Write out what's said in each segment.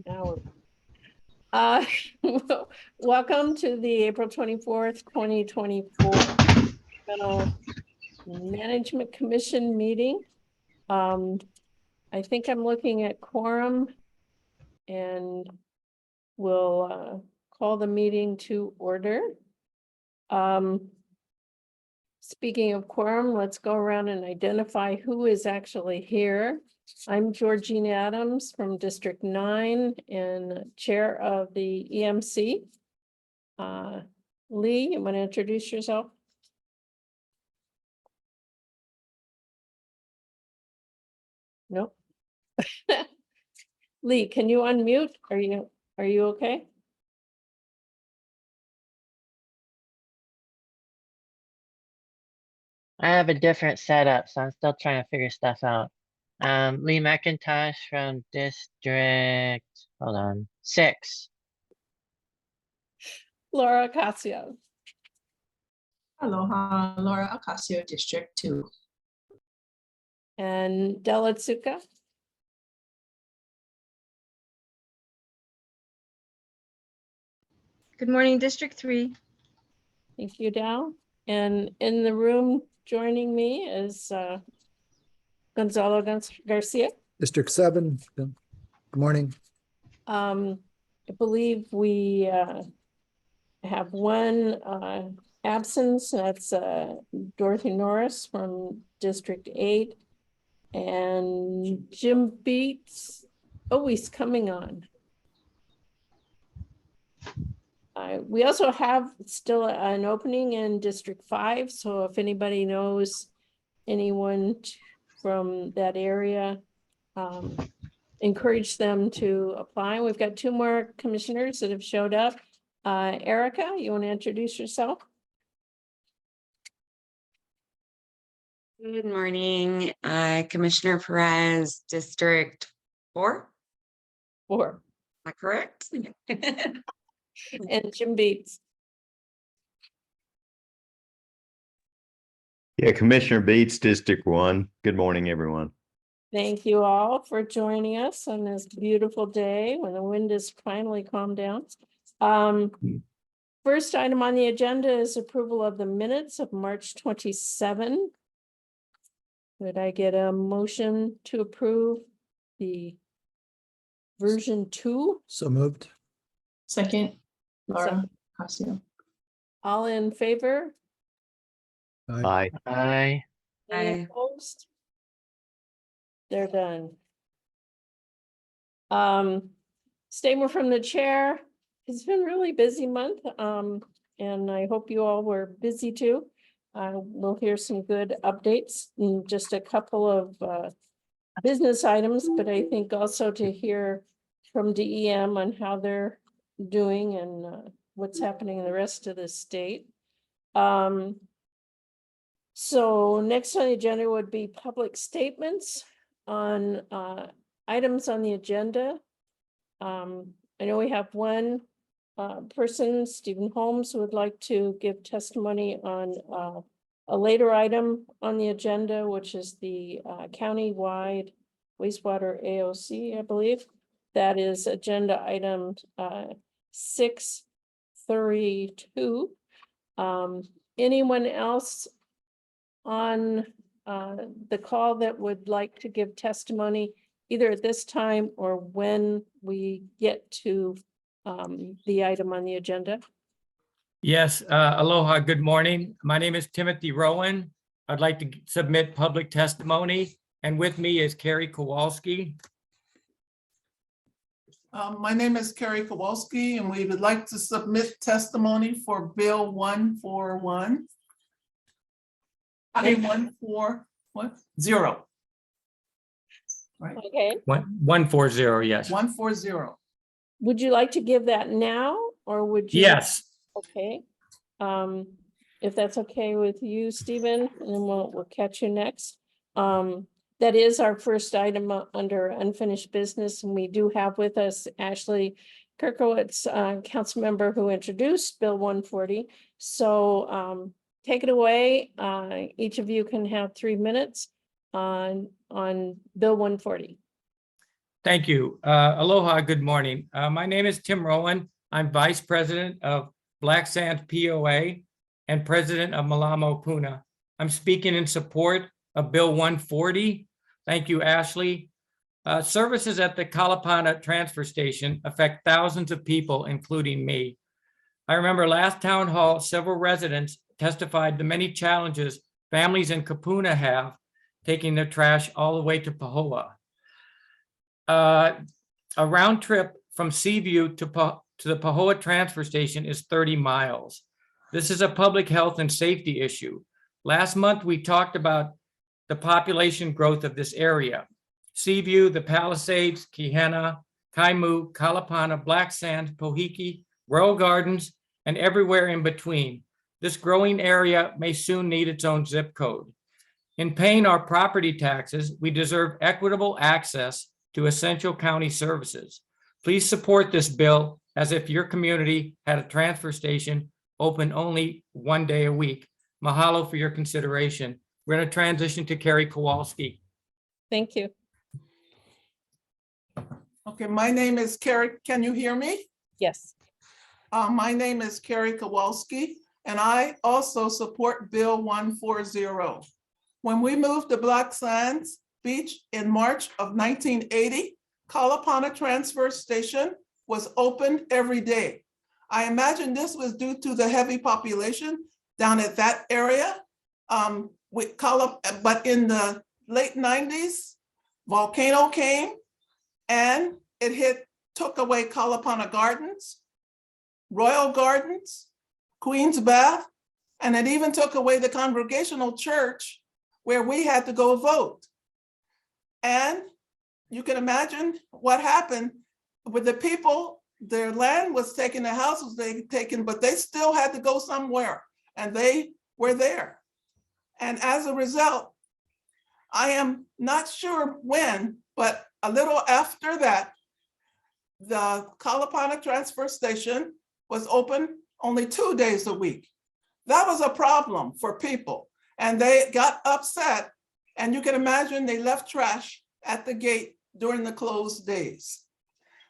Now, welcome to the April 24th, 2024 Environmental Management Commission meeting. I think I'm looking at quorum and we'll call the meeting to order. Speaking of quorum, let's go around and identify who is actually here. I'm Georgina Adams from District 9 and chair of the EMC. Lee, you want to introduce yourself? Nope. Lee, can you unmute? Are you okay? I have a different setup, so I'm still trying to figure stuff out. Lee McIntosh from District, hold on, 6. Laura Casio. Aloha, Laura Ocasio, District 2. And Della Tsuka. Good morning, District 3. Thank you, Dal. And in the room joining me is Gonzalo Garcia. District 7, good morning. I believe we have one absence. That's Dorothy Norris from District 8. And Jim Beats, oh, he's coming on. We also have still an opening in District 5. So if anybody knows anyone from that area, encourage them to apply. We've got 2 more commissioners that have showed up. Erica, you want to introduce yourself? Good morning, Commissioner Perez, District 4. 4. Am I correct? And Jim Beats. Yeah, Commissioner Beats, District 1. Good morning, everyone. Thank you all for joining us on this beautiful day when the wind is finally calmed down. First item on the agenda is approval of the minutes of March 27. Could I get a motion to approve the version 2? So moved. Second, Laura Ocasio. All in favor? Aye. Aye. Any Aye. opposed? They're done. Statement from the chair. It's been a really busy month, and I hope you all were busy too. We'll hear some good updates and just a couple of business items, but I think also to hear from DEM on how they're doing and what's happening in the rest of the state. So next on the agenda would be public statements on items on the agenda. I know we have one person, Stephen Holmes, who would like to give testimony on a later item on the agenda, which is the county-wide wastewater AOC, I believe. That is agenda item 632. Anyone else on the call that would like to give testimony either at this time or when we get to the item on the agenda? Yes, aloha, good morning. My name is Timothy Rowan. I'd like to submit public testimony, and with me is Carrie Kowalski. My name is Carrie Kowalski, and we would like to submit testimony for Bill 141. I mean, 140. Right, Okay, 140, yes. 140. would you like to give that now or would you? Yes, Okay, if that's okay with you, Stephen, and then we'll catch you next. That is our first item under unfinished business, and we do have with us Ashley Kirkowitz, council member who introduced Bill 140. So take it away. Each of you can have 3 minutes on Bill 140. Thank you. Aloha, good morning. My name is Tim Rowan. I'm Vice President of Black Sands POA and President of Malamo Puna. I'm speaking in support of Bill 140. Thank you, Ashley. Services at the Kalapana transfer station affect thousands of people, including me. I remember last town hall, several residents testified the many challenges families in Kapuna have taking their trash all the way to Pahoa. A round trip from Seaview to the Pahoa transfer station is 30 miles. This is a public health and safety issue. Last month, we talked about the population growth of this area. Seaview, the Palisades, Kehena, Kaimu, Kalapana, Black Sands, Pohiki, Royal Gardens, and everywhere in between. This growing area may soon need its own zip code. In paying our property taxes, we deserve equitable access to essential county services. Please support this bill as if your community had a transfer station open only one day a week. Mahalo for your consideration. We're going to transition to Carrie Kowalski. Thank you. Okay, my name is Carrie. Can you hear me? Yes. My name is Carrie Kowalski, and I also support Bill 140. When we moved to Black Sands Beach in March of 1980, Kalapana Transfer Station was open every day. I imagine this was due to the heavy population down at that area. But in the late 90s, volcano came and it took away Kalapana Gardens, Royal Gardens, Queen's Bath, and it even took away the Congregational Church where we had to go vote. And you can imagine what happened with the people. Their land was taken, their house was taken, but they still had to go somewhere, and they were there. And as a result, I am not sure when, but a little after that, the Kalapana transfer station was open only 2 days a week. That was a problem for people, and they got upset. And you can imagine they left trash at the gate during the closed days.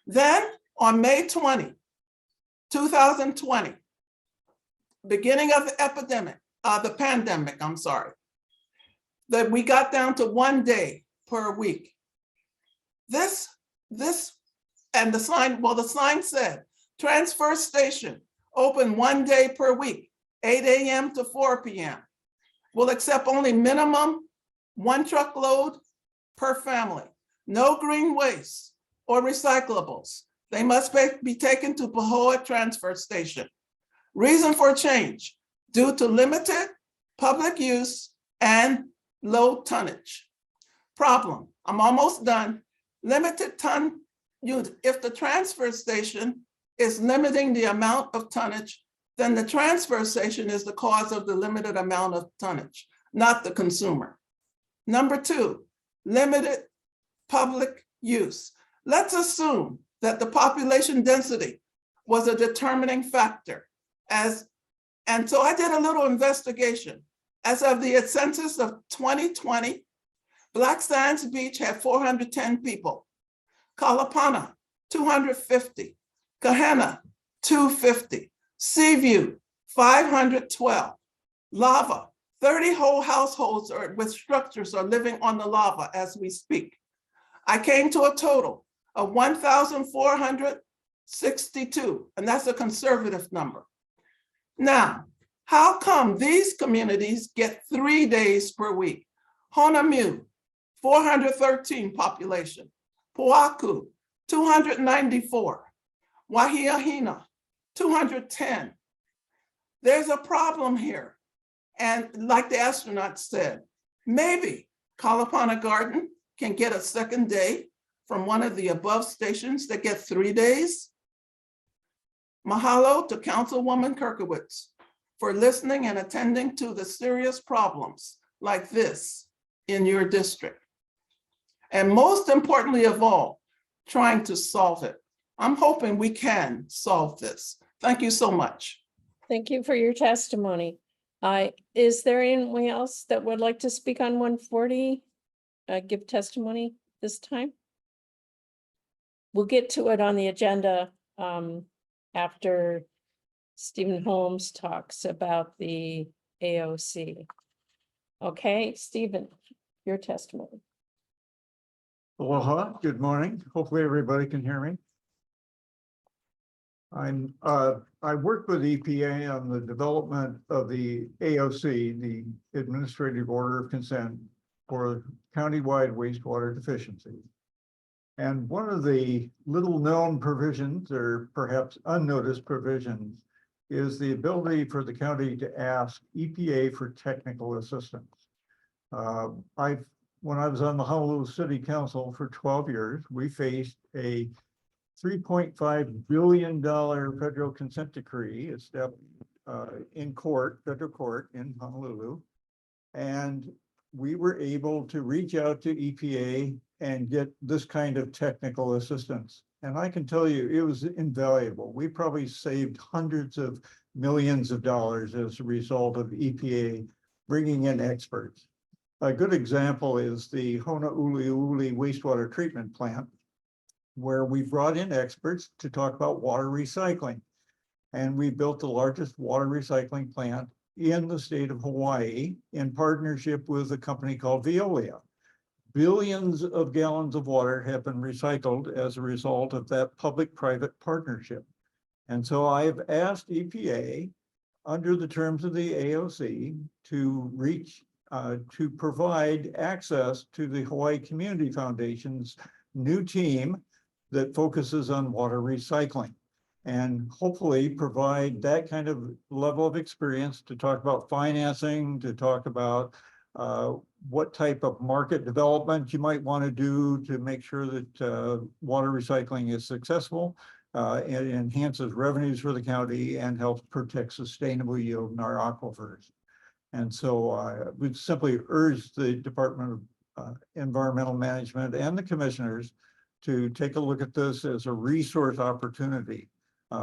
Then on May 20, 2020, beginning of the pandemic, that we got down to 1 day per week. And the sign said, transfer station open 1 day per week, 8 a.m. to 4 p.m. We'll accept only minimum 1 truckload per family. No green waste or recyclables. They must be taken to Pahoa transfer station. Reason for change, due to limited public use and low tonnage. Problem, I'm almost done. Limited ton use. If the transfer station is limiting the amount of tonnage, then the transfer station is the cause of the limited amount of tonnage, not the consumer. Number 2, limited public use. Let's assume that the population density was a determining factor. And so I did a little investigation. As of the census of 2020, Black Sands Beach had 410 people. Kalapana, 250. Kehena, 250. Seaview, 512. Lava, 30 whole households with structures are living on the lava as we speak. I came to a total of 1,462, and that's a conservative number. Now, how come these communities get 3 days per week? Honamu, 413 population. Poaku, 294. Wahiahina, 210. There's a problem here. And like the astronaut said, maybe Kalapana Garden can get a second day from one of the above stations that get 3 days. Mahalo to Councilwoman Kirkowitz for listening and attending to the serious problems like this in your district. And most importantly of all, trying to solve it. I'm hoping we can solve this. Thank you so much. Thank you for your testimony. Is there anyone else that would like to speak on 140? Give testimony this time? we'll get to it on the agenda after Stephen Holmes talks about the AOC. Okay, Stephen, your testimony. Aloha, good morning. Hopefully everybody can hear me. I worked with EPA on the development of the AOC, the Administrative Order of Consent for countywide wastewater deficiency. And one of the little known provisions, or perhaps unnoticed provisions, is the ability for the county to ask EPA for technical assistance. When I was on the Honolulu City Council for 12 years, we faced a $3.5 billion federal consent decree established in court, federal court in Honolulu. And we were able to reach out to EPA and get this kind of technical assistance. And I can tell you, it was invaluable. We probably saved hundreds of millions of dollars as a result of EPA bringing in experts. A good example is the Honouliuli wastewater treatment plant, where we brought in experts to talk about water recycling. And we built the largest water recycling plant in the state of Hawaii in partnership with a company called Veolia. Billions of gallons of water have been recycled as a result of that public-private partnership. And so I've asked EPA, under the terms of the AOC, to provide access to the Hawaii Community Foundation's new team that focuses on water recycling, and hopefully provide that kind of level of experience to talk about financing, to talk about what type of market development you might want to do to make sure that water recycling is successful. It enhances revenues for the county and helps protect sustainable yield in our aquifers. And so I would simply urge the Department of Environmental Management and the commissioners to take a look at this as a resource opportunity.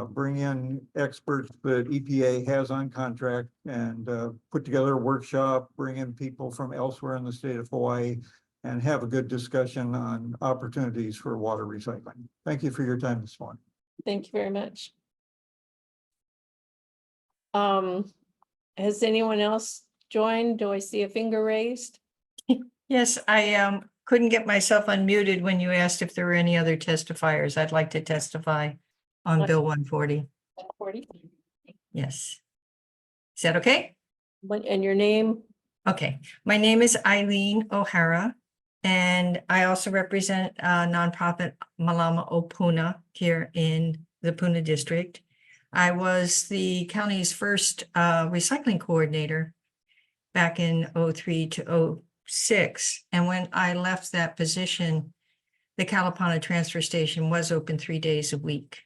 Bring in experts that EPA has on contract and put together a workshop, bring in people from elsewhere in the state of Hawaii, and have a good discussion on opportunities for water recycling. Thank you for your time this morning. Thank you very much. Has anyone else joined? Do I see a finger raised? Yes, I couldn't get myself unmuted when you asked if there were any other testifiers. I'd like to testify on Bill 140. 40. Yes. Is that okay? And your name? Okay, my name is Eileen O'Hara, and I also represent nonprofit Malama o Puna here in the Puna district. I was the county's first recycling coordinator back in 03 to 06. And when I left that position, the Kalapana transfer station was open 3 days a week.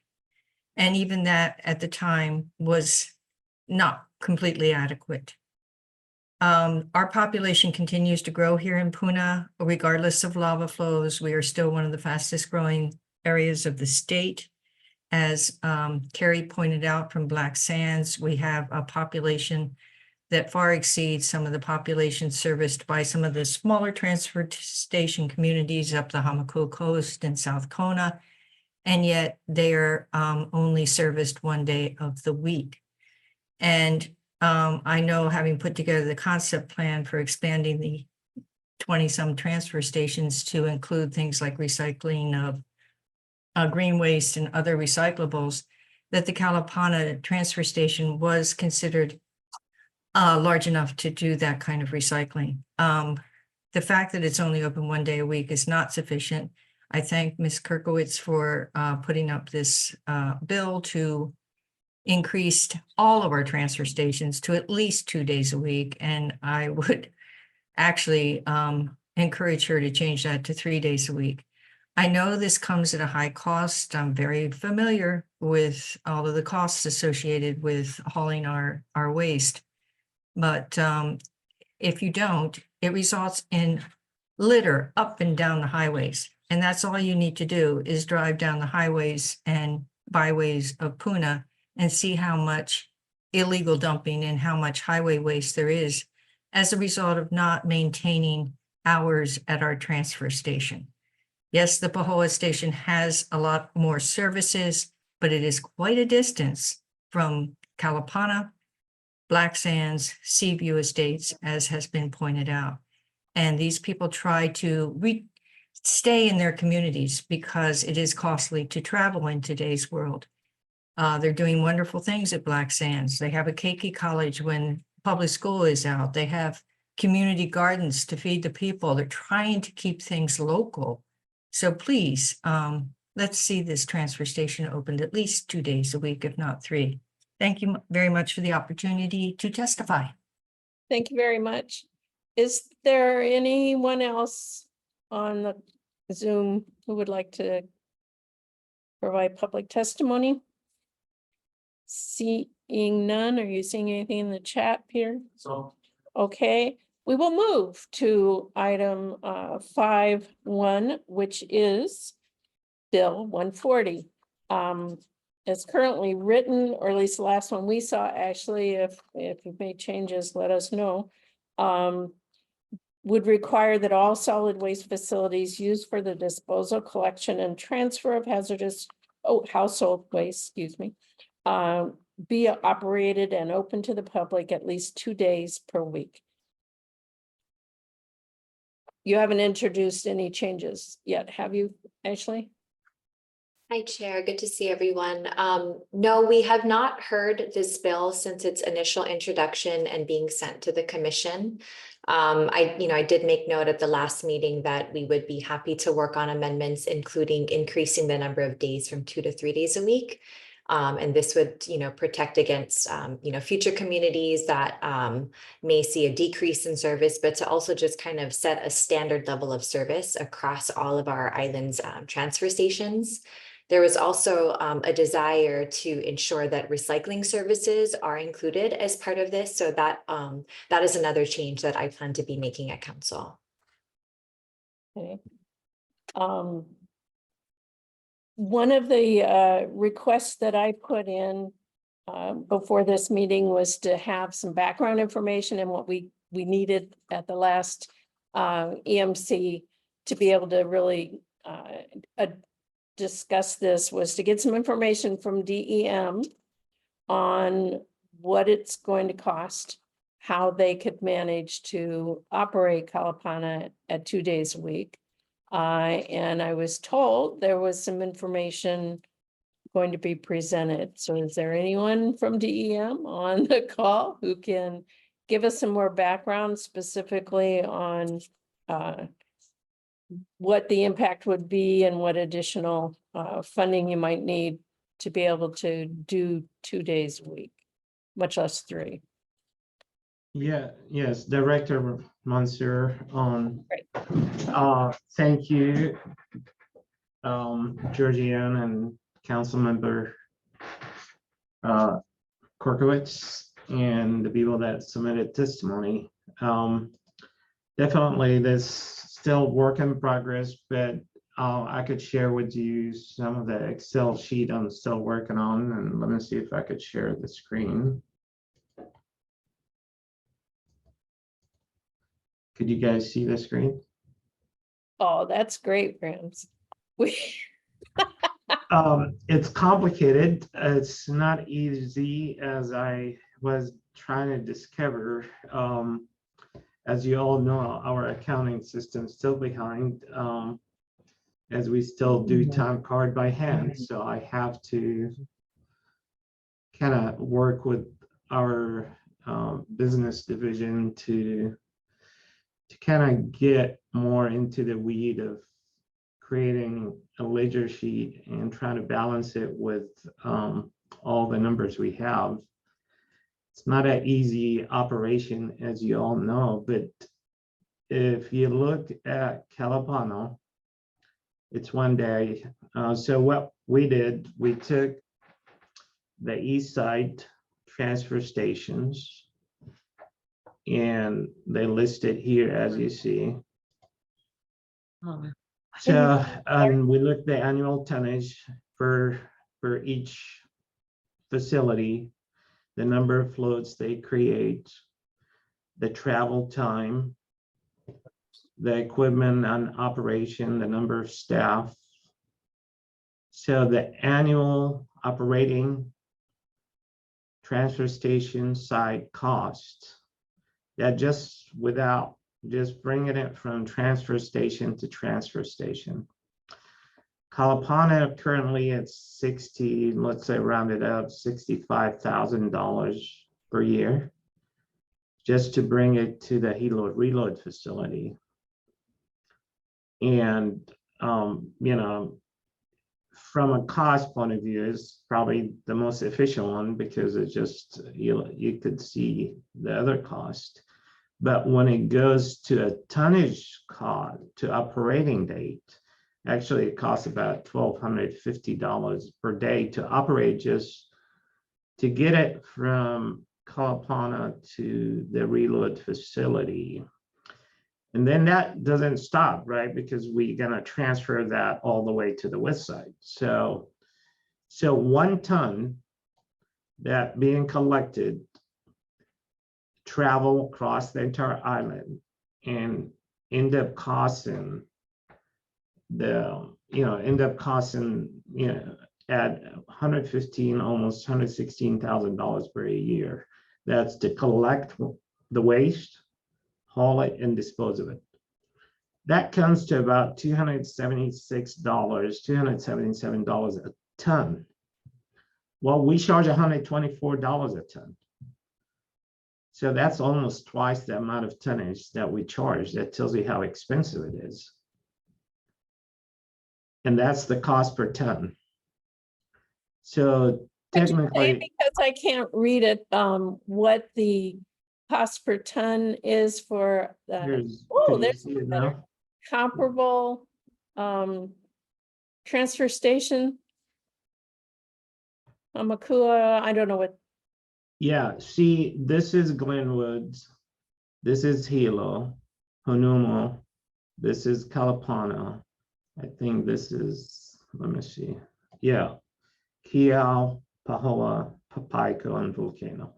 And even that at the time was not completely adequate. Our population continues to grow here in Puna, regardless of lava flows. We are still one of the fastest growing areas of the state. As Carrie pointed out from Black Sands, we have a population that far exceeds some of the population serviced by some of the smaller transfer station communities up the Hamakua Coast and South Kona. And yet they are only serviced 1 day of the week. And I know, having put together the concept plan for expanding the 20-some transfer stations to include things like recycling of green waste and other recyclables, that the Kalapana transfer station was considered large enough to do that kind of recycling. The fact that it's only open 1 day a week is not sufficient. I thank Ms. Kirkowitz for putting up this bill to increase all of our transfer stations to at least 2 days a week. And I would actually encourage her to change that to 3 days a week. I know this comes at a high cost. I'm very familiar with all of the costs associated with hauling our waste. But if you don't, it results in litter up and down the highways. And that's all you need to do is drive down the highways and byways of Puna and see how much illegal dumping and how much highway waste there is as a result of not maintaining hours at our transfer station. Yes, the Pahoa station has a lot more services, but it is quite a distance from Kalapana, Black Sands, Seaview Estates, as has been pointed out. And these people try to stay in their communities because it is costly to travel in today's world. They're doing wonderful things at Black Sands. They have a keiki college when public school is out. They have community gardens to feed the people. They're trying to keep things local. So please, let's see this transfer station opened at least 2 days a week, if not 3. Thank you very much for the opportunity to testify. Thank you very much. Is there anyone else on the Zoom who would like to provide public testimony? Seeing none, are you seeing anything in the chat, Peter? So. Okay, we will move to item 5.1, which is Bill 140. As currently written, or at least the last one we saw, Ashley, if you've made changes, let us know. Would require that all solid waste facilities used for the disposal, collection, and transfer of hazardous household waste, excuse me, be operated and open to the public at least 2 days per week. You haven't introduced any changes yet, have you, Ashley? Hi, Chair. Good to see everyone. No, we have not heard this bill since its initial introduction and being sent to the commission. I did make note at the last meeting that we would be happy to work on amendments, including increasing the number of days from 2 to 3 days a week. And this would, protect against, future communities that may see a decrease in service, but to also just kind of set a standard level of service across all of our islands transfer stations. There was also a desire to ensure that recycling services are included as part of this. So that is another change that I plan to be making at council. Okay. One of the requests that I put in before this meeting was to have some background information and what we needed at the last EMC to be able to really discuss this, was to get some information from DEM on what it's going to cost, how they could manage to operate Kalapana at 2 days a week. And I was told there was some information going to be presented. So is there anyone from DEM on the call who can give us some more background specifically on what the impact would be and what additional funding you might need to be able to do 2 days a week, much less 3? Yes, Director Monsieur. Right. Thank you, Georgianne and Councilmember Korkowitz and the people that submitted testimony. Definitely, there's still work in progress, but I could share with you some of the Excel sheet I'm still working on, and let me see if I could share the screen. Could you guys see the screen? Oh, that's great, Rams. It's complicated. It's not easy as I was trying to discover. As you all know, our accounting system's still behind, as we still do time card by hand. So I have to kind of work with our business division to kind of get more into the weed of creating a ledger sheet and trying to balance it with all the numbers we have. It's not an easy operation, as you all know, but if you look at Kalapana, it's 1 day. So what we did, we took the east side transfer stations and they listed here, as you see. So we looked at the annual tonnage for each facility, the number of floats they create, the travel time, the equipment and operation, the number of staff. So the annual operating transfer station side cost, that just without just bringing it from transfer station to transfer station. Kalapana currently it's 60, let's say rounded up, $65,000 per year, just to bring it to the reload facility. And, you know, from a cost point of view, is probably the most efficient one because it just, you could see the other cost. But when it goes to a tonnage cost to operating date, actually it costs about $1,250 per day to operate, just to get it from Kalapana to the reload facility. And then that doesn't stop, right? Because we're gonna transfer that all the way to the west side. So 1 ton that being collected travel across the entire island and end up costing at $115,000, almost $116,000 per year. That's to collect the waste, haul it, and dispose of it. That comes to about $277 a ton. Well, we charge $124 a ton. So that's almost twice the amount of tonnage that we charge. That tells you how expensive it is. And that's the cost per ton. So Could you say, technically, because I can't read it, what the cost per ton is for the here's, oh, can you there's see it better. now? Comparable transfer station? Amakua, I don't know what. Yeah, see, this is Glenwoods, this is Hilo, Honumo, this is Kalapana. I think this is, let me see. Yeah, Kiao, Pahoa, Papaico, and Volcano.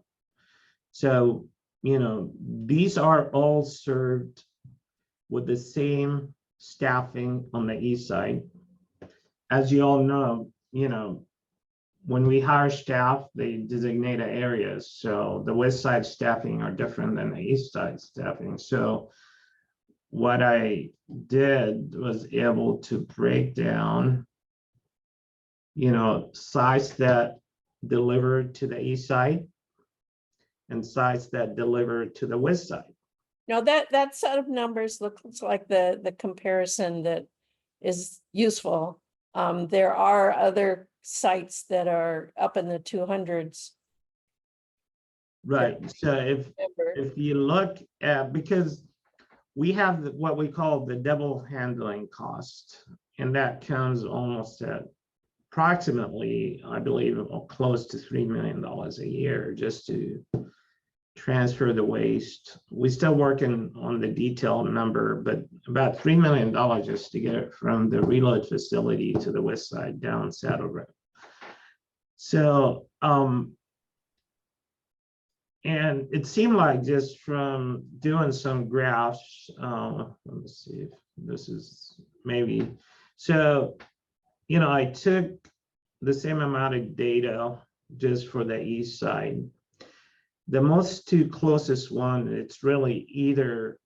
So, you know, these are all served with the same staffing on the east side. As you all know, you know, when we hire staff, they designate areas. So the west side staffing are different than the east side staffing. So what I did was able to break down, you know, sites that delivered to the east side and sites that delivered to the west side. No, that set of numbers looks like the comparison that is useful. There are other sites that are up in the 200s. Right. So if you look at, because we have what we call the double handling cost, and that comes almost at approximately, I believe, close to $3 million a year just to transfer the waste. We're still working on the detailed number, but about $3 million just to get it from the reload facility to the west side down Saddle Road. So, and it seemed like just from doing some graphs, let me see if this is maybe, so, you know, I took the same amount of data just for the east side. The most two closest one, it's really either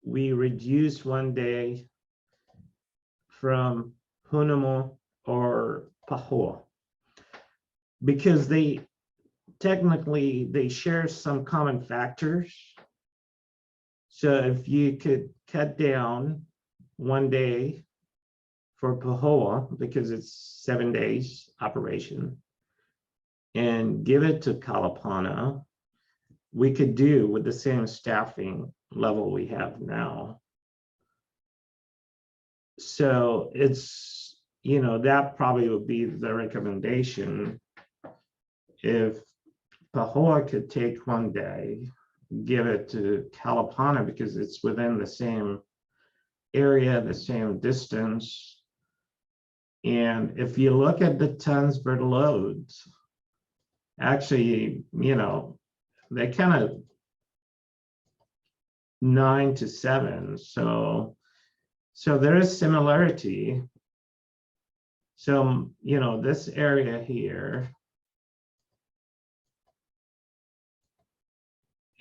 we reduce 1 day from Hunamo or Pahoa, because they technically, they share some common factors. So if you could cut down 1 day for Pahoa, because it's 7 days operation, and give it to Kalapana, we could do with the same staffing level we have now. So it's, you know, that probably would be the recommendation. If Pahoa could take 1 day, give it to Kalapana because it's within the same area, the same distance. And if you look at the tons per loads, actually, you know, they kind of 9 to 7. So So there is similarity. So, this area here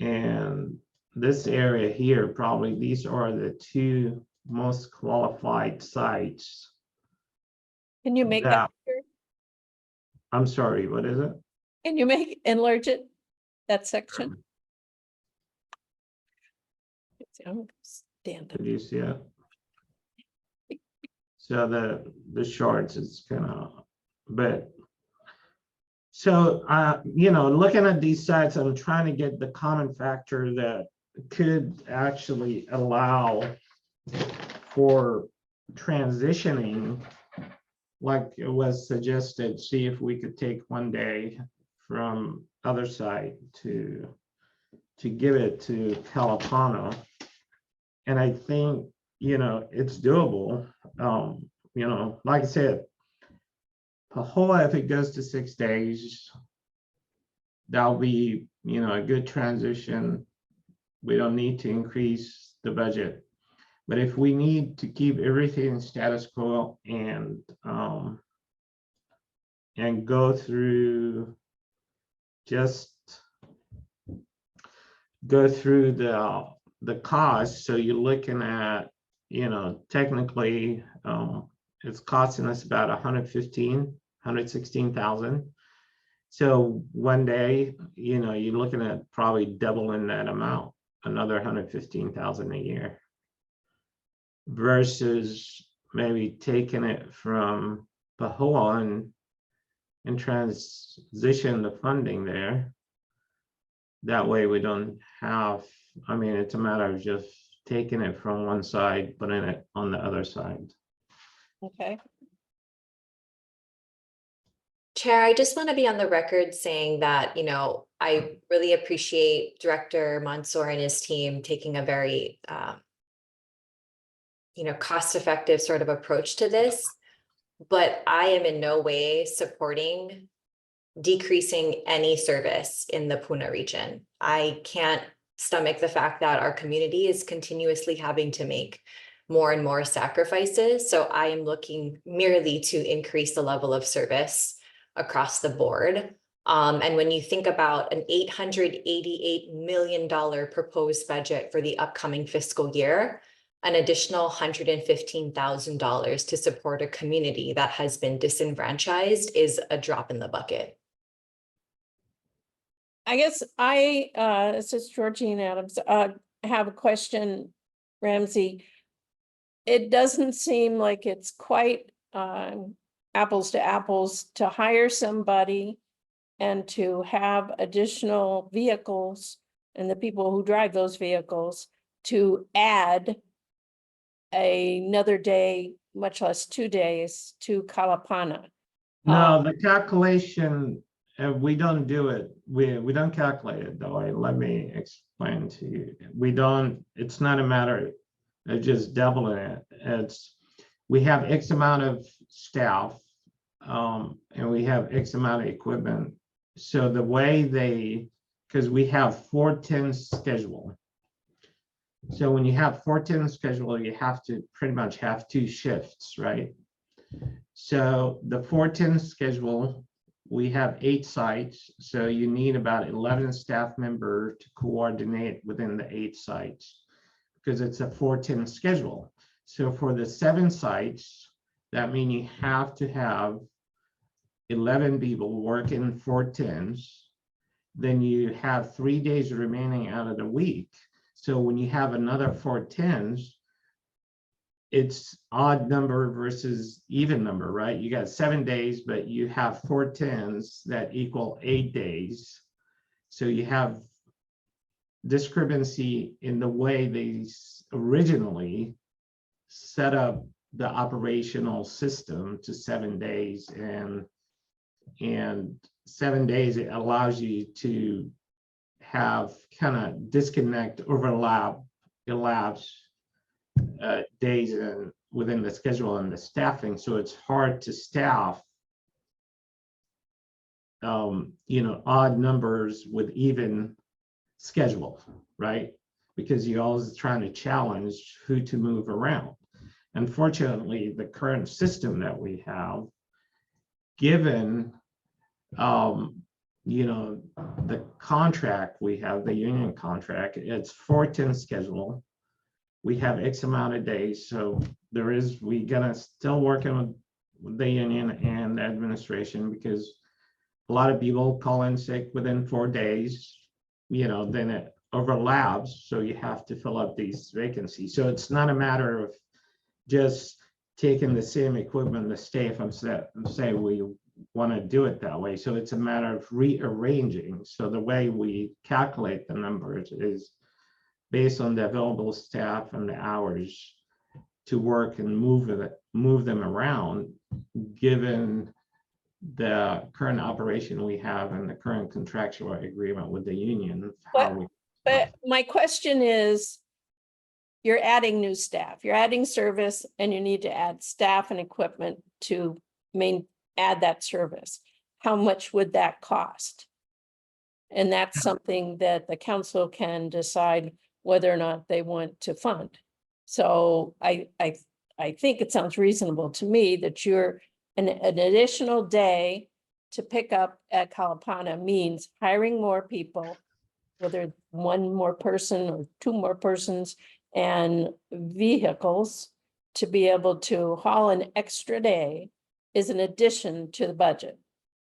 and this area here, probably these are the two most qualified sites. Can you make that- that, bigger? I'm sorry, what is it? Can you enlarge it, that section? I'm gonna stand up. Did you see it? So the shorts is kind of, but so looking at these sites, I'm trying to get the common factor that could actually allow for transitioning, like it was suggested, see if we could take one day from other site to give it to Kalapana. And I think, it's doable. Like I said, Pahoa, if it goes to 6 days, that'll be, a good transition. We don't need to increase the budget. But if we need to keep everything status quo and go through the cost, so you're looking at, technically, it's costing us about 116,000. So one day, you're looking at probably doubling that amount, another 115,000 a year, versus maybe taking it from Pahoa and transition the funding there. That way we don't have, it's a matter of just taking it from one side, putting it on the other side. Okay, Chair, I just want to be on the record saying that, I really appreciate Director Mansour and his team taking a very, cost-effective sort of approach to this. But I am in no way supporting decreasing any service in the Puna region. I can't stomach the fact that our community is continuously having to make more and more sacrifices. So I am looking merely to increase the level of service across the board. And when you think about an $888 million proposed budget for the upcoming fiscal year, an additional $115,000 to support a community that has been disenfranchised is a drop in the bucket. I guess this is Georgine Adams, have a question, Ramsey. It doesn't seem like it's quite apples to apples to hire somebody and to have additional vehicles and the people who drive those vehicles to add another day, much less 2 days, to Kalapana. No, the calculation, we don't do it. We don't calculate it though. Let me explain to you. It's not a matter of just doubling it. We have X amount of staff, and we have X amount of equipment. So the way because we have 410 schedule. So when you have 410 schedule, you have to pretty much have 2 shifts, right? So the 410 schedule, we have 8 sites. So you need about 11 staff members to coordinate within the 8 sites because it's a 410 schedule. So for the 7 sites, that means you have to have 11 people working 410s. Then you have 3 days remaining out of the week. So when you have another 410s, it's odd number versus even number, right? You got 7 days, but you have 410s that equal 8 days. So you have discrepancy in the way they originally set up the operational system to 7 days, and 7 days, it allows you to have kind of disconnect, elapse days within the schedule and the staffing. So it's hard to staff, odd numbers with even schedule, right? Because you're always trying to challenge who to move around. unfortunately, the current system that we have, given, the contract we have, the union contract, it's 4/10 schedule. We have X amount of days, so we gonna still working with the union and the administration, because a lot of people call in sick within 4 days, then it overlaps, so you have to fill up these vacancies. So it's not a matter of just taking the same equipment, the staff, and say we want to do it that way. So it's a matter of rearranging. So the way we calculate the numbers is based on the available staff and the hours to work and move them around, given the current operation we have and the current contractual agreement with the union. But my question is, you're adding new staff, you're adding service, and you need to add staff and equipment to add that service. How much would that cost? And that's something that the council can decide whether or not they want to fund. So I think it sounds reasonable to me that you're an additional day to pick up at Kalapana means hiring more people, whether one more person or 2 more persons, and vehicles to be able to haul an extra day is an addition to the budget.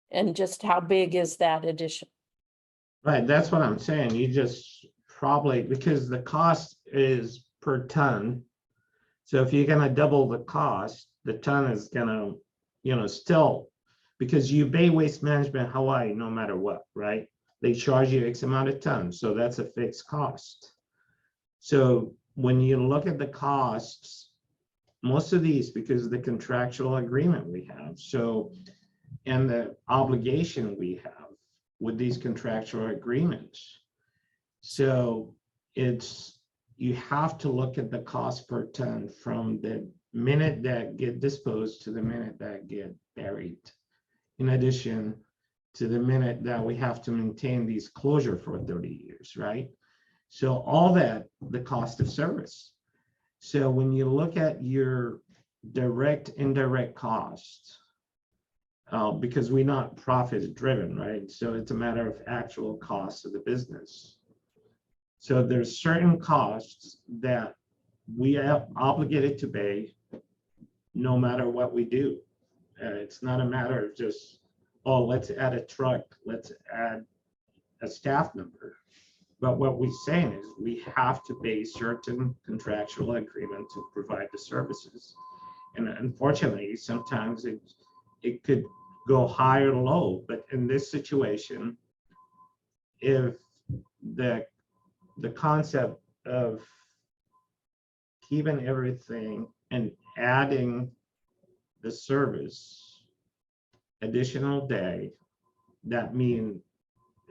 And just how big is that addition? Right, that's what I'm saying. You just probably, because the cost is per ton. So if you're gonna double the cost, the ton is gonna, still, because you pay Waste Management Hawaii no matter what, right? They charge you X amount of tons, so that's a fixed cost. So when you look at the costs, most of these, because of the contractual agreement we have, so, and the obligation we have with these contractual agreements. So you have to look at the cost per ton from the minute that get disposed to the minute that get buried. In addition to the minute that we have to maintain these closure for 30 years, right? So all that, the cost of service. So when you look at your direct, indirect costs, because we're not profit driven, right? So it's a matter of actual costs of the business. So there's certain costs that we are obligated to pay no matter what we do. It's not a matter of just, oh, let's add a truck, let's add a staff member. But what we're saying is we have to pay certain contractual agreement to provide the services. And unfortunately, sometimes it could go high or low, but in this situation, if the concept of keeping everything and adding the service additional day, that means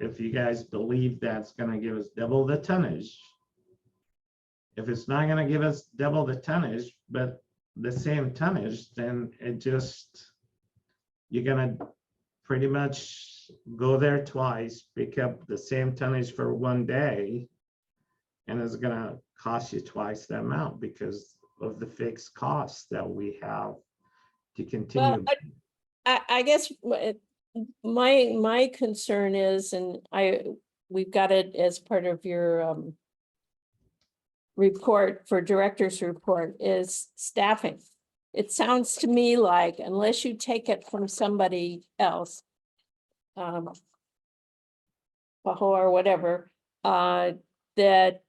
if you guys believe that's going to give us double the tonnage, if it's not going to give us double the tonnage, but the same tonnage, then you're going to pretty much go there twice, pick up the same tonnage for 1 day, and it's going to cost you twice the amount because of the fixed costs that we have to continue. Well, I guess my concern is, and we've got it as part of your report for director's report, is staffing. It sounds to me like unless you take it from somebody else, Paho or whatever, that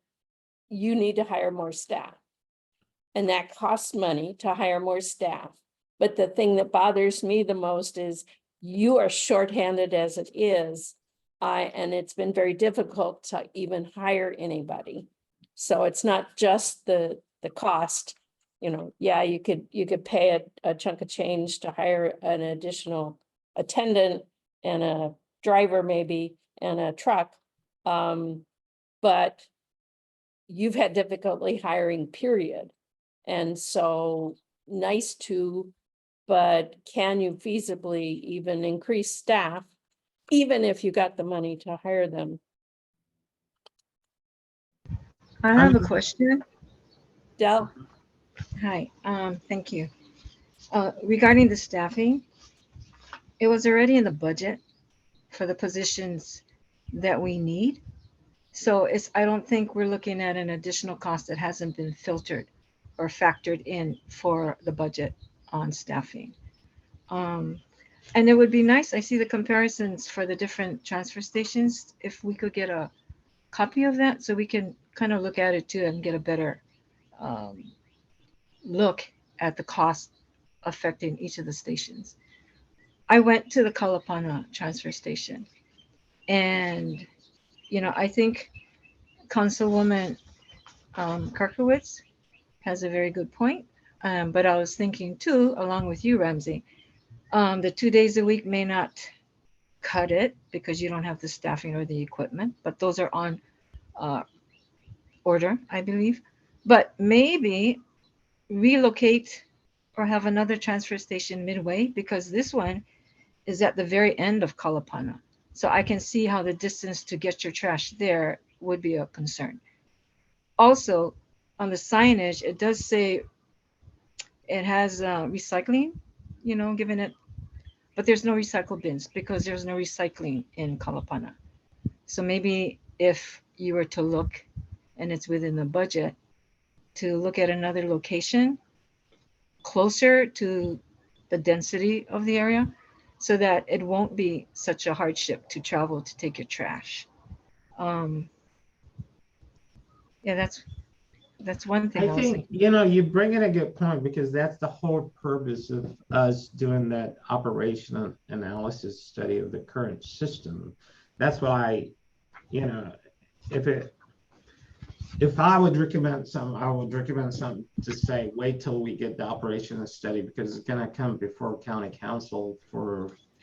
you need to hire more staff. And that costs money to hire more staff. But the thing that bothers me the most is you are shorthanded as it is. And it's been very difficult to even hire anybody. So it's not just the cost, yeah, you could pay a chunk of change to hire an additional attendant and a driver maybe and a truck. But you've had difficulty hiring, period. And so nice to, but can you feasibly even increase staff, even if you got the money to hire them? I have a question. Del? Hi, thank you. Regarding the staffing, it was already in the budget for the positions that we need. So I don't think we're looking at an additional cost that hasn't been filtered or factored in for the budget on staffing. And it would be nice, I see the comparisons for the different transfer stations. If we could get a copy of that so we can kind of look at it too and get a better look at the cost affecting each of the stations. I went to the Kalapana transfer station and, I think Councilwoman Kirkowitz has a very good point. But I was thinking too, along with you, Ramsey, the 2 days a week may not cut it because you don't have the staffing or the equipment, but those are on order, I believe. But maybe relocate or have another transfer station midway because this one is at the very end of Kalapana. So I can see how the distance to get your trash there would be a concern. Also, on the signage, it does say it has recycling, given it, but there's no recycle bins because there's no recycling in Kalapana. So maybe if you were to look and it's within the budget to look at another location closer to the density of the area so that it won't be such a hardship to travel to take your trash. Yeah, that's one thing I I was think, thinking. you bring in a good point because that's the whole purpose of us doing that operational analysis study of the current system. That's why, if I would recommend something, I would recommend something to say, wait till we get the operational study because it's going to come before county council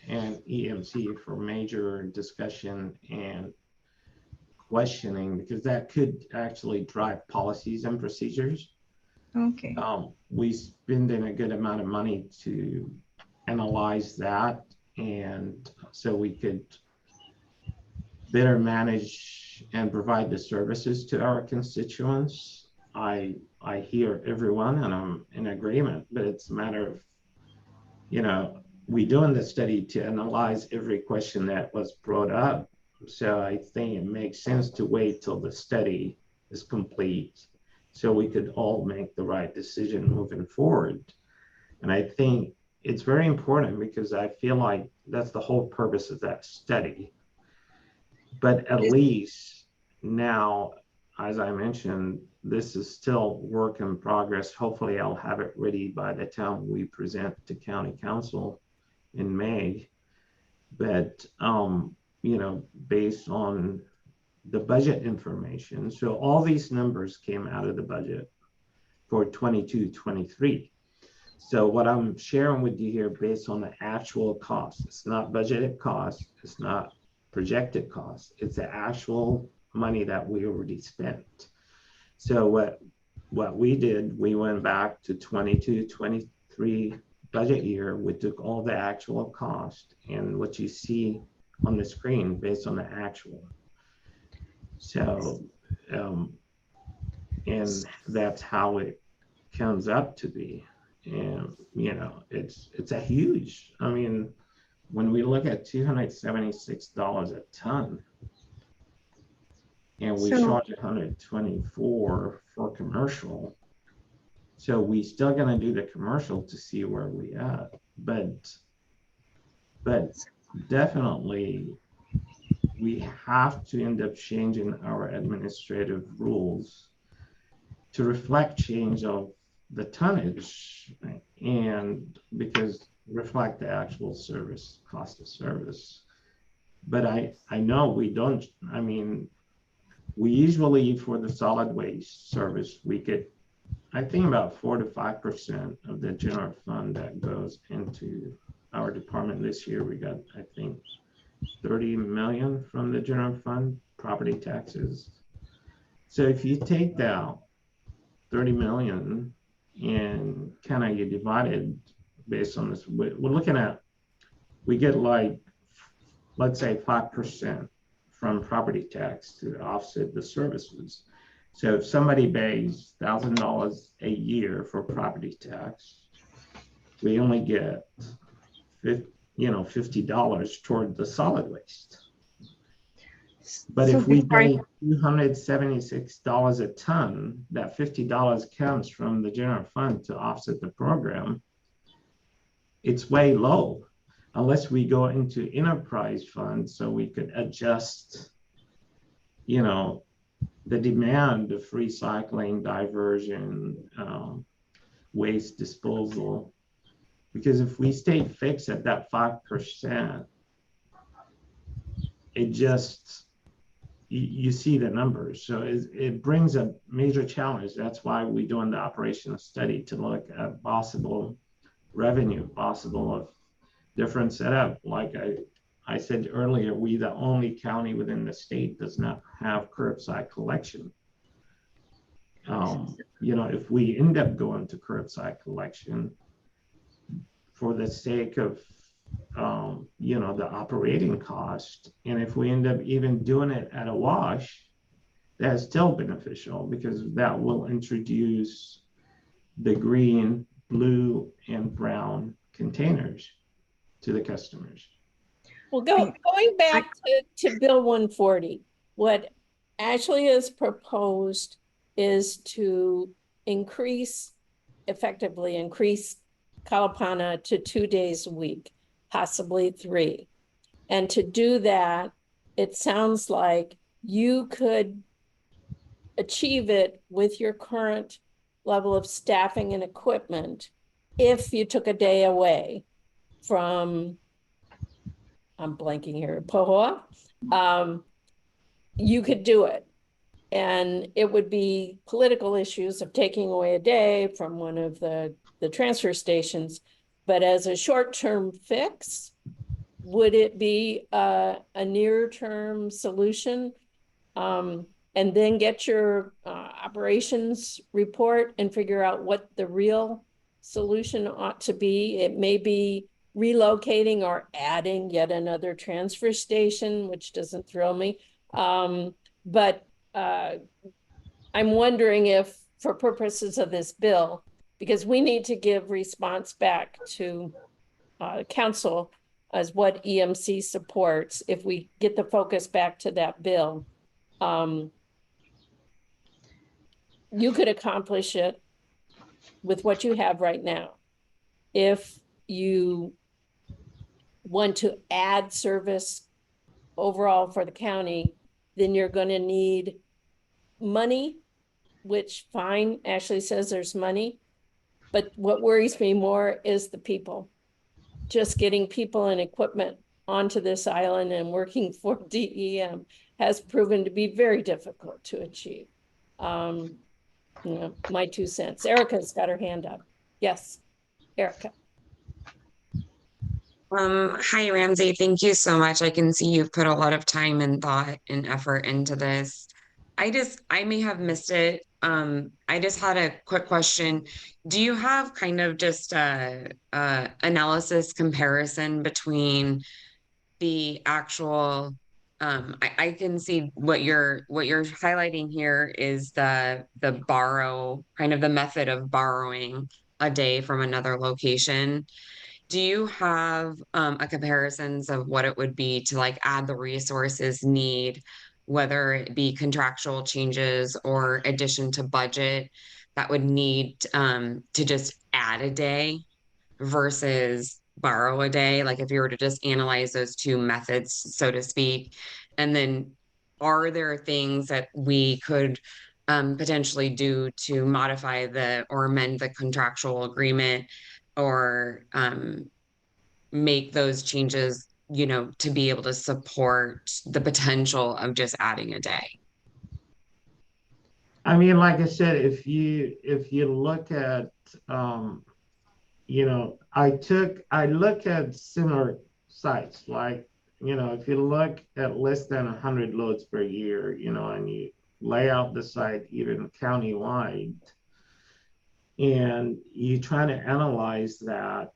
and EMC for major discussion and questioning, because that could actually drive policies and procedures. Okay. We spend in a good amount of money to analyze that, and so we could better manage and provide the services to our constituents. I hear everyone and I'm in agreement, but it's a matter of, we doing the study to analyze every question that was brought up. So I think it makes sense to wait till the study is complete so we could all make the right decision moving forward. And I think it's very important because I feel like that's the whole purpose of that study. But at least now, as I mentioned, this is still work in progress. Hopefully I'll have it ready by the time we present to county council in May. But, based on the budget information, so all these numbers came out of the budget for 22-23. So what I'm sharing with you here based on the actual cost, it's not budgeted cost, it's not projected cost, it's the actual money that we already spent. So what we did, we went back to 22-23 budget year, we took all the actual cost and what you see on the screen based on the actual. So and that's how it comes up to be. And it's a huge, when we look at $276 a ton and we charge 124 for commercial, so we still gonna do the commercial to see where we at, but definitely we have to end up changing our administrative rules to reflect change of the tonnage, and because reflect the actual service, cost of service. But I know we don't, we usually for the solid waste service, we get, I think about 4 to 5% of the general fund that goes into our department. This year we got, I think, 30 million from the general fund, property taxes. So if you take that 30 million and kind of you divide it based on this, we're looking at, we get like, let's say 5% from property tax to offset the services. So if somebody pays $1,000 a year for property tax, we only get $50 toward the solid waste. But So if we before I- pay $276 a ton, that $50 comes from the general fund to offset the program. It's way low unless we go into enterprise fund so we could adjust, the demand of recycling, diversion, waste disposal. Because if we stay fixed at that 5%, it just, you see the numbers. So it brings a major challenge. That's why we're doing the operational study to look at possible revenue, possible of different setup. Like I said earlier, we the only county within the state does not have curbside collection. If we end up going to curbside collection for the sake of the operating cost, and if we end up even doing it at a wash, that's still beneficial because that will introduce the green, blue, and brown containers to the customers. Well, going back to Bill 140, what Ashley has proposed is to effectively increase Kalapana to 2 days a week, possibly 3. And to do that, it sounds like you could achieve it with your current level of staffing and equipment if you took a day away from, I'm blanking here, Pohoa. You could do it. And it would be political issues of taking away a day from one of the transfer stations. But as a short-term fix, would it be a near-term solution? And then get your operations report and figure out what the real solution ought to be. It may be relocating or adding yet another transfer station, which doesn't thrill me. But I'm wondering if, for purposes of this bill, because we need to give response back to council as what EMC supports, if we get the focus back to that bill, you could accomplish it with what you have right now. If you want to add service overall for the county, then you're going to need money, which fine, Ashley says there's money. But what worries me more is the people. Just getting people and equipment onto this island and working for DEM has proven to be very difficult to achieve. My 2 cents. Erica's got her hand up. Yes, Erica. Hi, Ramsey. Thank you so much. I can see you've put a lot of time and thought and effort into this. I may have missed it. I just had a quick question. Do you have kind of just a analysis comparison between the actual, I can see what you're highlighting here is the borrow, kind of the method of borrowing a day from another location. Do you have a comparisons of what it would be to like add the resources need, whether it be contractual changes or addition to budget that would need to just add a day versus borrow a day? Like if you were to just analyze those 2 methods, so to speak, and then are there things that we could potentially do to modify or amend the contractual agreement or make those changes, to be able to support the potential of just adding a day? I mean, like I said, if you look at, I look at similar sites, like, if you look at less than 100 loads per year, and you lay out the site even countywide, and you try to analyze that,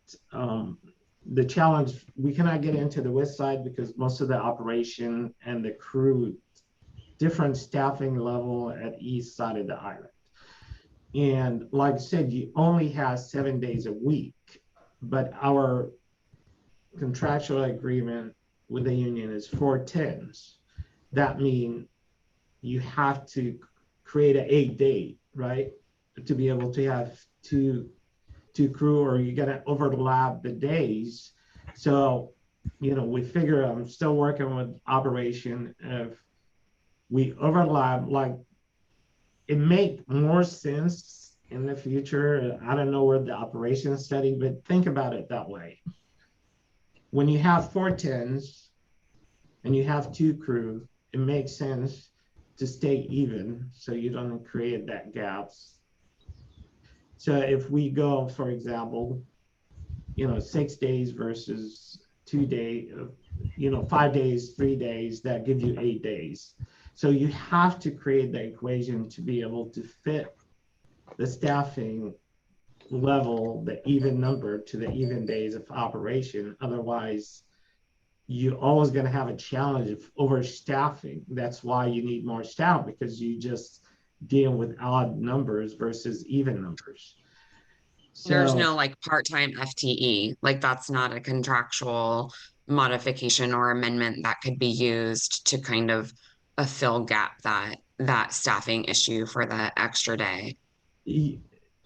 the challenge, we cannot get into the west side because most of the operation and the crew different staffing level at each side of the island. And like I said, you only have 7 days a week, but our contractual agreement with the union is 4/10s. That means you have to create an 8-day, right? To be able to have two crew, or you're gonna overlap the days. So, we figure I'm still working with operation. If we overlap, like, it make more sense in the future. I don't know where the operation study, but think about it that way. When you have 4/10s and you have 2 crew, it makes sense to stay even so you don't create that gaps. So if we go, for example, 6 days versus 2 days, 5 days, 3 days, that gives you 8 days. So you have to create the equation to be able to fit the staffing level, the even number to the even days of operation. Otherwise, you're always going to have a challenge of overstaffing. That's why you need more staff, because you just deal with odd numbers versus even numbers. There's So, no like part-time FTE, like that's not a contractual modification or amendment that could be used to kind of fill gap that staffing issue for the extra day.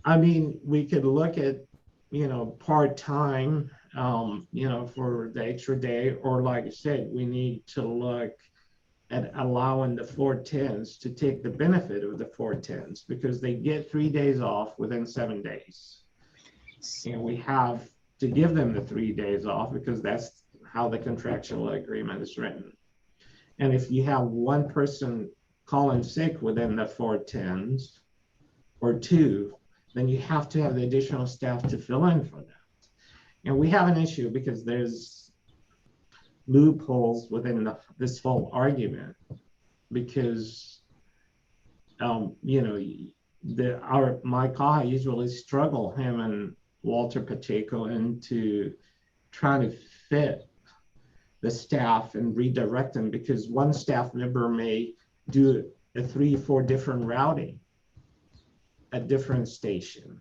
I mean, we could look at, part-time, for the extra day, or like I said, we need to look at allowing the 4/10s to take the benefit of the 4/10s, because they get 3 days off within 7 days. And we have to give them the 3 days off because that's how the contractual agreement is written. And if you have one person calling sick within the 4/10s or 2, then you have to have the additional staff to fill in for that. And we have an issue because there's loopholes within this whole argument, because my CAHA usually struggle, him and Walter Pacheco, into trying to fit the staff and redirect them, because one staff member may do a 3-4 different routing at different station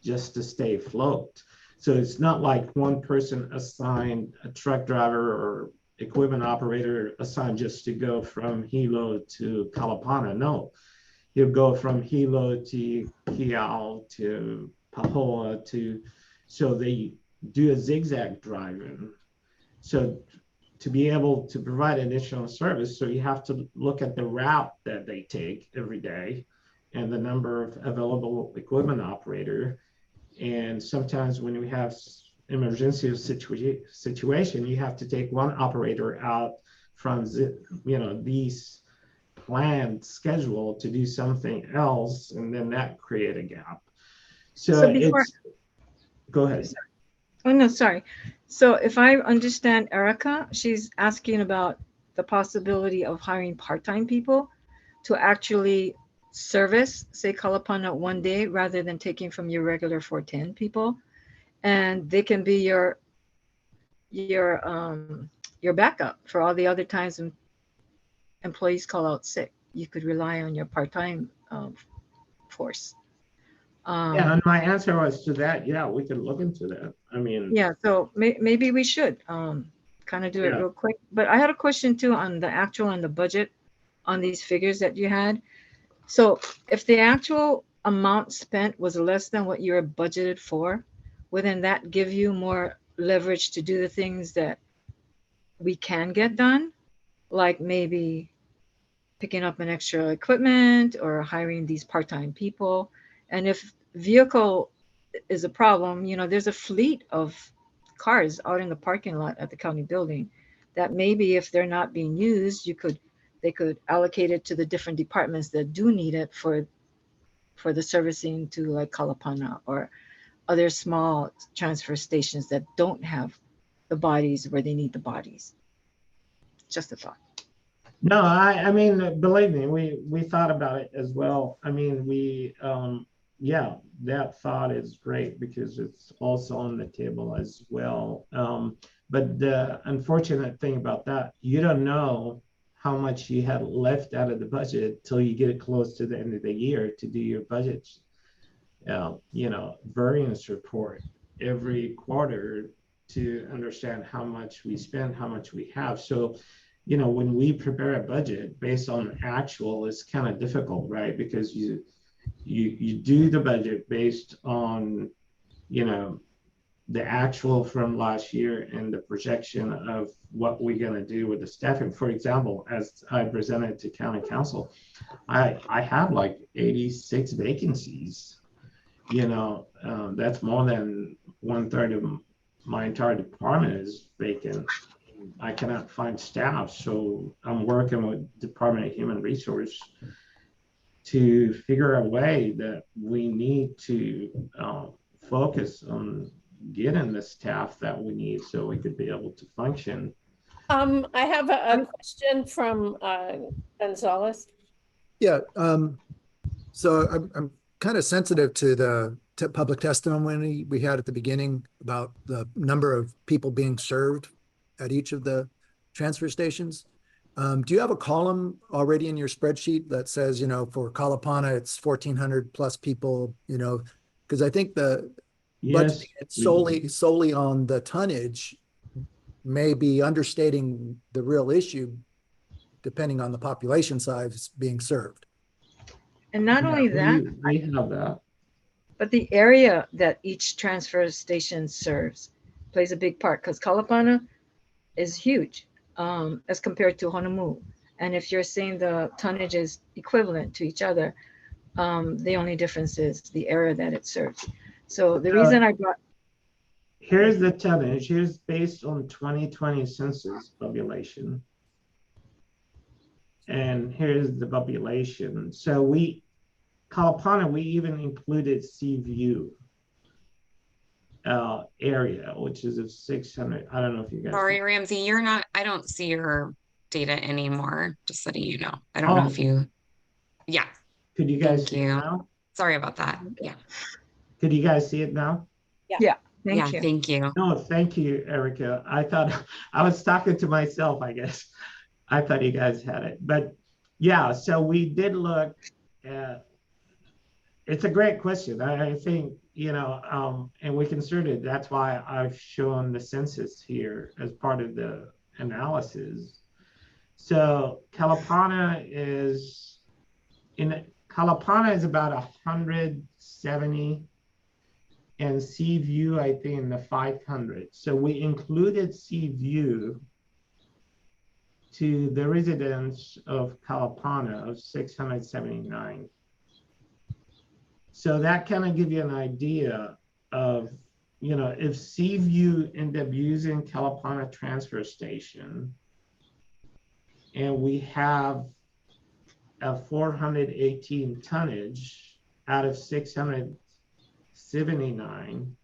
just to stay afloat. So it's not like one person assigned a truck driver or equipment operator assigned just to go from Hilo to Kalapana. No, he'll go from Hilo to Kiao to Pahoa so they do a zigzag driving. So to be able to provide additional service, so you have to look at the route that they take every day and the number of available equipment operator. And sometimes when we have emergency situation, you have to take one operator out from these planned schedule to do something else, and then that create a gap. So go ahead. Oh, no, sorry. So if I understand Erica, she's asking about the possibility of hiring part-time people to actually service, say, Kalapana one day rather than taking from your regular 410 people. And they can be your backup for all the other times when employees call out sick. You could rely on your part-time force. Yeah, and my answer was to that, yeah, we could look into that. I mean, yeah, so maybe we should kind of do it real quick. But I had a question too on the actual and the budget on these figures that you had. So if the actual amount spent was less than what you're budgeted for, wouldn't that give you more leverage to do the things that we can get done? Like maybe picking up an extra equipment or hiring these part-time people. And if vehicle is a problem, there's a fleet of cars out in the parking lot at the county building that maybe if they're not being used, they could allocate it to the different departments that do need it for the servicing to like Kalapana or other small transfer stations that don't have the bodies where they need the bodies. Just a thought. No, I mean, believe me, we thought about it as well. I mean, yeah, that thought is great because it's also on the table as well. But the unfortunate thing about that, you don't know how much you had left out of the budget till you get it close to the end of the year to do your budget, variance report every quarter to understand how much we spend, how much we have. So, when we prepare a budget based on actual, it's kind of difficult, right? Because you do the budget based on, the actual from last year and the projection of what we're going to do with the staffing. For example, as I presented to county council, I have like 86 vacancies. That's more than 1/3 of my entire department is vacant. I cannot find staff, so I'm working with Department of Human Resource to figure a way that we need to focus on getting the staff that we need so we could be able to function. I have a question from Gonzalez. Yeah, so I'm kind of sensitive to the public testimony we had at the beginning about the number of people being served at each of the transfer stations. Do you have a column already in your spreadsheet that says, for Kalapana, it's 1,400 plus people, because I think the Yes, budgeting it solely on the tonnage may be understating the real issue, depending on the population size being served. And not only that, we have that. but the area that each transfer station serves plays a big part, because Kalapana is huge as compared to Honolulu. And if you're saying the tonnage is equivalent to each other, the only difference is the area that it serves. So the reason I brought... Here's the tonnage. Here's based on 2020 census population. And here's the population. So Kalapana, we even included Seaview area, which is of 600. I don't know if you guys. Sorry, Ramsey, I don't see your data anymore, just letting you know. I don't know if you, yeah. Could you guys see it now? Sorry about that. Yeah. Could you guys see it now? Yeah. Thank you. Thank you. No, thank you, Erica. I thought I was talking to myself, I guess. I thought you guys had it. But yeah, so we did look at, it's a great question. I think, and we considered, that's why I've shown the census here as part of the analysis. So Kalapana is about 170, and Seaview, I think, in the 500. So we included Seaview to the residents of Kalapana of 679. So that kind of give you an idea of, if Seaview end up using Kalapana transfer station, and we have a 418 tonnage out of 679,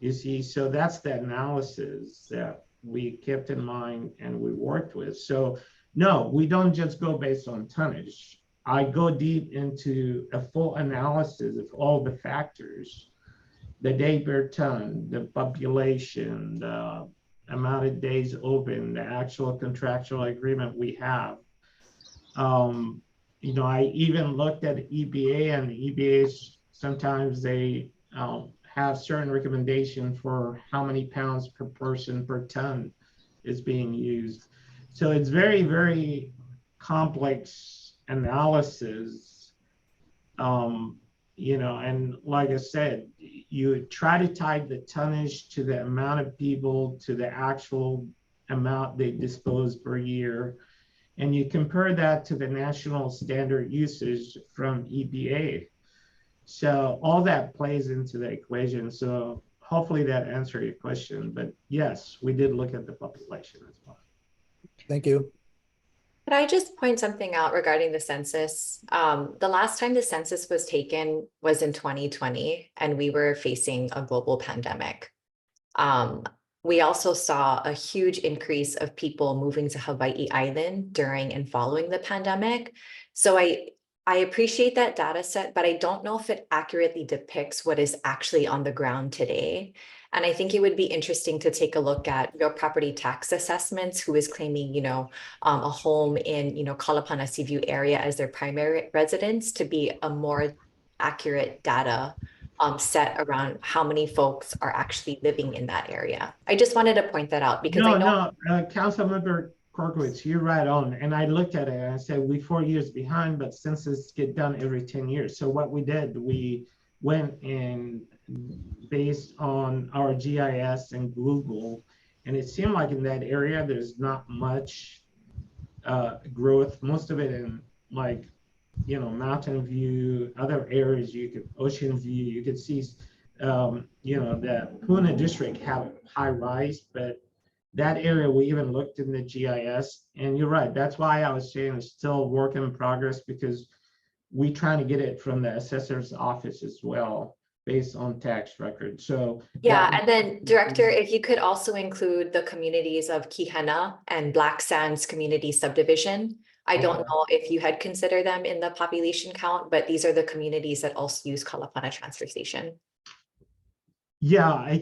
you see, so that's the analysis that we kept in mind and we worked with. So no, we don't just go based on tonnage. I go deep into a full analysis of all the factors, the day per ton, the population, the amount of days open, the actual contractual agreement we have. I even looked at EBA, and the EBAs, sometimes they have certain recommendation for how many pounds per person per ton is being used. So it's very, very complex analysis, and like I said, you try to tie the tonnage to the amount of people to the actual amount they dispose per year, and you compare that to the national standard usage from EPA. So all that plays into the equation. So hopefully that answered your question, but yes, we did look at the population as well. Thank you. Could I just point something out regarding the census? The last time the census was taken was in 2020, and we were facing a global pandemic. We also saw a huge increase of people moving to Hawaii Island during and following the pandemic. So I appreciate that data set, but I don't know if it accurately depicts what is actually on the ground today. And I think it would be interesting to take a look at real property tax assessments, who is claiming, a home in, Kalapana Seaview area as their primary residence, to be a more accurate data set around how many folks are actually living in that area. I just wanted to point that out because I know. Councilmember Korkowitz, you're right on. And I looked at it and I said, we're 4 years behind, but census get done every 10 years. So what we did, we went and based on our GIS and Google, and it seemed like in that area, there's not much growth, most of it in like, Mountain View, other areas, Ocean View, you could see, that Puna district have high rise, but that area, we even looked in the GIS, and you're right. That's why I was saying it's still work in progress, because we trying to get it from the assessor's office as well, based on tax records. So yeah, and then Director, if you could also include the communities of Kihana and Black Sands Community Subdivision. I don't know if you had considered them in the population count, but these are the communities that also use Kalapana Transfer Station. Yeah,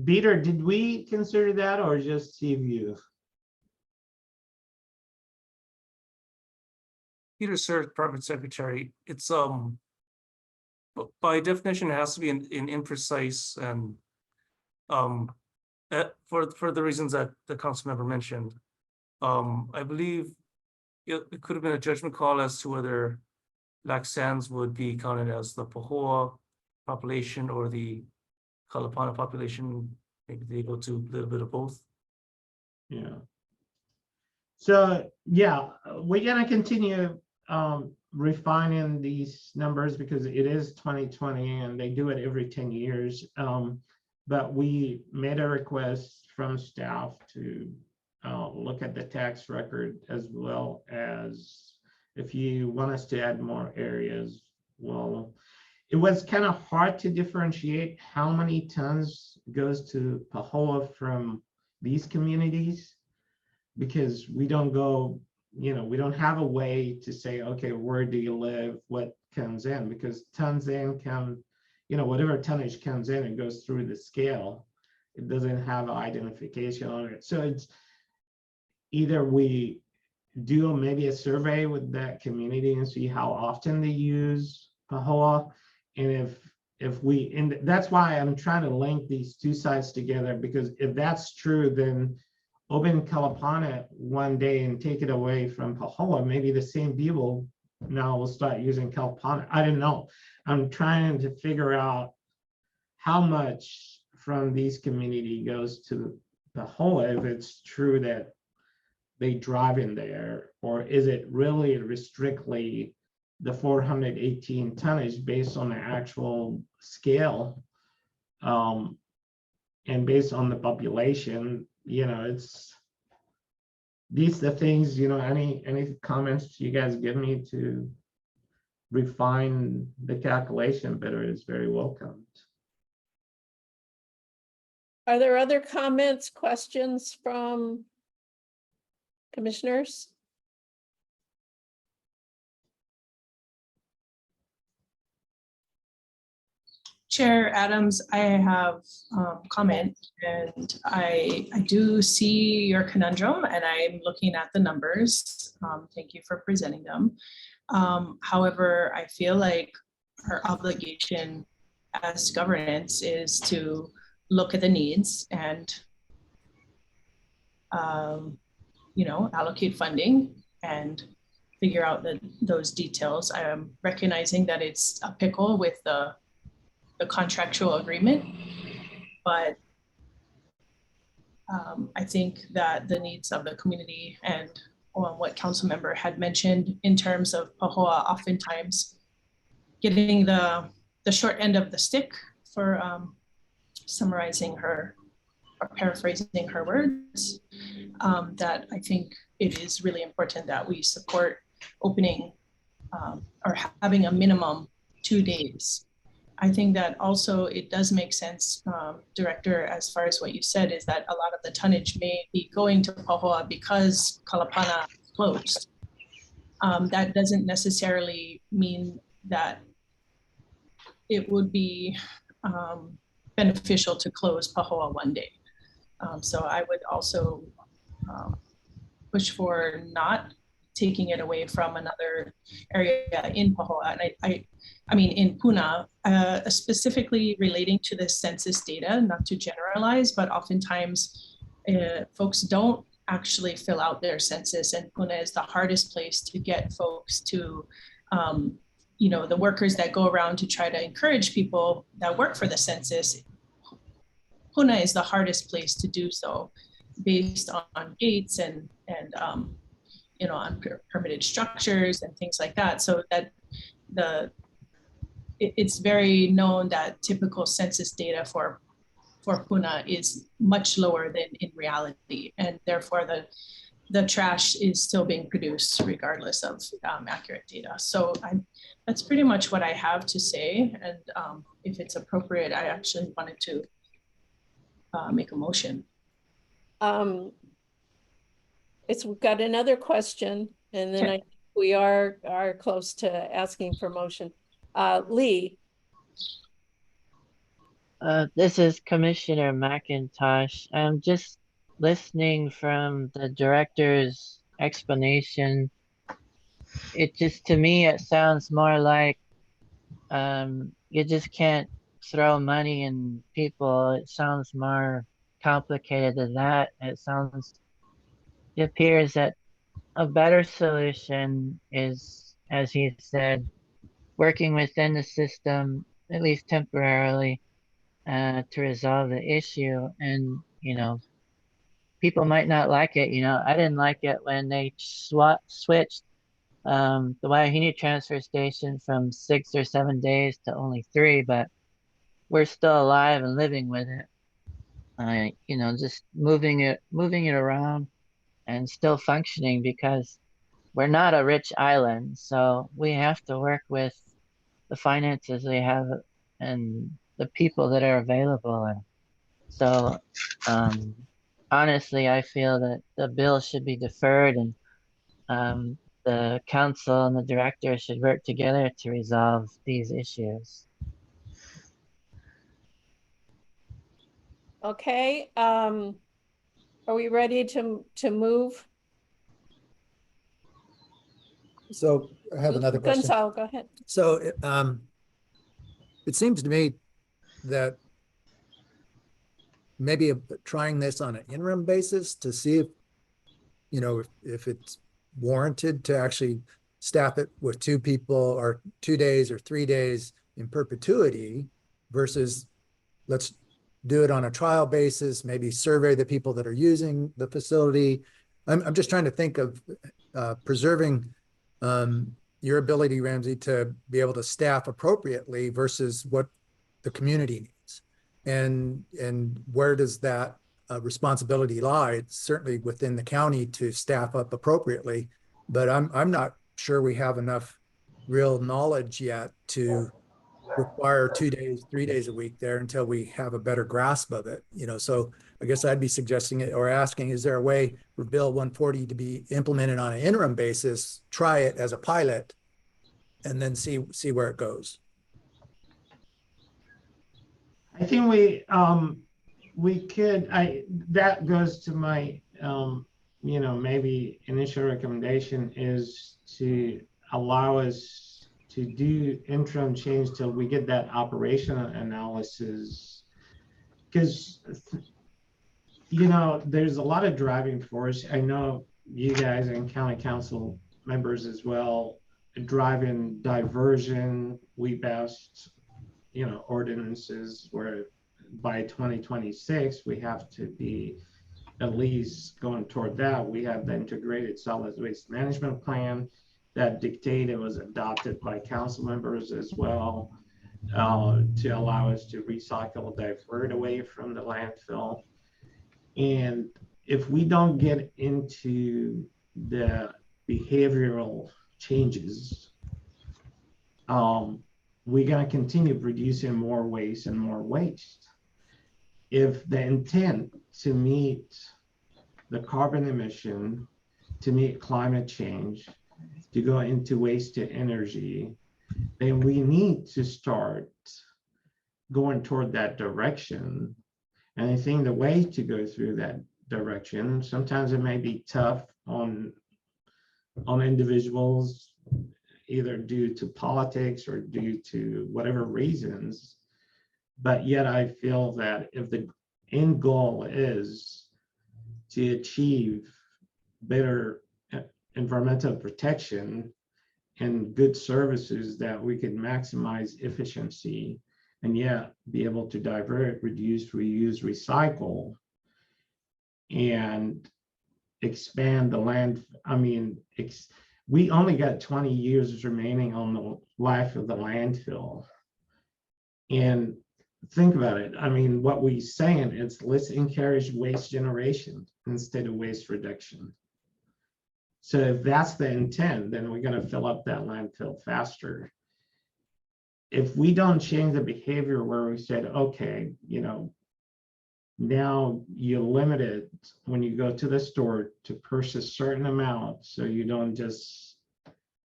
Beater, did we consider that or just Seaview? Peter, sir, private secretary. It's by definition, it has to be in imprecise and for the reasons that the council member mentioned. I believe it could have been a judgment call as to whether Black Sands would be counted as the Pahoa population or the Kalapana population. Maybe they go to a little bit of both. Yeah. So yeah, we're gonna continue refining these numbers because it is 2020 and they do it every 10 years. But we made a request from staff to look at the tax record, as well as if you want us to add more areas. Well, it was kind of hard to differentiate how many tons goes to Pahoa from these communities, because we don't go, we don't have a way to say, okay, where do you live, what comes in, because tons in come, whatever tonnage comes in, it goes through the scale. It doesn't have an identification on it. So it's either we do maybe a survey with that community and see how often they use Pahoa. And and that's why I'm trying to link these two sites together, because if that's true, then open Kalapana one day and take it away from Pahoa, maybe the same people now will start using Kalapana. I don't know. I'm trying to figure out how much from these community goes to Pahoa, if it's true that they drive in there, or is it really strictly the 418 tonnage based on the actual scale, and based on the population. It's these the things, any comments you guys give me to refine the calculation better is very welcomed. Are there other comments, questions from commissioners? Chair Adams, I have comment, and I do see your conundrum, and I'm looking at the numbers. Thank you for presenting them. However, I feel like our obligation as governance is to look at the needs and allocate funding and figure out those details. I am recognizing that it's a pickle with the contractual agreement, but I think that the needs of the community and what council member had mentioned in terms of Pahoa oftentimes getting the short end of the stick for summarizing her or paraphrasing her words, that I think it is really important that we support opening or having a minimum 2 days. I think that also it does make sense, Director, as far as what you said, is that a lot of the tonnage may be going to Pahoa because Kalapana closed. That doesn't necessarily mean that it would be beneficial to close Pahoa one day. So I would also push for not taking it away from another area in Pahoa. And I mean, in Puna, specifically relating to the census data, not to generalize, but oftentimes folks don't actually fill out their census, and Puna is the hardest place to get folks to, you know, the workers that go around to try to encourage people that work for the census. Puna is the hardest place to do so, based on gates and you know, on permitted structures and things like that. So that it's very known that typical census data for Puna is much lower than in reality, and therefore the trash is still being produced regardless of accurate data. So that's pretty much what I have to say. And if it's appropriate, I actually wanted to make a motion. We've got another question, and then we are close to asking for motion. Lee. This is Commissioner McIntosh. I'm just listening from the director's explanation. It just, to me, it sounds more like you just can't throw money in people. It sounds more complicated than that. It appears that a better solution is, as he said, working within the system, at least temporarily, to resolve the issue. And, you know, people might not like it. You know, I didn't like it when they switched the Waihini transfer station from 6 or 7 days to only 3, but we're still alive and living with it. You know, just moving it around and still functioning, because we're not a rich island, so we have to work with the finances we have and the people that are available. And so honestly, I feel that the bill should be deferred, and the council and the director should work together to resolve these issues. Okay, are we ready to move? So I have another question. Gonzalo, go ahead. So it seems to me that maybe trying this on an interim basis to see if, you know, if it's warranted to actually staff it with 2 people or 2 days or 3 days in perpetuity versus let's do it on a trial basis, maybe survey the people that are using the facility. I'm just trying to think of preserving your ability, Ramsey, to be able to staff appropriately versus what the community needs. And where does that responsibility lie? It's certainly within the county to staff up appropriately, but I'm not sure we have enough real knowledge yet to require 2 days, 3 days a week there until we have a better grasp of it. You know, so I guess I'd be suggesting it or asking, is there a way for Bill 140 to be implemented on an interim basis, try it as a pilot, and then see where it goes? I think we could, that goes to my, you know, maybe initial recommendation is to allow us to do interim change till we get that operational analysis. Because, you know, there's a lot of driving force. I know you guys and county council members as well, driving diversion, we passed, you know, ordinances where by 2026, we have to be at least going toward that. We have the integrated solid waste management plan that dictated was adopted by council members as well, to allow us to recycle, divert away from the landfill. And if we don't get into the behavioral changes, we're going to continue producing more waste and more waste. If the intent to meet the carbon emission, to meet climate change, to go into waste to energy, then we need to start going toward that direction. And I think the way to go through that direction, sometimes it may be tough on individuals, either due to politics or due to whatever reasons. But yet I feel that if the end goal is to achieve better environmental protection and good services, that we can maximize efficiency and yet be able to divert, reduce, reuse, recycle, and expand the land. I mean, we only got 20 years remaining on the life of the landfill. And think about it. I mean, what we're saying is let's encourage waste generation instead of waste reduction. So if that's the intent, then we're going to fill up that landfill faster. If we don't change the behavior where we said, okay, you know, now you limit it when you go to the store to purchase certain amount, so you don't just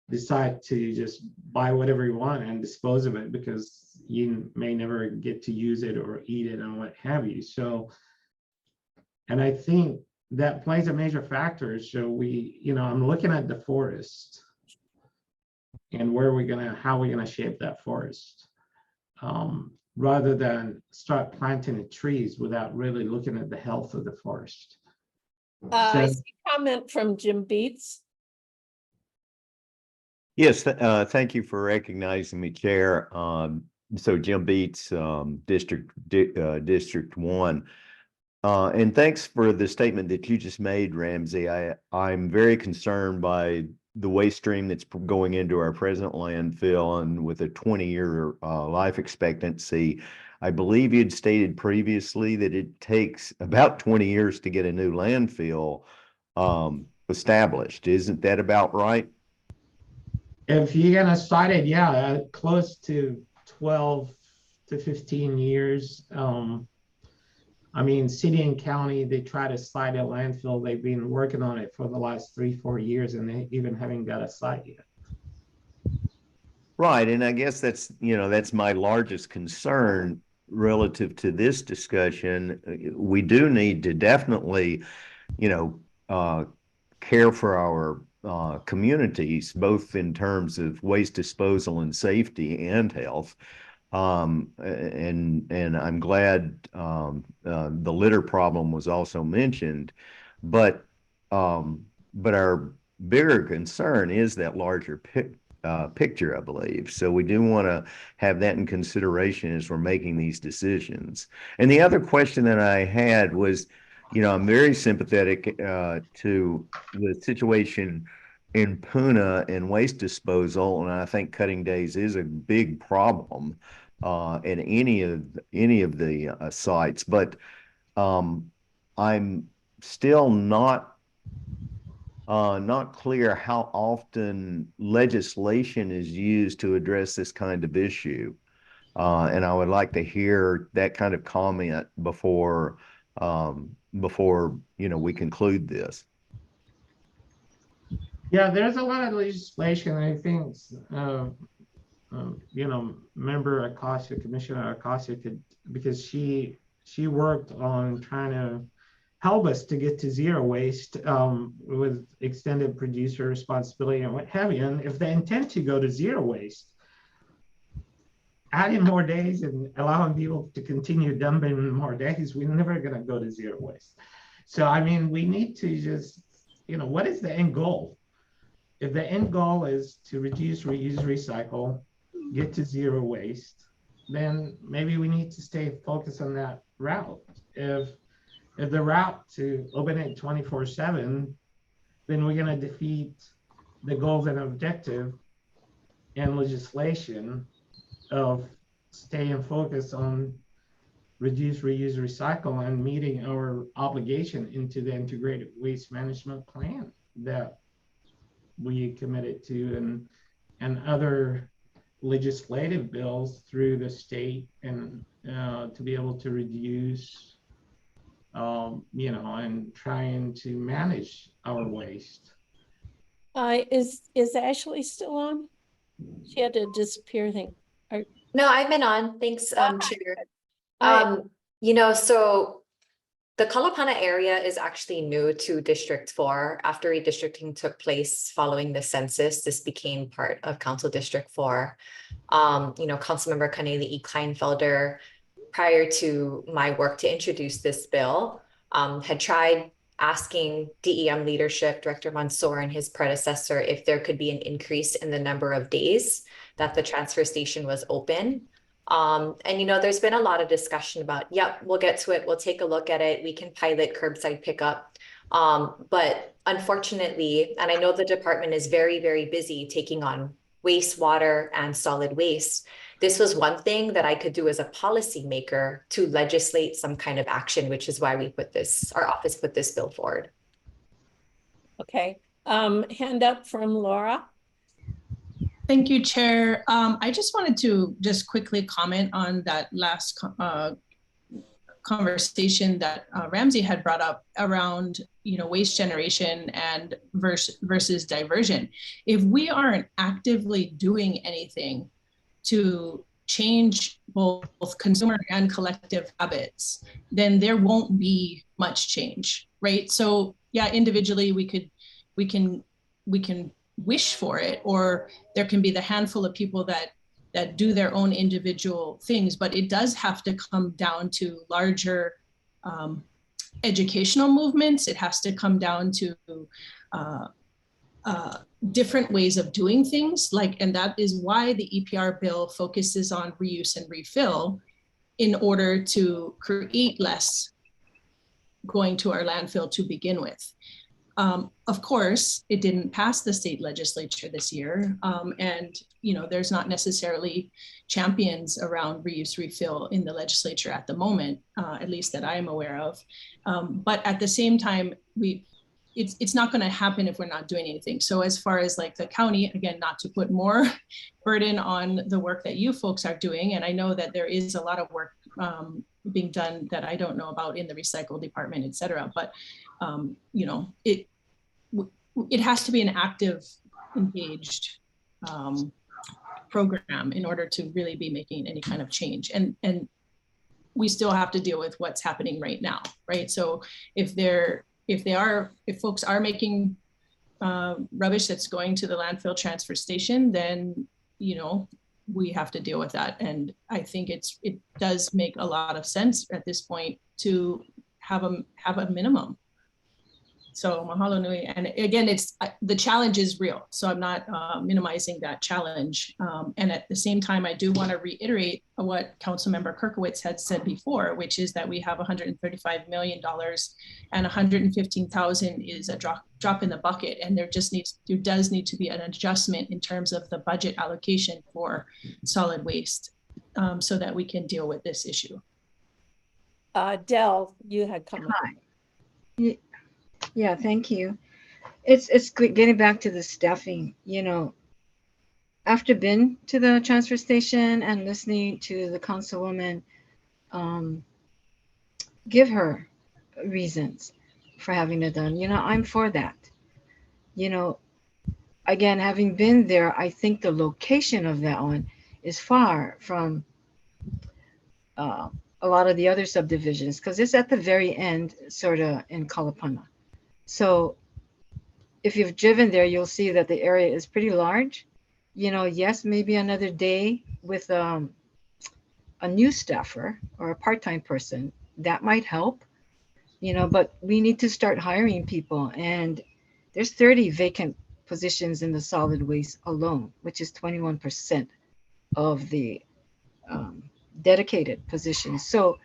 decide to just buy whatever you want and dispose of it because you may never get to use it or eat it and what have you. So, and I think that plays a major factor. So we, you know, I'm looking at the forest and where we're gonna, how we're gonna shape that forest, rather than start planting trees without really looking at the health of the forest. I So- see a comment from Jim Beats. Yes, thank you for recognizing me, Chair. So Jim Beats, District 1. And thanks for the statement that you just made, Ramsey. I'm very concerned by the waste stream that's going into our present landfill, and with a 20-year life expectancy. I believe you'd stated previously that it takes about 20 years to get a new landfill established. Isn't that about right? If you're gonna cite it, yeah, close to 12 to 15 years. I mean, city and county, they try to site a landfill. They've been working on it for the last 3-4 years, and they even haven't got a site yet. Right, and I guess that's, you know, that's my largest concern relative to this discussion. We do need to definitely, you know, care for our communities, both in terms of waste disposal and safety and health. And I'm glad the litter problem was also mentioned, but our bigger concern is that larger picture, I believe. So we do want to have that in consideration as we're making these decisions. And the other question that I had was, you know, I'm very sympathetic to the situation in Puna and waste disposal, and I think cutting days is a big problem in any of the sites. But I'm still not clear how often legislation is used to address this kind of issue. And I would like to hear that kind of comment before you know, we conclude this. Yeah, there's a lot of legislation. I think, you know, member Acacia, Commissioner Acacia could, because she worked on trying to help us to get to zero waste with extended producer responsibility and what have you. And if they intend to go to zero waste, adding more days and allowing people to continue dumping more days, we're never going to go to zero waste. So, I mean, we need to just, you know, what is the end goal? If the end goal is to reduce, reuse, recycle, get to zero waste, then maybe we need to stay focused on that route. If the route to open it 24/7, then we're going to defeat the goals and objective and legislation of staying focused on reduce, reuse, recycle, and meeting our obligation into the integrated waste management plan that we committed to, and other legislative bills through the state, and to be able to reduce, you know, and trying to manage our waste. Is Ashley still on? She had to disappear, I think. No, I've been on. Thanks, Ah, Chair. Hi. So the Kalapana area is actually new to District 4. After redistricting took place following the census, this became part of Council District 4. Councilmember Cornelia E. Kleinfelder, prior to my work to introduce this bill, had tried asking DEM leadership, Director Mansour and his predecessor, if there could be an increase in the number of days that the transfer station was open. There's been a lot of discussion about, yep, we'll get to it. We'll take a look at it. We can pilot curbside pickup. But unfortunately, and I know the department is very, very busy taking on wastewater and solid waste. This was one thing that I could do as a policymaker to legislate some kind of action, which is why our office put this bill forward. Okay, hand up from Laura. Thank you, Chair. I just wanted to just quickly comment on that last conversation that Ramsey had brought up around, waste generation and versus diversion. If we aren't actively doing anything to change both consumer and collective habits, then there won't be much change, right? So yeah, individually we can wish for it, or there can be the handful of people that do their own individual things, but it does have to come down to larger educational movements. It has to come down to different ways of doing things, and that is why the EPR bill focuses on reuse and refill in order to create less going to our landfill to begin with. Of course, it didn't pass the state legislature this year, and there's not necessarily champions around reuse refill in the legislature at the moment, at least that I'm aware of. But at the same time, it's not going to happen if we're not doing anything. So as far as the county, again, not to put more burden on the work that you folks are doing, and I know that there is a lot of work being done that I don't know about in the recycle department, et cetera, but it has to be an active, engaged program in order to really be making any kind of change. And we still have to deal with what's happening right now, right? So if folks are making rubbish that's going to the landfill transfer station, then we have to deal with that. And I think it does make a lot of sense at this point to have a minimum. So mahalo nui. And again, the challenge is real. So I'm not minimizing that challenge. And at the same time, I do want to reiterate what Councilmember Kirkowitz had said before, which is that we have $135 million and 115,000 is a drop in the bucket. And there does need to be an adjustment in terms of the budget allocation for solid waste so that we can deal with this issue. Del, you had come. Hi. Yeah, thank you. It's getting back to the staffing, after been to the transfer station and listening to the councilwoman give her reasons for having it done, I'm for that. Again, having been there, I think the location of that one is far from a lot of the other subdivisions because it's at the very end, sort of in Kalapana. So if you've driven there, you'll see that the area is pretty large. Yes, maybe another day with a new staffer or a part-time person, that might help, but we need to start hiring people. And there's 30 vacant positions in the solid waste alone, which is 21% of the dedicated positions. So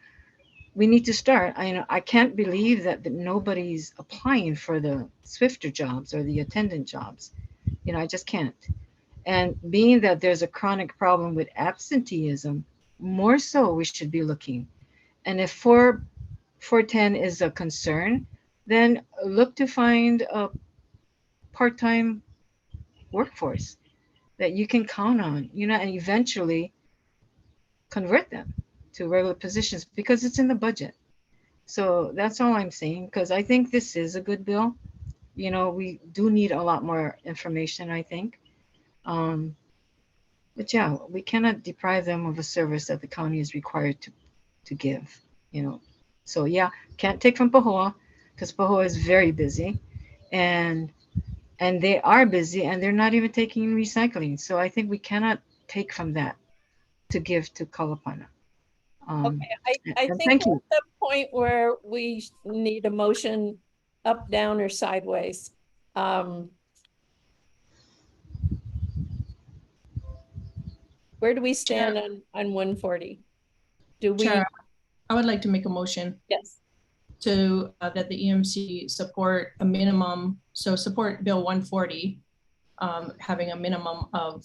we need to start. I can't believe that nobody's applying for the Swifter jobs or the attendant jobs. I just can't. And being that there's a chronic problem with absenteeism, more so we should be looking. And if 410 is a concern, then look to find a part-time workforce that you can count on, and eventually convert them to regular positions because it's in the budget. So that's all I'm saying, because I think this is a good bill. We do need a lot more information, I think. But yeah, we cannot deprive them of a service that the county is required to give, you know. So yeah, can't take from Pahoa because Pahoa is very busy and they are busy and they're not even taking in recycling. So I think we cannot take from that to give to Kalapana. Okay, I And think thank we're you. at the point where we need a motion up, down, or sideways. Where do we stand on 140? Do we? Chair, I would like to make a motion Yes. to that the EMC support a minimum, so support Bill 140, having a minimum of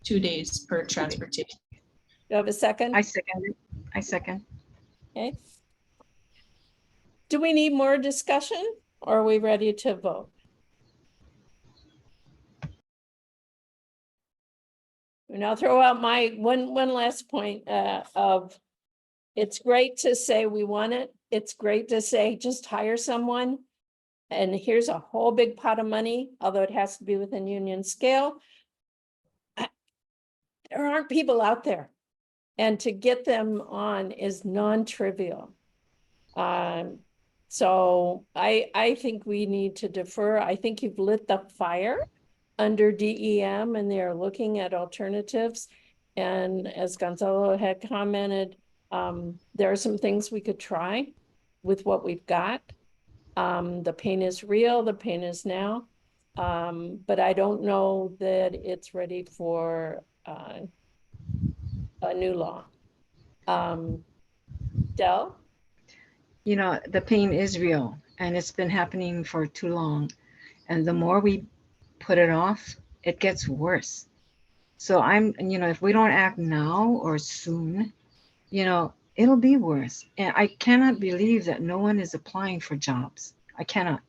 2 days per transportation. Do you have a second? I second it. I second. Okay. Do we need more discussion or are we ready to vote? And I'll throw out my one last point of it's great to say we want it. It's great to say just hire someone. And here's a whole big pot of money, although it has to be within union scale. There aren't people out there. And to get them on is non-trivial. So I think we need to defer. I think you've lit the fire under DEM and they're looking at alternatives. And as Gonzalo had commented, there are some things we could try with what we've got. The pain is real, the pain is now. But I don't know that it's ready for a new law. Del? You know, the pain is real and it's been happening for too long. And the more we put it off, it gets worse. So you know, if we don't act now or soon, you know, it'll be worse. And I cannot believe that no one is applying for jobs. I cannot.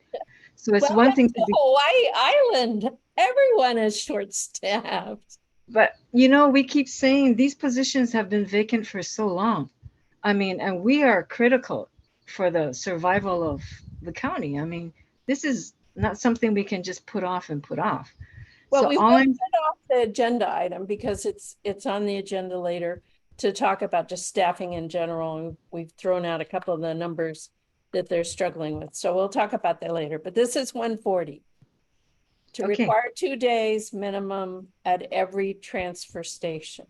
So it's one thing to be Hawaii Island. Everyone is short-staffed. But, you know, we keep saying these positions have been vacant for so long. I mean, and we are critical for the survival of the county. I mean, this is not something we can just put off and put off. Well, So we all will I'm, put off the agenda item because it's on the agenda later to talk about just staffing in general. And we've thrown out a couple of the numbers that they're struggling with. So we'll talk about that later. But this is 140. To Okay. require 2 days minimum at every transfer station.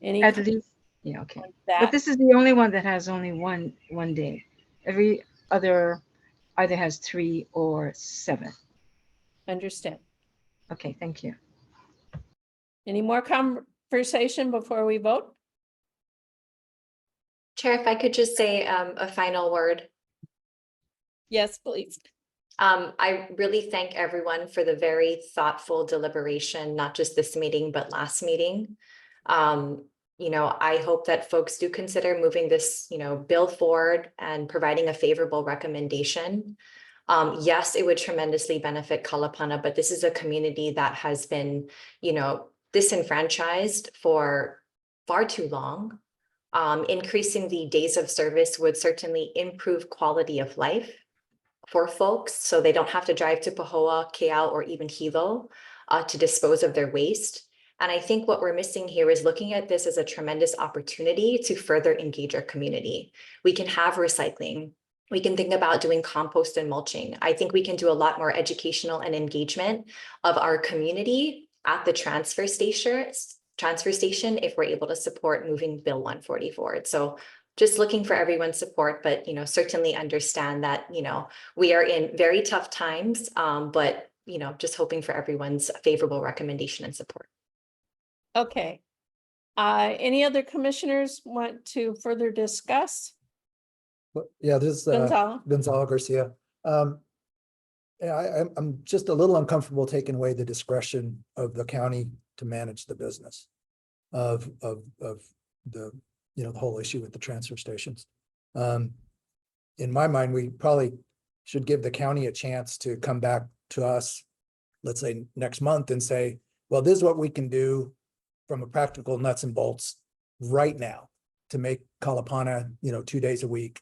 Any at comments least, yeah, okay. on But that? this is the only one that has only one day. Every other either has 3 or 7. Understand. Okay, thank you. Any more conversation before we vote? Chair, if I could just say a final word. Yes, please. I really thank everyone for the very thoughtful deliberation, not just this meeting, but last meeting. You know, I hope that folks do consider moving this, you know, bill forward and providing a favorable recommendation. Yes, it would tremendously benefit Kalapana, but this is a community that has been, you know, disenfranchised for far too long. Increasing the days of service would certainly improve quality of life for folks, so they don't have to drive to Pahoa, Keao, or even Hilo to dispose of their waste. And I think what we're missing here is looking at this as a tremendous opportunity to further engage our community. We can have recycling. We can think about doing compost and mulching. I think we can do a lot more educational and engagement of our community at the transfer station if we're able to support moving Bill 140 forward. So just looking for everyone's support, but, you know, certainly understand that, you know, we are in very tough times, but, you know, just hoping for everyone's favorable recommendation and support. Okay. Any other commissioners want to further discuss? But yeah, this is Gonzalo? Gonzalo Garcia. Yeah, I'm just a little uncomfortable taking away the discretion of the county to manage the business of the, you know, the whole issue with the transfer stations. In my mind, we probably should give the county a chance to come back to us, let's say next month, and say, well, this is what we can do from a practical nuts and bolts right now to make Kalapana, you know, 2 days a week.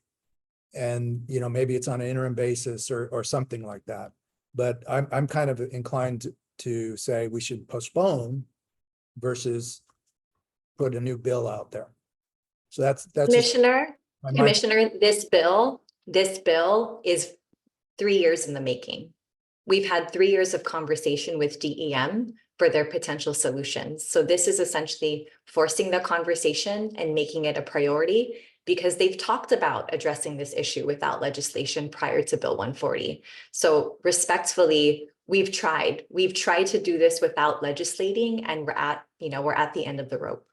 And, you know, maybe it's on an interim basis or something like that. But I'm kind of inclined to say we should postpone versus put a new bill out there. So that's just Commissioner, my mind. Commissioner, this bill is 3 years in the making. We've had 3 years of conversation with DEM for their potential solutions. So this is essentially forcing the conversation and making it a priority because they've talked about addressing this issue without legislation prior to Bill 140. So respectfully, we've tried to do this without legislating, and we're at the end of the rope.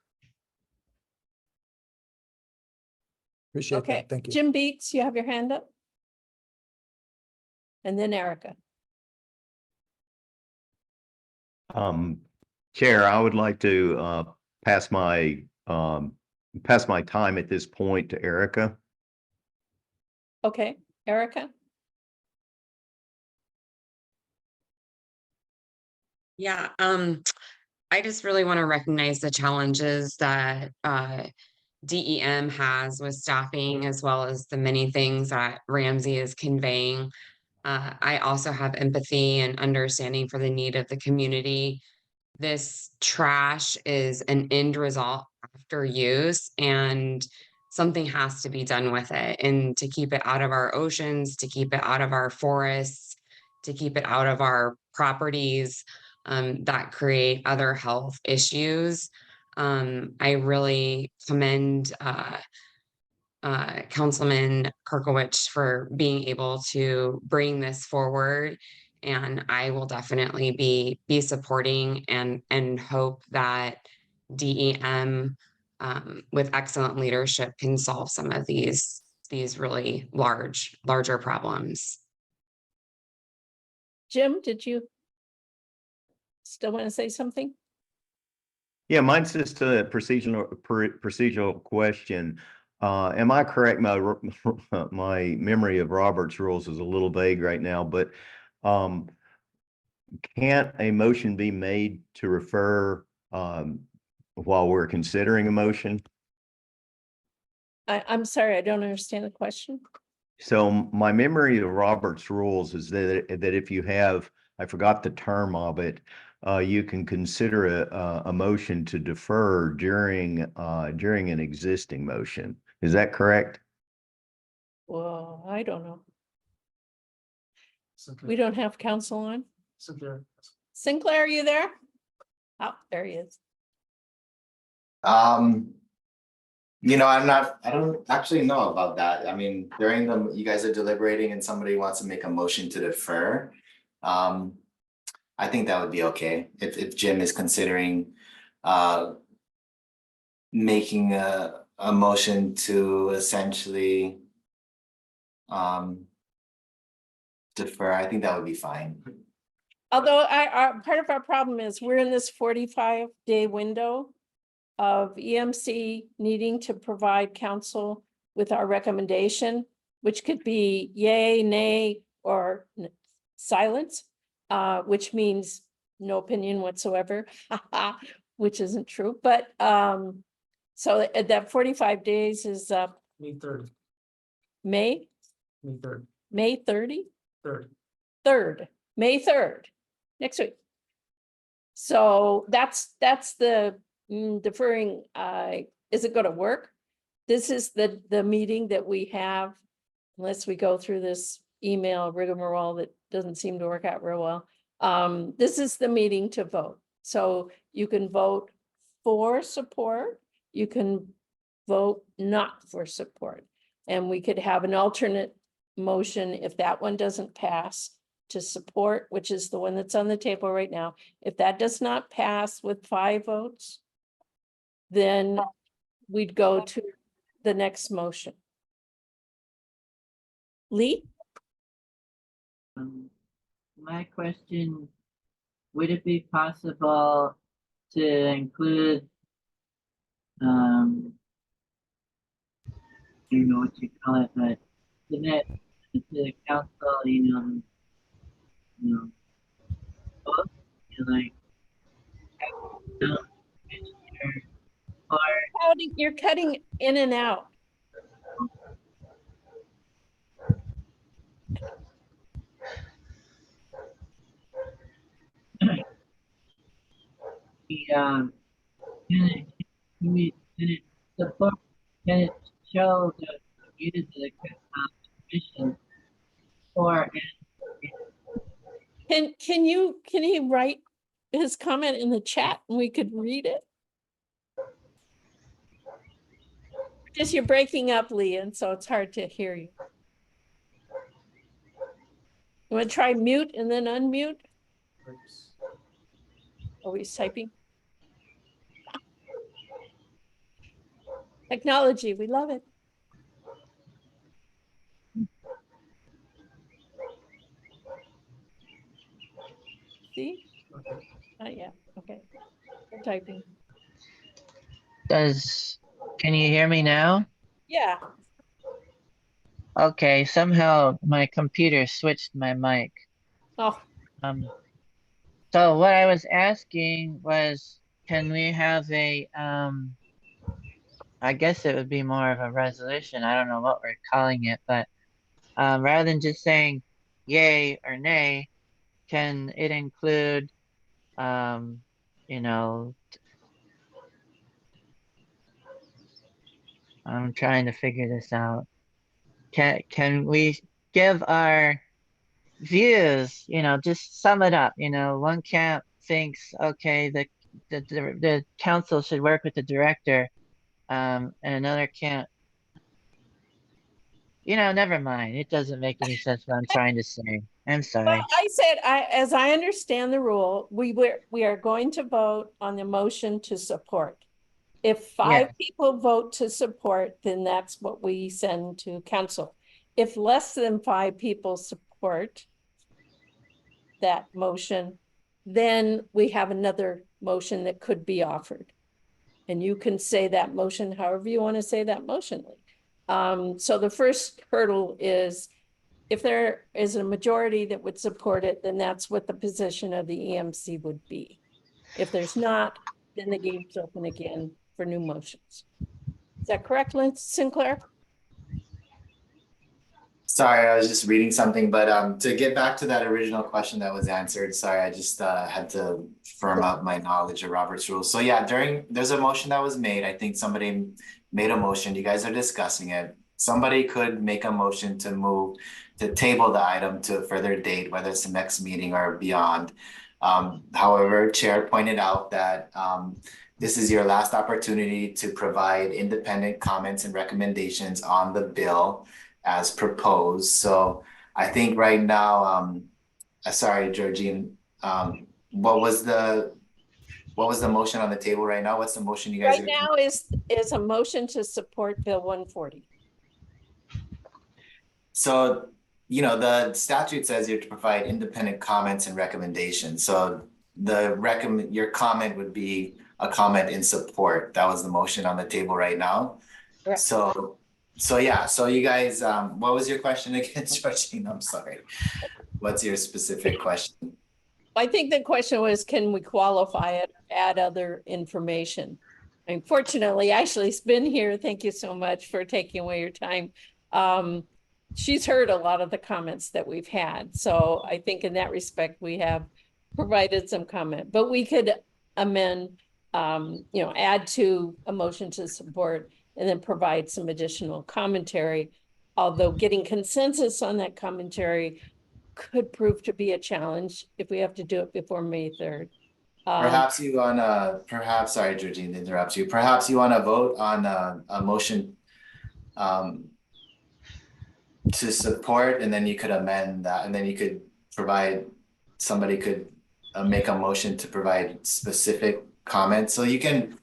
Appreciate Okay, that. Thank you. Jim Beeks, you have your hand up? And then Erica. Chair, I would like to pass my time at this point to Erica. Okay, Erica? Yeah, I just really want to recognize the challenges that DEM has with staffing, as well as the many things that Ramsey is conveying. I also have empathy and understanding for the need of the community. This trash is an end result after use, and something has to be done with it, and to keep it out of our oceans, to keep it out of our forests, to keep it out of our properties that create other health issues. I really commend Councilman Kirkowicz for being able to bring this forward, and I will definitely be supporting and hope that DEM with excellent leadership can solve some of these really larger problems. Jim, did you still want to say something? Yeah, mine's just a procedural question. Am I correct? My memory of Robert's rules is a little vague right now, but can't a motion be made to refer while we're considering a motion? I'm sorry, I don't understand the question. So my memory of Robert's rules is that if you have, I forgot the term of it, you can consider a motion to defer during an existing motion. Is that correct? Well, I don't know. Sinclair. We don't have counsel on. Sinclair. Sinclair, are you there? Oh, there he is. I don't actually know about that. I mean, you guys are deliberating and somebody wants to make a motion to defer. I think that would be okay if Jim is considering making a motion to essentially defer. I think that would be fine. Although part of our problem is we're in this 45-day window of EMC needing to provide counsel with our recommendation, which could be yay, nay, or silence, which means no opinion whatsoever, which isn't true. But so that 45 days is May 3rd. May May 3rd. May 30? 3rd. May 3rd, next week. So that's the deferring. Is it going to work? This is the meeting that we have, unless we go through this email rigmarole that doesn't seem to work out real well. This is the meeting to vote. So you can vote for support, you can vote not for support. And we could have an alternate motion if that one doesn't pass to support, which is the one that's on the table right now. If that does not pass with 5 votes, then we'd go to the next motion. Lee? My question, would it be possible to include, I don't know what you call it, but submit to the council, both, like, or You're cutting in and out. can it support, can it show the views of the commission or Can he write his comment in the chat and we could read it? Just you're breaking up, Lee, and so it's hard to hear you. You want to try mute and then unmute? Oh, he's typing. Technology, we love it. See? Yeah, okay. We're typing. can you hear me now? Yeah. Okay, somehow my computer switched my mic. Oh, So what I was asking was, can we have I guess it would be more of a resolution. I don't know what we're calling it, but rather than just saying yay or nay, can it include, you know, I'm trying to figure this out. Can we give our views, just sum it up, one camp thinks, okay, the council should work with the director, and another camp, never mind. It doesn't make any sense what I'm trying to say. I'm sorry. well, I said, as I understand the rule, we are going to vote on the motion to support. If five people vote to support, then that's what we send to council. If less than 5 people support that motion, then we have another motion that could be offered. And you can say that motion however you want to say that motion. So the first hurdle is if there is a majority that would support it, then that's what the position of the EMC would be. If there's not, then the game's open again for new motions. Is that correct, Lynn Sinclair? Sorry, I was just reading something, but to get back to that original question that was answered, sorry, I just had to firm up my knowledge of Robert's rules. So yeah, there's a motion that was made. I think somebody made a motion. You guys are discussing it. Somebody could make a motion to table the item to a further date, whether it's the next meeting or beyond. However, Chair pointed out that this is your last opportunity to provide independent comments and recommendations on the bill as proposed. So I think right now, sorry, Georgine, what was the motion on the table right now? What's the motion you guys right now is a motion to support Bill 140. So, the statute says you have to provide independent comments and recommendations. So your comment would be a comment in support. That was the motion on the table right now. Correct. So yeah, so you guys, what was your question again, Georgine? I'm sorry. What's your specific question? I think the question was, can we qualify it, add other information? Unfortunately, Ashley's been here. Thank you so much for taking away your time. She's heard a lot of the comments that we've had. So I think in that respect, we have provided some comment, but we could amend, add to a motion to support and then provide some additional commentary. Although getting consensus on that commentary could prove to be a challenge if we have to do it before May 3rd. Perhaps you wanna, sorry, Georgine, to interrupt you. Perhaps you wanna vote on a motion to support, and then you could amend that, and then you could somebody could make a motion to provide specific comments. So you can,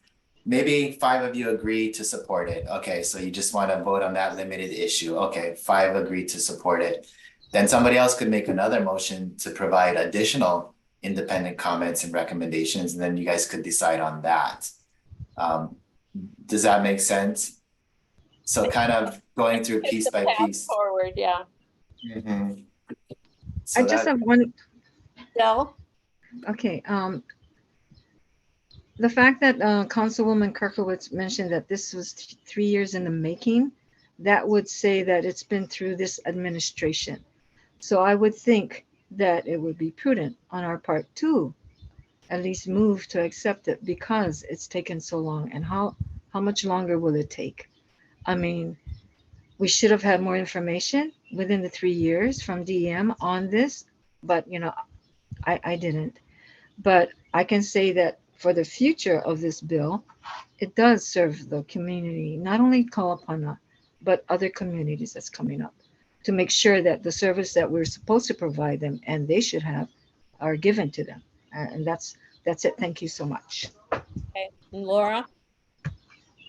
maybe 5 of you agree to support it. Okay, so you just want to vote on that limited issue. Okay, 5 agree to support it. Then somebody else could make another motion to provide additional independent comments and recommendations, and then you guys could decide on that. Does that make sense? So kind of going through piece by piece. Forward, yeah. Mm-hmm. So I just have one. Del? Okay. The fact that Councilwoman Kirkowitz mentioned that this was 3 years in the making, that would say that it's been through this administration. So I would think that it would be prudent on our part too, at least move to accept it because it's taken so long. And how much longer will it take? I mean, we should have had more information within the 3 years from DEM on this, but you know, I didn't. But I can say that for the future of this bill, it does serve the community, not only Kalapana, but other communities that's coming up, to make sure that the service that we're supposed to provide them and they should have are given to them. And that's it. Thank you so much. Okay, Laura?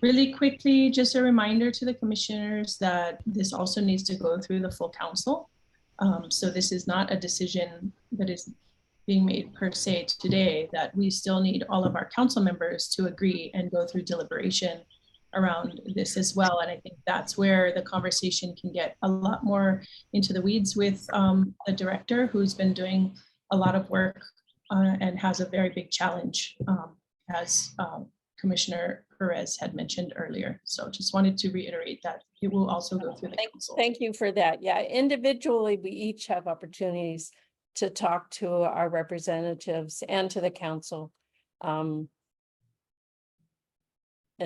Really quickly, just a reminder to the commissioners that this also needs to go through the full council. So this is not a decision that is being made per se today, that we still need all of our council members to agree and go through deliberation around this as well. And I think that's where the conversation can get a lot more into the weeds with the director, who's been doing a lot of work and has a very big challenge, as Commissioner Perez had mentioned earlier. So just wanted to reiterate that it will also go through the council. Thank you for that. Yeah, individually, we each have opportunities to talk to our representatives and to the council. And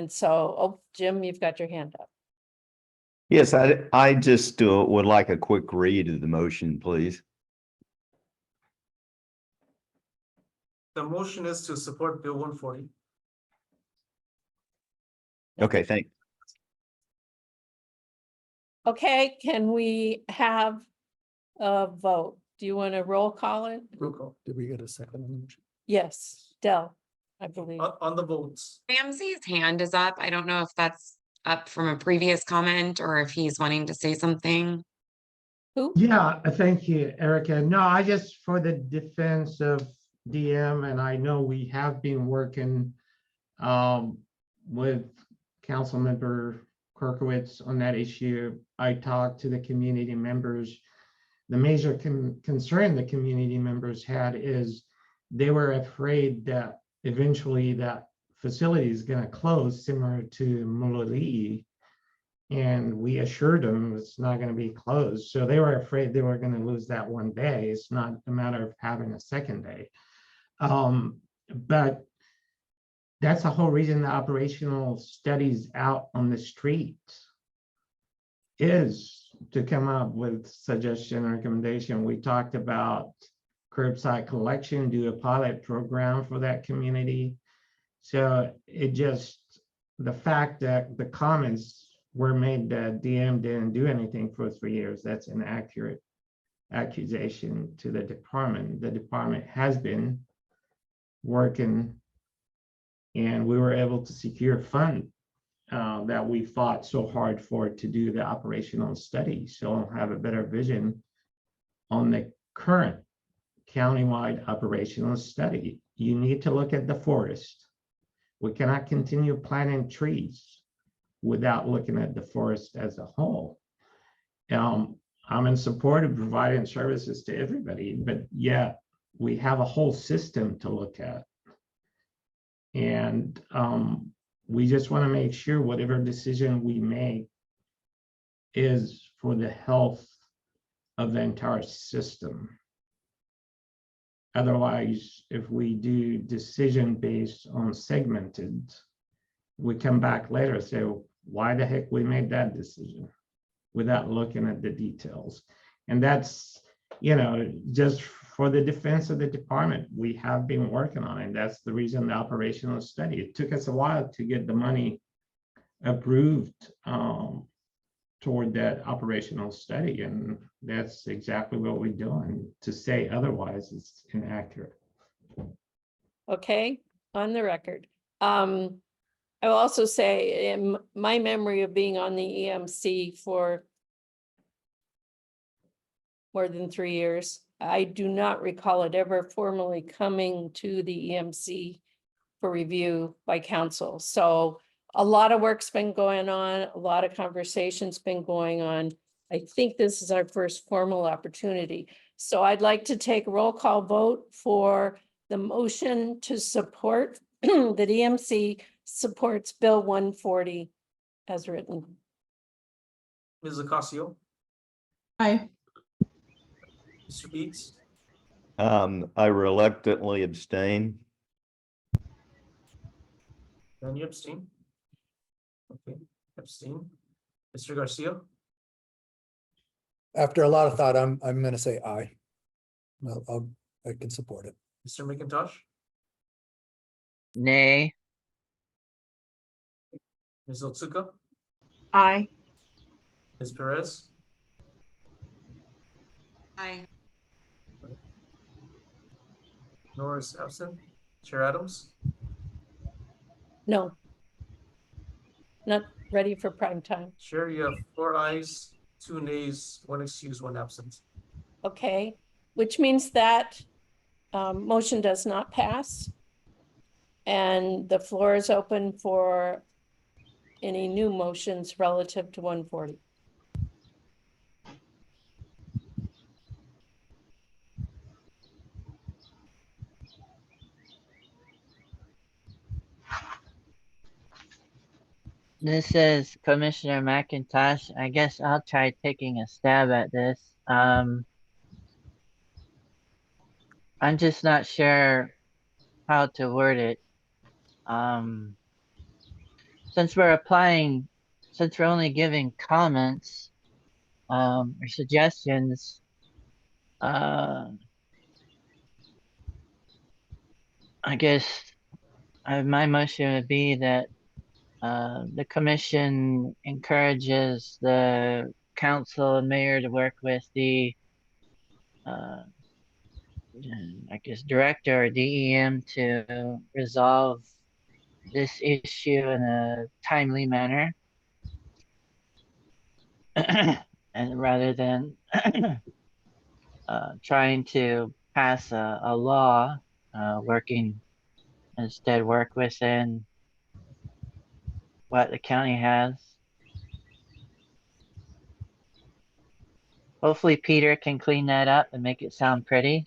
so, oh, Jim, you've got your hand up. Yes, I just would like a quick read of the motion, please. The motion is to support Bill 140. Okay, thanks. Okay, can we have a vote? Do you want to roll call it? Roll call. Did we get a second on the motion? Yes, Del, I believe. On the votes. Ramsey's hand is up. I don't know if that's up from a previous comment or if he's wanting to say something. Who? Yeah, thank you, Erica. No, I just, for the defense of DM, and I know we have been working with Councilmember Kirkowitz on that issue. I talked to the community members. The major concern the community members had is they were afraid that eventually that facility is going to close, similar to Mulali'i. And we assured them it's not going to be closed. So they were afraid they were going to lose that one day. It's not a matter of having a second day. But that's the whole reason the operational studies out on the street is to come up with suggestion and recommendation. We talked about curbside collection, do a pilot program for that community. So it just, the fact that the comments were made that DM didn't do anything for 3 years, that's an accurate accusation to the department. The department has been working, and we were able to secure fund that we fought so hard for to do the operational study. So I'll have a better vision on the current countywide operational study. You need to look at the forest. We cannot continue planting trees without looking at the forest as a whole. I'm in support of providing services to everybody, but yet we have a whole system to look at. And we just want to make sure whatever decision we make is for the health of the entire system. Otherwise, if we do decision based on segmented, we come back later and say, why the heck we made that decision without looking at the details. And that's, you know, just for the defense of the department, we have been working on it. That's the reason the operational study, it took us a while to get the money approved toward that operational study. And that's exactly what we're doing. To say otherwise is inaccurate. Okay, on the record. I will also say in my memory of being on the EMC for more than 3 years, I do not recall it ever formally coming to the EMC for review by council. So a lot of work's been going on, a lot of conversations been going on. I think this is our first formal opportunity. So I'd like to take a roll call vote for the motion to support that EMC supports Bill 140 as written. Ms. Ocasio, Aye. Mr. Beats, I reluctantly abstain. Then you abstain? Okay, abstain. Mr. Garcia, After a lot of thought, I'm gonna say aye. I can support it. Mr. McIntosh, Nay. Ms. Otsuka, Aye. Ms. Perez, Aye. Norris absent, Chair Adams, No. Not ready for prime time. Chair, you have 4 ayes, 2 nays, 1 excuse, 1 absent. Okay, which means that motion does not pass. And the floor is open for any new motions relative to 140. This is Commissioner McIntosh. I guess I'll try taking a stab at this. I'm just not sure how to word it. Since we're only giving comments, or suggestions, I guess my motion would be that the commission encourages the council and mayor to work with the I guess director or DEM to resolve this issue in a timely manner. And rather than trying to pass a law, instead work within what the county has. Hopefully Peter can clean that up and make it sound pretty.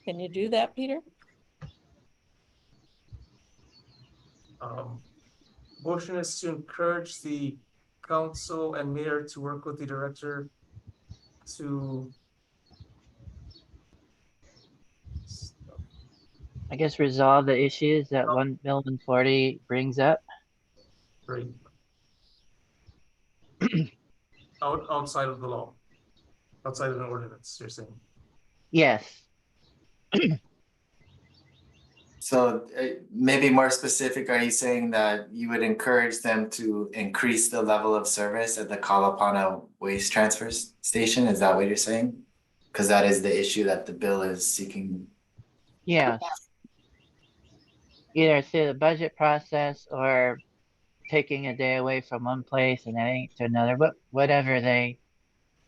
Can you do that, Peter? Motion is to encourage the council and mayor to work with the director to I guess resolve the issues that Bill 140 brings up. Right. Outside of the law, outside of an ordinance, you're saying? Yes. So maybe more specific, are you saying that you would encourage them to increase the level of service at the Kalapana waste transfer station? Is that what you're saying? Because that is the issue that the bill is seeking. Yes. Either through the budget process or taking a day away from one place and adding it to another, but whatever they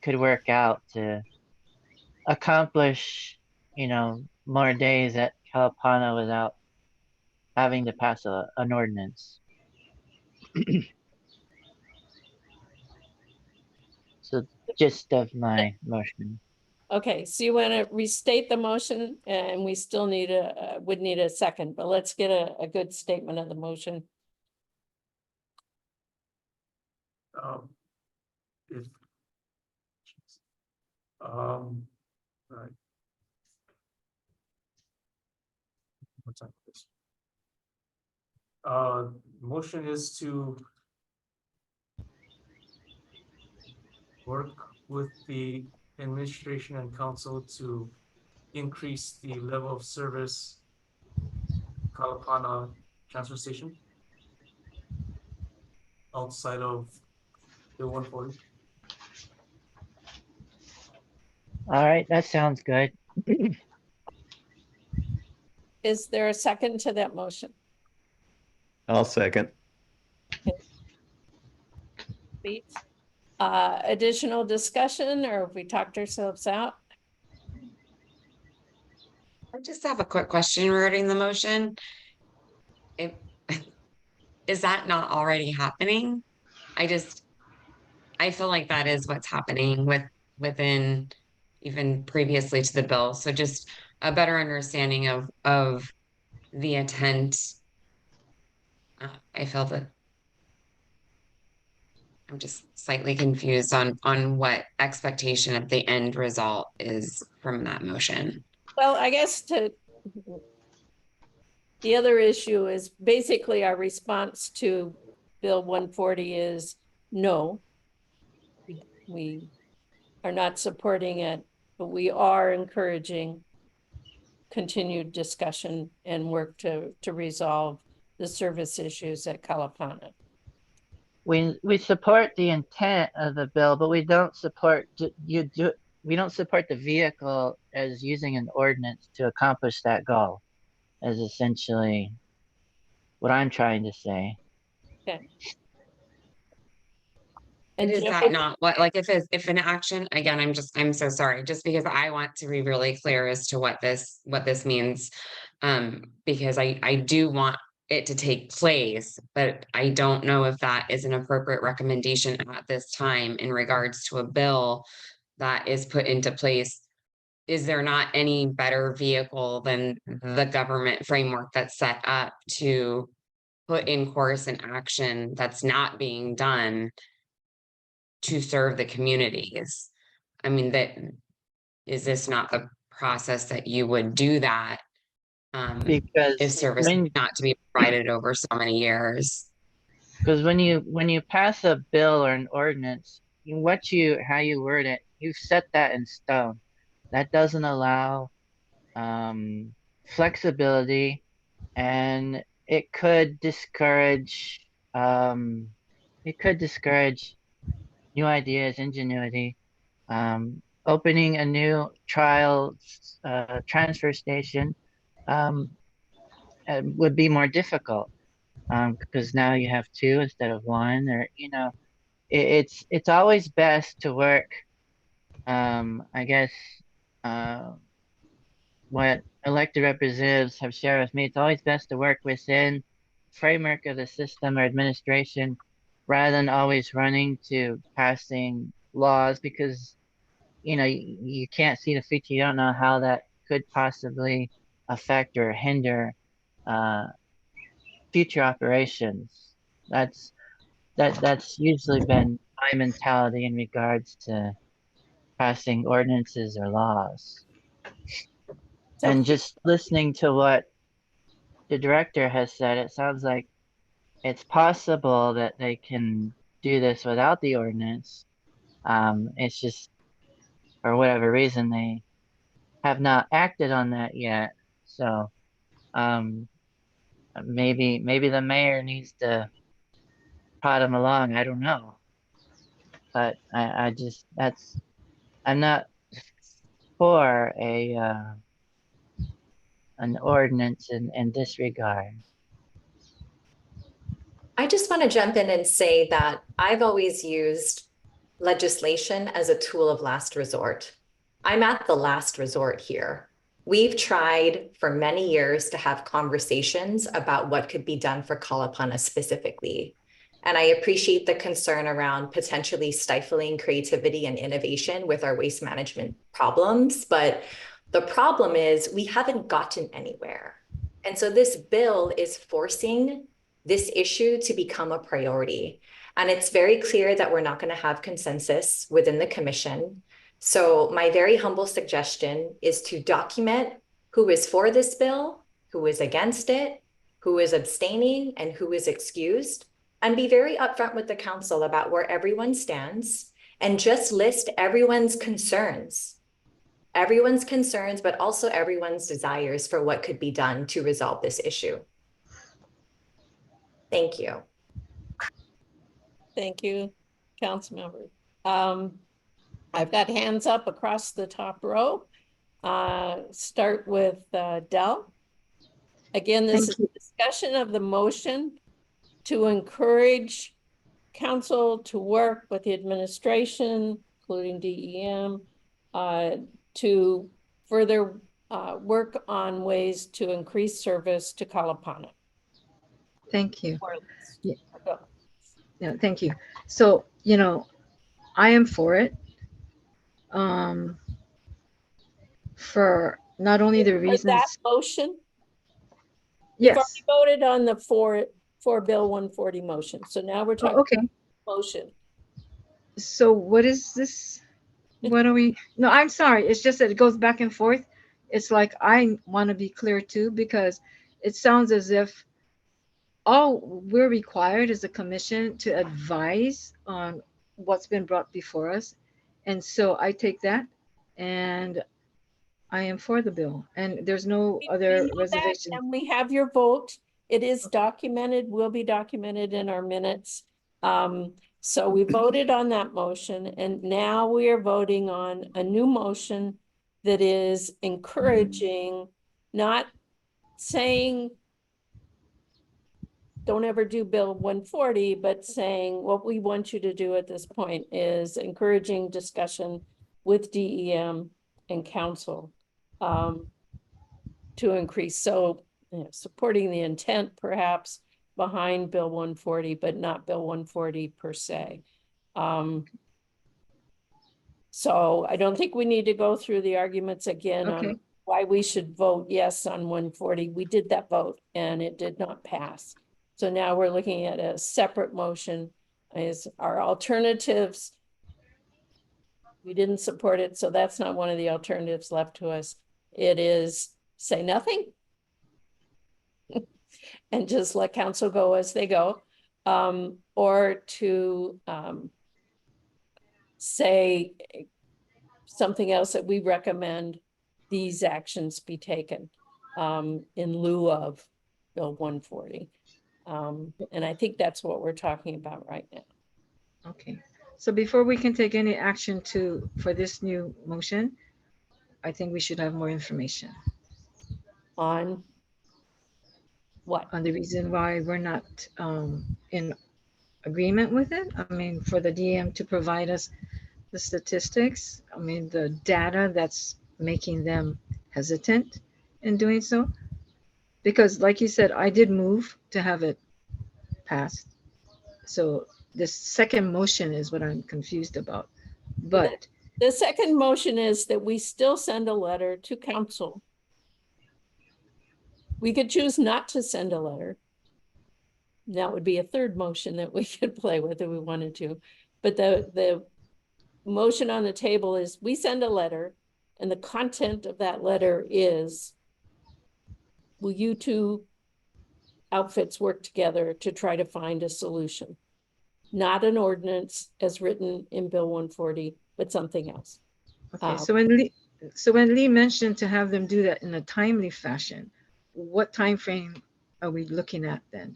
could work out to accomplish, more days at Kalapana without having to pass an ordinance. So gist of my motion. Okay, so you want to restate the motion and we still would need a second, but let's get a good statement of the motion. If right. What's up with this? Motion is to work with the administration and council to increase the level of service Kalapana transfer station outside of the 140. All right, that sounds good. Is there a second to that motion? I'll second. Beats? Additional discussion, or have we talked ourselves out? I just have a quick question regarding the motion. Is that not already happening? I feel like that is what's happening within even previously to the bill. So just a better understanding of the intent. I feel that I'm just slightly confused on what expectation of the end result is from that motion. Well, I guess to the other issue is basically our response to Bill 140 is no. We are not supporting it, but we are encouraging continued discussion and work to we support the intent of the bill, but we don't support we don't support the vehicle as using an ordinance to accomplish that goal, is essentially what I'm trying to say. Okay. And And is Jeff, that not what, like, if an action, again, I'm so sorry, just because I want to be really clear as to what this means. Because I do want it to take place, but I don't know if that is an appropriate recommendation at this time in regards to a bill that is put into place. Is there not any better vehicle than the government framework that's set up to put in course an action that's not being done to serve the communities? I mean, is this not the process that you would do that? Because if service is not to be provided over so many years? Because when you pass a bill or an ordinance, how you word it, you set that in stone. That doesn't allow flexibility, and it could discourage new ideas, ingenuity. Opening a new trial transfer station would be more difficult because now you have two instead of one, or it's always best to work. I guess what elected representatives have shared with me, it's always best to work within framework of the system or administration rather than always running to passing laws, because you can't see the future. You don't know how that could possibly affect or hinder future operations. That's usually been my mentality in regards to passing ordinances or laws. And just listening to what the director has said, it sounds like it's possible that they can do this without the ordinance. It's just, for whatever reason, they have not acted on that yet. So maybe the mayor needs to prod him along. I don't know. But I'm not for an ordinance in this regard. I just want to jump in and say that I've always used legislation as a tool of last resort. I'm at the last resort here. We've tried for many years to have conversations about what could be done for Kalapana specifically. And I appreciate the concern around potentially stifling creativity and innovation with our waste management problems. But the problem is we haven't gotten anywhere. And so this bill is forcing this issue to become a priority. And it's very clear that we're not going to have consensus within the commission. So my very humble suggestion is to document who is for this bill, who is against it, who is abstaining, and who is excused, and be very upfront with the council about where everyone stands, and just list everyone's concerns, but also everyone's desires for what could be done to resolve this issue. Thank you. thank you, council member. I've got hands up across the top row. Start with Del. Again, this is a discussion of the motion to encourage council to work with the administration, including DEM, to further work on ways to increase service to Kalapana. Thank you. Yeah, thank you. So, I am for it. For not only the reasons. That motion? Yes. We've already voted on the for Bill 140 motion. So now we're talking okay. Motion. So what is this? What are we? No, I'm sorry. It's just that it goes back and forth. it's like I want to be clear too, because it sounds as if all we're required as a commission to advise on what's been brought before us. And so I take that and I am for the bill, and there's no We other know that, reservation. and we have your vote. It is documented, will be documented in our minutes. So we voted on that motion, and now we are voting on a new motion that is encouraging, not saying don't ever do Bill 140, but saying what we want you to do at this point is encouraging discussion with DEM and council to increase. So, you know, supporting the intent perhaps behind Bill 140, but not Bill 140 per se. So I don't think we need to go through the arguments again Okay. on why we should vote yes on 140. We did that vote and it did not pass. So now we're looking at a separate motion as our alternatives. We didn't support it, so that's not one of the alternatives left to us. It is say nothing and just let council go as they go, or to say something else that we recommend these actions be taken in lieu of Bill 140. And I think that's what we're talking about right now. Okay, so before we can take any action for this new motion, I think we should have more information On what? on the reason why we're not in agreement with it. I mean, for the DM to provide us the statistics, I mean, the data that's making them hesitant in doing so. Because like you said, I did move to have it passed. So this second motion is what I'm confused about. But the second motion is that we still send a letter to council. We could choose not to send a letter. That would be a third motion that we could play with if we wanted to. But the motion on the table is we send a letter, and the content of that letter is, will you two outfits work together to try to find a solution? Not an ordinance as written in Bill 140, but something else. okay, so when Lee mentioned to have them do that in a timely fashion, what time frame are we looking at then?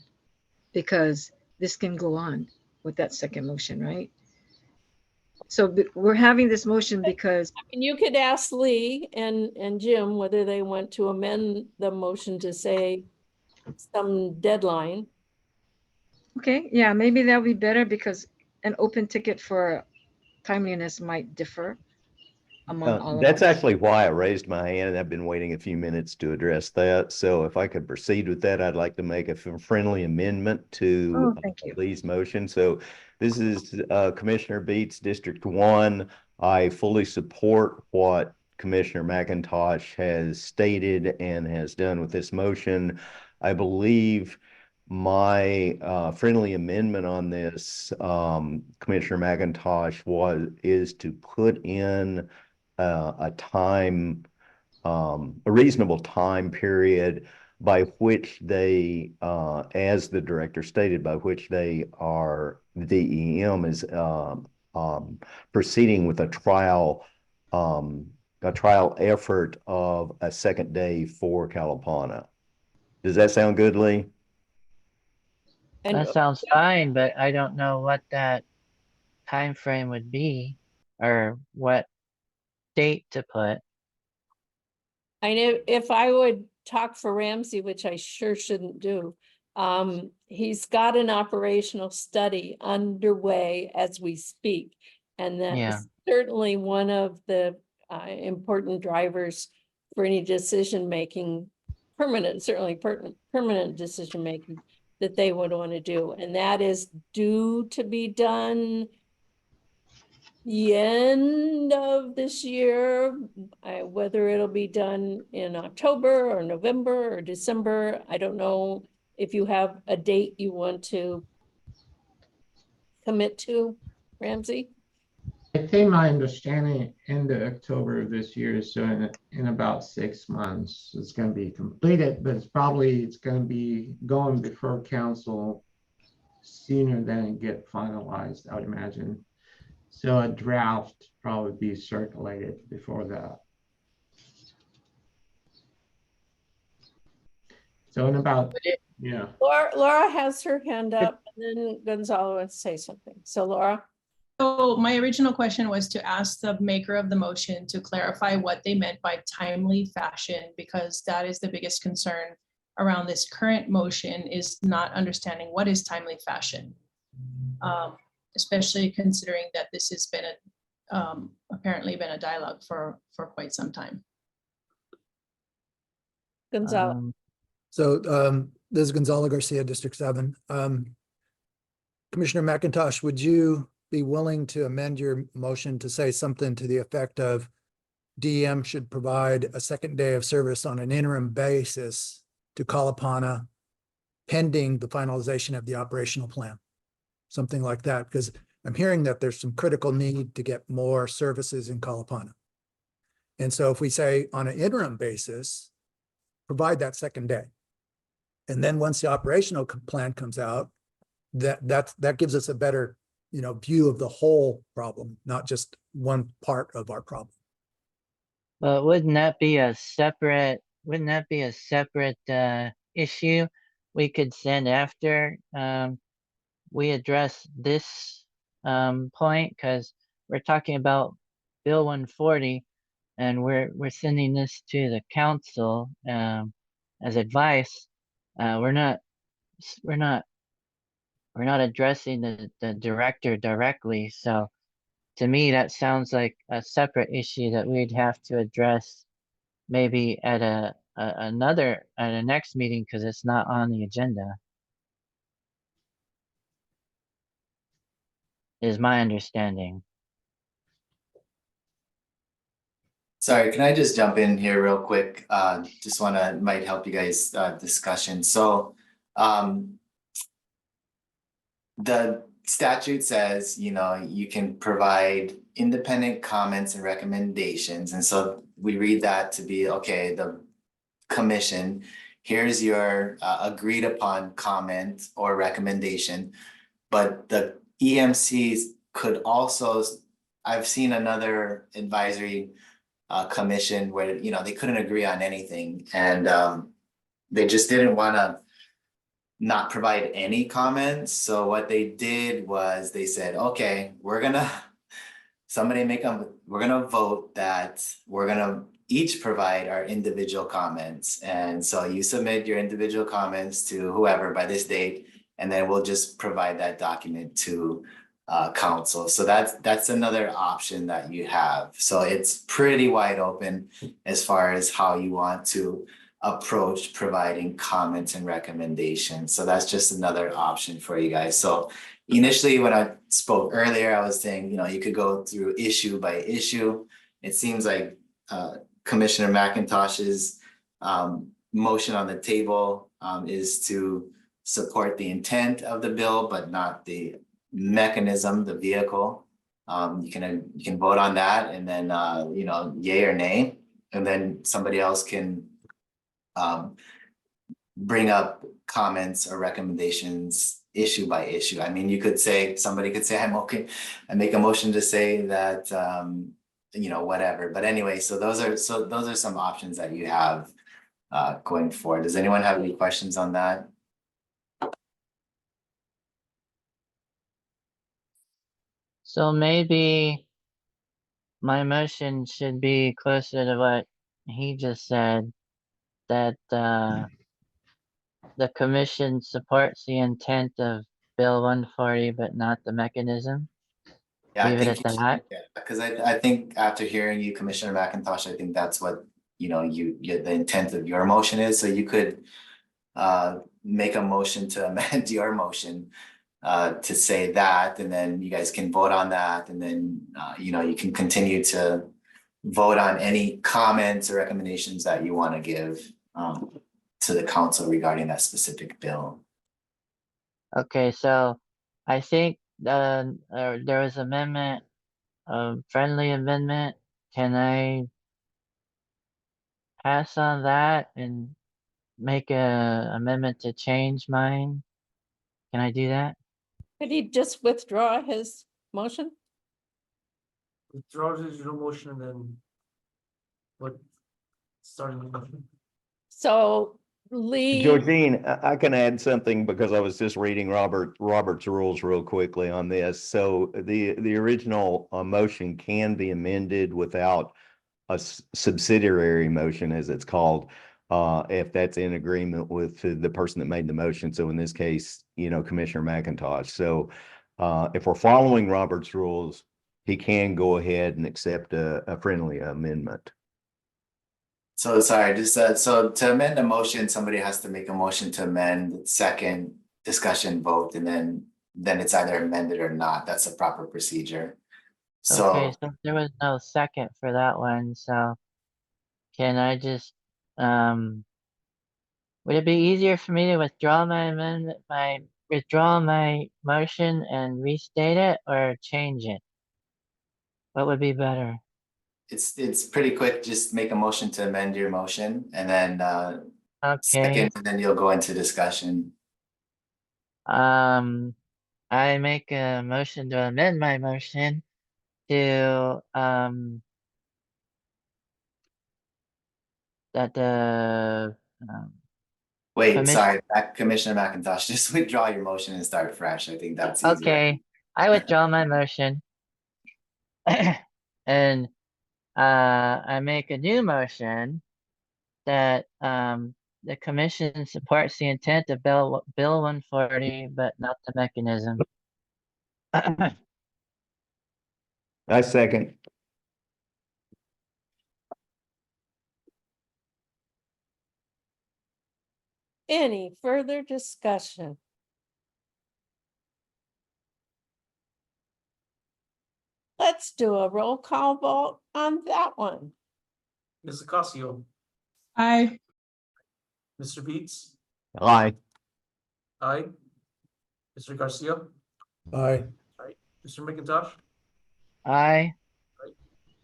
Because this can go on with that second motion, right? So we're having this motion because And you could ask Lee and Jim whether they want to amend the motion to say some deadline. okay, yeah, maybe that'll be better because an open ticket for timeliness might differ among all of us. That's actually why I raised my hand, and I've been waiting a few minutes to address that. So if I could proceed with that, I'd like to make a friendly amendment to thank you. Lee's motion. So this is Commissioner Beats, District 1. I fully support what Commissioner McIntosh has stated and has done with this motion. I believe my friendly amendment on this, Commissioner McIntosh, is to put in a time, a reasonable time period by which they, as the director stated, by which they are, the DEM is proceeding with a trial effort of a second day for Kalapana. Does that sound good, Lee? And That sounds fine, but I don't know what that time frame would be or what date to put. I know if I would talk for Ramsey, which I sure shouldn't do, he's got an operational study underway as we speak. And Yeah. that's certainly one of the important drivers for any decision-making, permanent decision-making that they would want to do. And that is due to be done the end of this year. Whether it'll be done in October or November or December, I don't know if you have a date you want to commit to, Ramsey. think my understanding end of October of this year, so in about 6 months, it's gonna be completed, but it's gonna be going before council sooner than it get finalized, I would imagine. So a draft probably be circulated before that. So in about, yeah. Laura has her hand up, and then Gonzalo wants to say something. So Laura? So my original question was to ask the maker of the motion to clarify what they meant by timely fashion, because that is the biggest concern around this current motion, is not understanding what is timely fashion. Especially considering that this has been apparently been a dialogue for quite some time. Gonzalo. So this is Gonzalo Garcia, District 7. Commissioner McIntosh, would you be willing to amend your motion to say something to the effect of DM should provide a second day of service on an interim basis to Kalapana pending the finalization of the operational plan? Something like that, because I'm hearing that there's some critical need to get more services in Kalapana. And so if we say on an interim basis, provide that second day. And then once the operational plan comes out, that gives us a better, view of the whole problem, not just one part of our problem. But wouldn't that be a separate issue we could send after we address this point? Because we're talking about Bill 140, and we're sending this to the council as advice. We're not addressing the director directly. So to me, that sounds like a separate issue that we'd have to address maybe at a next meeting, because it's not on the agenda, is my understanding. Sorry, can I just jump in here real quick? Just might help you guys discussion. So the statute says, you can provide independent comments and recommendations. And so we read that to be, okay, the commission, here's your agreed upon comment or recommendation. But the EMCs could also, I've seen another advisory commission where, they couldn't agree on anything, and they just didn't want to not provide any comments. So what they did was they said, okay, we're gonna vote that we're gonna each provide our individual comments. And so you submit your individual comments to whoever by this date, and then we'll just provide that document to council. So that's another option that you have. So it's pretty wide open as far as how you want to approach providing comments and recommendations. So that's just another option for you guys. So initially, when I spoke earlier, I was saying, you could go through issue by issue. It seems like Commissioner McIntosh's motion on the table is to support the intent of the bill, but not the mechanism, the vehicle. You can vote on that, and then yay or nay, and then somebody else can bring up comments or recommendations issue by issue. I mean, somebody could say, I'm okay, I make a motion to say that whatever. But anyway, so those are some options that you have going forward. Does anyone have any questions on that? So maybe my motion should be closer to what he just said, that the commission supports the intent of Bill 140, but not the mechanism. Yeah, Leave it at that. Because I think after hearing you, Commissioner McIntosh, I think that's what the intent of your motion is. So you could make a motion to amend your motion to say that, and then you guys can vote on that, and then you can continue to vote on any comments or recommendations that you want to give to the council regarding that specific bill. Okay, so I think there was amendment friendly amendment, can I pass on that and make a amendment to change mine? Can I do that? Could he just withdraw his motion? Withdraw the original motion and then what? Starting the motion. So Lee, Georgine, I can add something because I was just reading Robert's rules real quickly on this. So the original motion can be amended without a subsidiary motion, as it's called, if that's in agreement with the person that made the motion. So in this case, Commissioner McIntosh. So if we're following Robert's rules, he can go ahead and accept a friendly amendment. So sorry, just so to amend a motion, somebody has to make a motion to amend, second discussion vote, and then it's either amended or not. That's the proper procedure. So Okay, so there was no second for that one, so can I just, would it be easier for me to withdraw my amendment, withdraw my motion and restate it, or change it? What would be better? it's pretty quick. Just make a motion to amend your motion and then Okay, second, and then you'll go into discussion. I make a motion to amend my motion to, that the, Wait, Commission- sorry, Commissioner McIntosh, just withdraw your motion and start fresh. I think that's easier. okay, I withdraw my motion. And I make a new motion that the commission supports the intent of Bill 140, but not the mechanism. I second. any further discussion? Let's do a roll call vote on that one. Ms. Ocasio, Aye. Mr. Beats, Aye. aye. Mr. Garcia, Aye. Mr. McIntosh, Aye.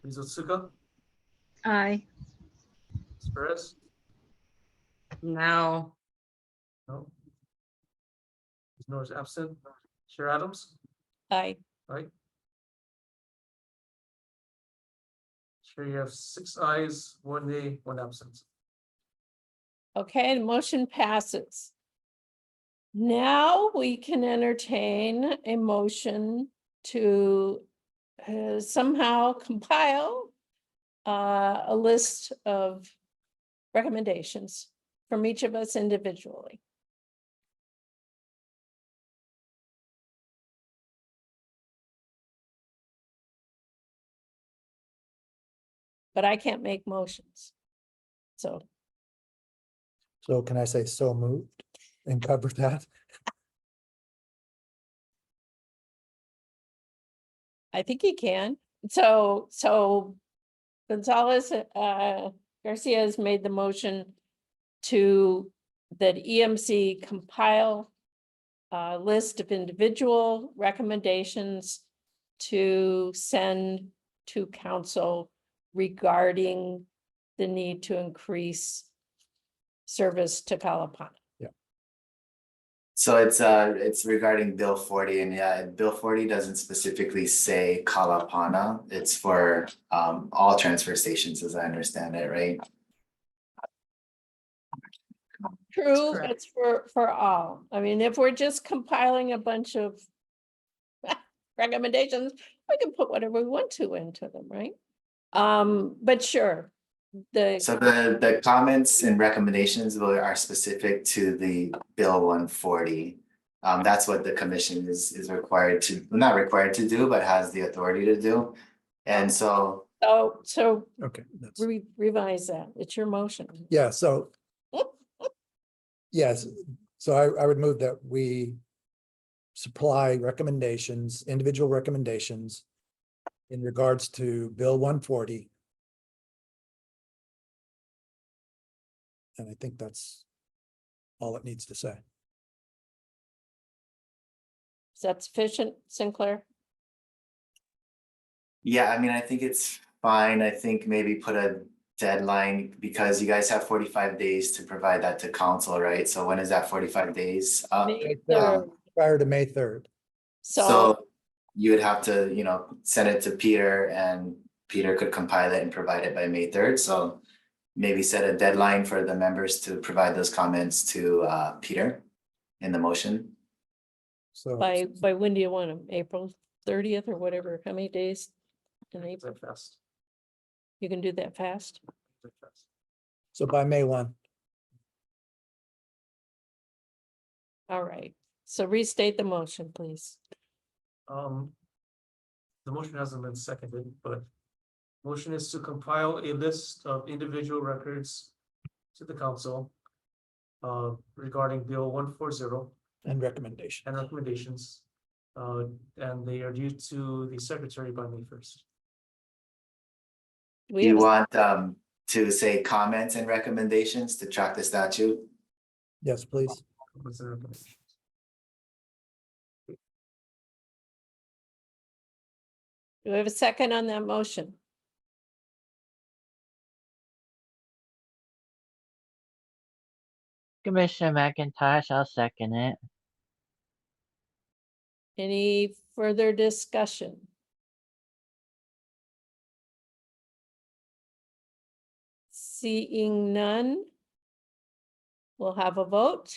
Ms. Otsuka, Aye. Ms. Perez, No. no. Ms. Norris absent. Chair Adams, Aye. aye. Chair, you have 6 ayes, 1 nay, 1 absent. Okay, the motion passes. Now we can entertain a motion to somehow compile a list of recommendations from each of us individually. But I can't make motions. So So can I say so moved and cover that? I think he can. So Gonzalez, Garcia has made the motion to that EMC compile a list of individual recommendations to send to council regarding the need to increase service to Kalapana. So it's regarding Bill 40, and yeah, Bill 40 doesn't specifically say Kalapana. It's for all transfer stations, as I understand it, right? True, correct. it's for all. I mean, if we're just compiling a bunch of recommendations, we can put whatever we want to into them, right? But sure, So the comments and recommendations are specific to the Bill 140. That's what the commission is required to, not required to do, but has the authority to do. And so so Okay, that's, revise that. It's your motion. yeah, so. Yes, so I would move that we supply recommendations, individual recommendations in regards to Bill 140. And I think that's all it needs to say. Is that sufficient, Sinclair? Yeah, I mean, I think it's fine. I think maybe put a deadline because you guys have 45 days to provide that to council, right? So when is that 45 days? May 3rd. Prior to May 3rd. So you would have to, send it to Peter and Peter could compile it and provide it by May 3rd. So maybe set a deadline for the members to provide those comments to Peter in the motion. So by when do you want them? April 30th or whatever? How many days in Is April? that fast? You can do that fast? Is that fast? so by May 1. All right. So restate the motion, please. The motion hasn't been seconded, but motion is to compile a list of individual records to the council regarding Bill 140 And recommendation. and recommendations. And they are due to the secretary by May 1st. Do we Do you have want to say comments and recommendations to track the statute? Yes, please. Comments and recommendations. do we have a second on that motion? Commissioner McIntosh, I'll second it. Any further discussion? Seeing none, we'll have a vote.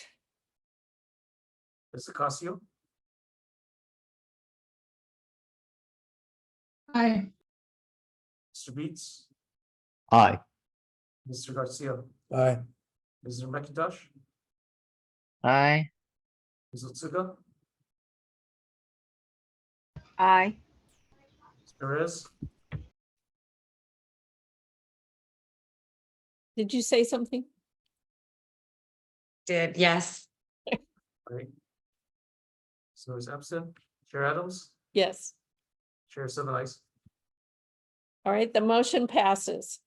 Ms. Ocasio, Aye. Mr. Beats, Aye. Mr. Garcia, Aye. Mr. McIntosh, Aye. Ms. Otsuka, Aye. Ms. Perez, Did you say something? Did, yes. right? So is absent. Chair Adams, Yes. Chair 7 ayes. All right, the motion passes.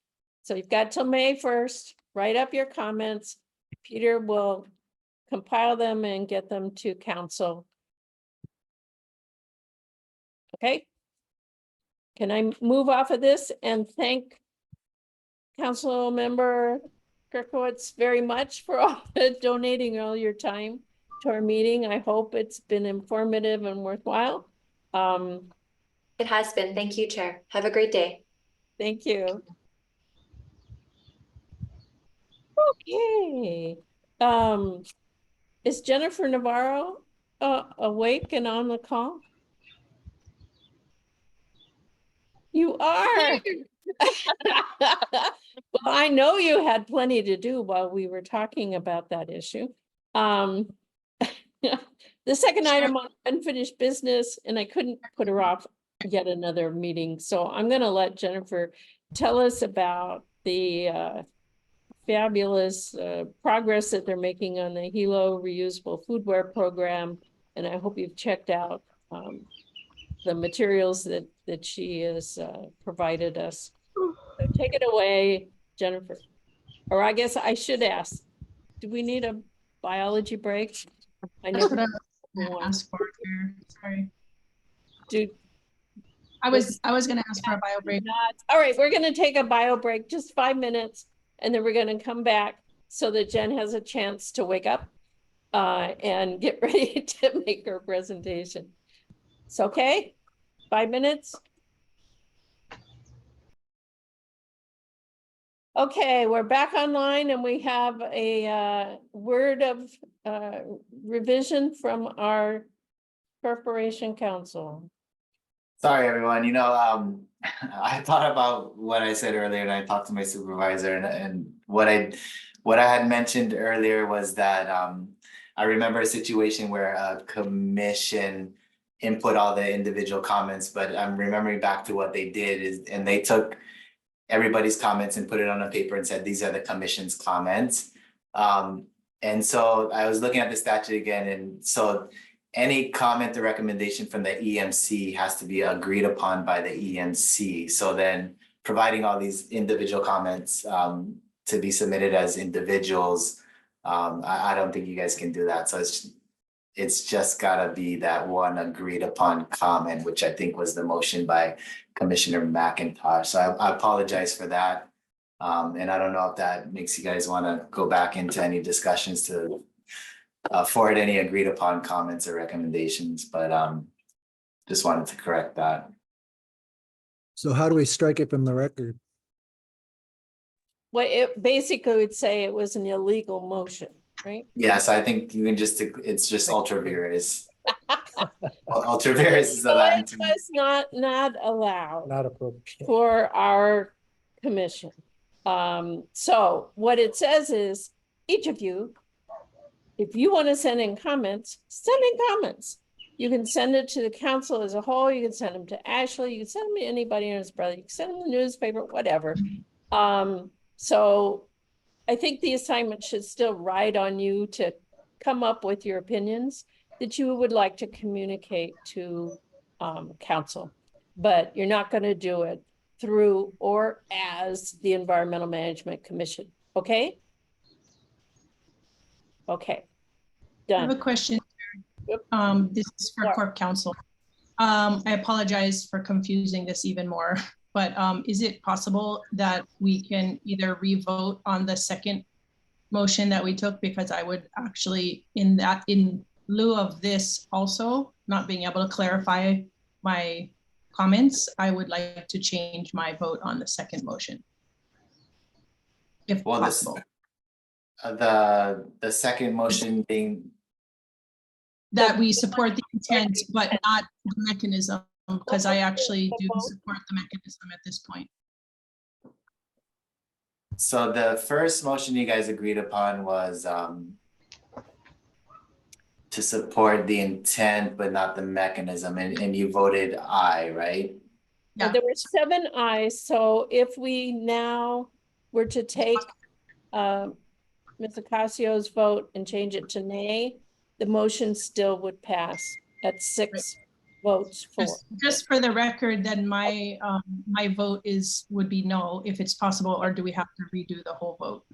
So you've got till May 1st, write up your comments. Peter will compile them and get them to council. Okay? Can I move off of this and thank Council Member Kirkowitz very much for donating all your time to our meeting. I hope it's been informative and worthwhile. It has been. Thank you, Chair. Have a great day. Thank you. Okay. Is Jennifer Navarro awake and on the call? You are. Well, I know you had plenty to do while we were talking about that issue. The second item on unfinished business, and I couldn't put her off yet another meeting, so I'm gonna let Jennifer tell us about the fabulous progress that they're making on the Hilo reusable foodware program, and I hope you've checked out the materials that she has provided us. So take it away, Jennifer. Or I guess I should ask, do we need a biology break? I never Ask for it here. Sorry. do. I was gonna ask for a bio break. All right, we're gonna take a bio break, just 5 minutes, and then we're gonna come back so that Jen has a chance to wake up and get ready to make her presentation. It's okay? 5 minutes? Okay, we're back online and we have a word of revision from our Corporation Council. Sorry, everyone, I thought about what I said earlier and I talked to my supervisor and what I had mentioned earlier was that I remember a situation where a commission input all the individual comments, but I'm remembering back to what they did and they took everybody's comments and put it on a paper and said, these are the commission's comments. And so I was looking at the statute again, and so any comment or recommendation from the EMC has to be agreed upon by the EMC. So then providing all these individual comments to be submitted as individuals, I don't think you guys can do that. So it's just gotta be that one agreed upon comment, which I think was the motion by Commissioner McIntosh. So I apologize for that. And I don't know if that makes you guys want to go back into any discussions to forward any agreed upon comments or recommendations, but just wanted to correct that. So how do we strike it from the record? Well, it basically would say it was an illegal motion, right? Yes, I think you can just, it's just ultra vires. Ultra vires is the Latin It term. was not allowed Not appropriate. for our commission. So what it says is, each of you, if you want to send in comments, send in comments. You can send it to the council as a whole. You can send them to Ashley. You can send them to anybody and his brother. You can send them to the newspaper, whatever. So I think the assignment should still ride on you to come up with your opinions that you would like to communicate to council, but you're not going to do it through or as the Environmental Management Commission. Okay? Okay. I have a Done. question. This is for Sure. Corp Council. I apologize for confusing this even more, but is it possible that we can either revote on the second motion that we took? Because I would actually, in lieu of this also, not being able to clarify my comments, I would like to change my vote on the second motion. If Well, possible. The second motion being, That we support the intent, but not the mechanism, because I actually do support the mechanism at this point. so the first motion you guys agreed upon was to support the intent, but not the mechanism, and you voted aye, right? Yeah. There were 7 ayes, so if we now were to take Ms. Ocasio's vote and change it to nay, the motion still would pass at 6 votes for. Just for the record, then my my vote would be no, if it's possible, or do we have to redo the whole vote?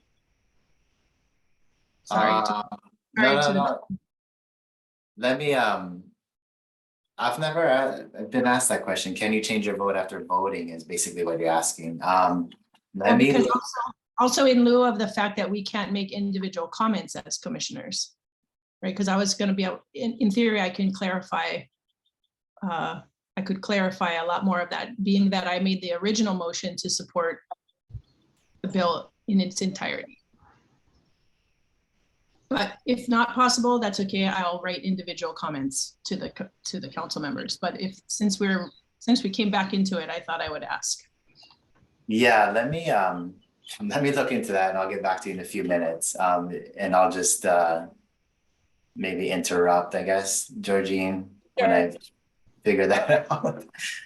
Sorry. No. Let me, I've never been asked that question. Can you change your vote after voting is basically what you're asking. Because also in lieu of the fact that we can't make individual comments as commissioners, right? Because I was going to be able, in theory, I can clarify. I could clarify a lot more of that, being that I made the original motion to support the bill in its entirety. But if not possible, that's okay. I'll write individual comments to the council members. But since we came back into it, I thought I would ask. Yeah, let me look into that and I'll get back to you in a few minutes. And I'll just maybe interrupt, I guess, Georgine, when I figure that out.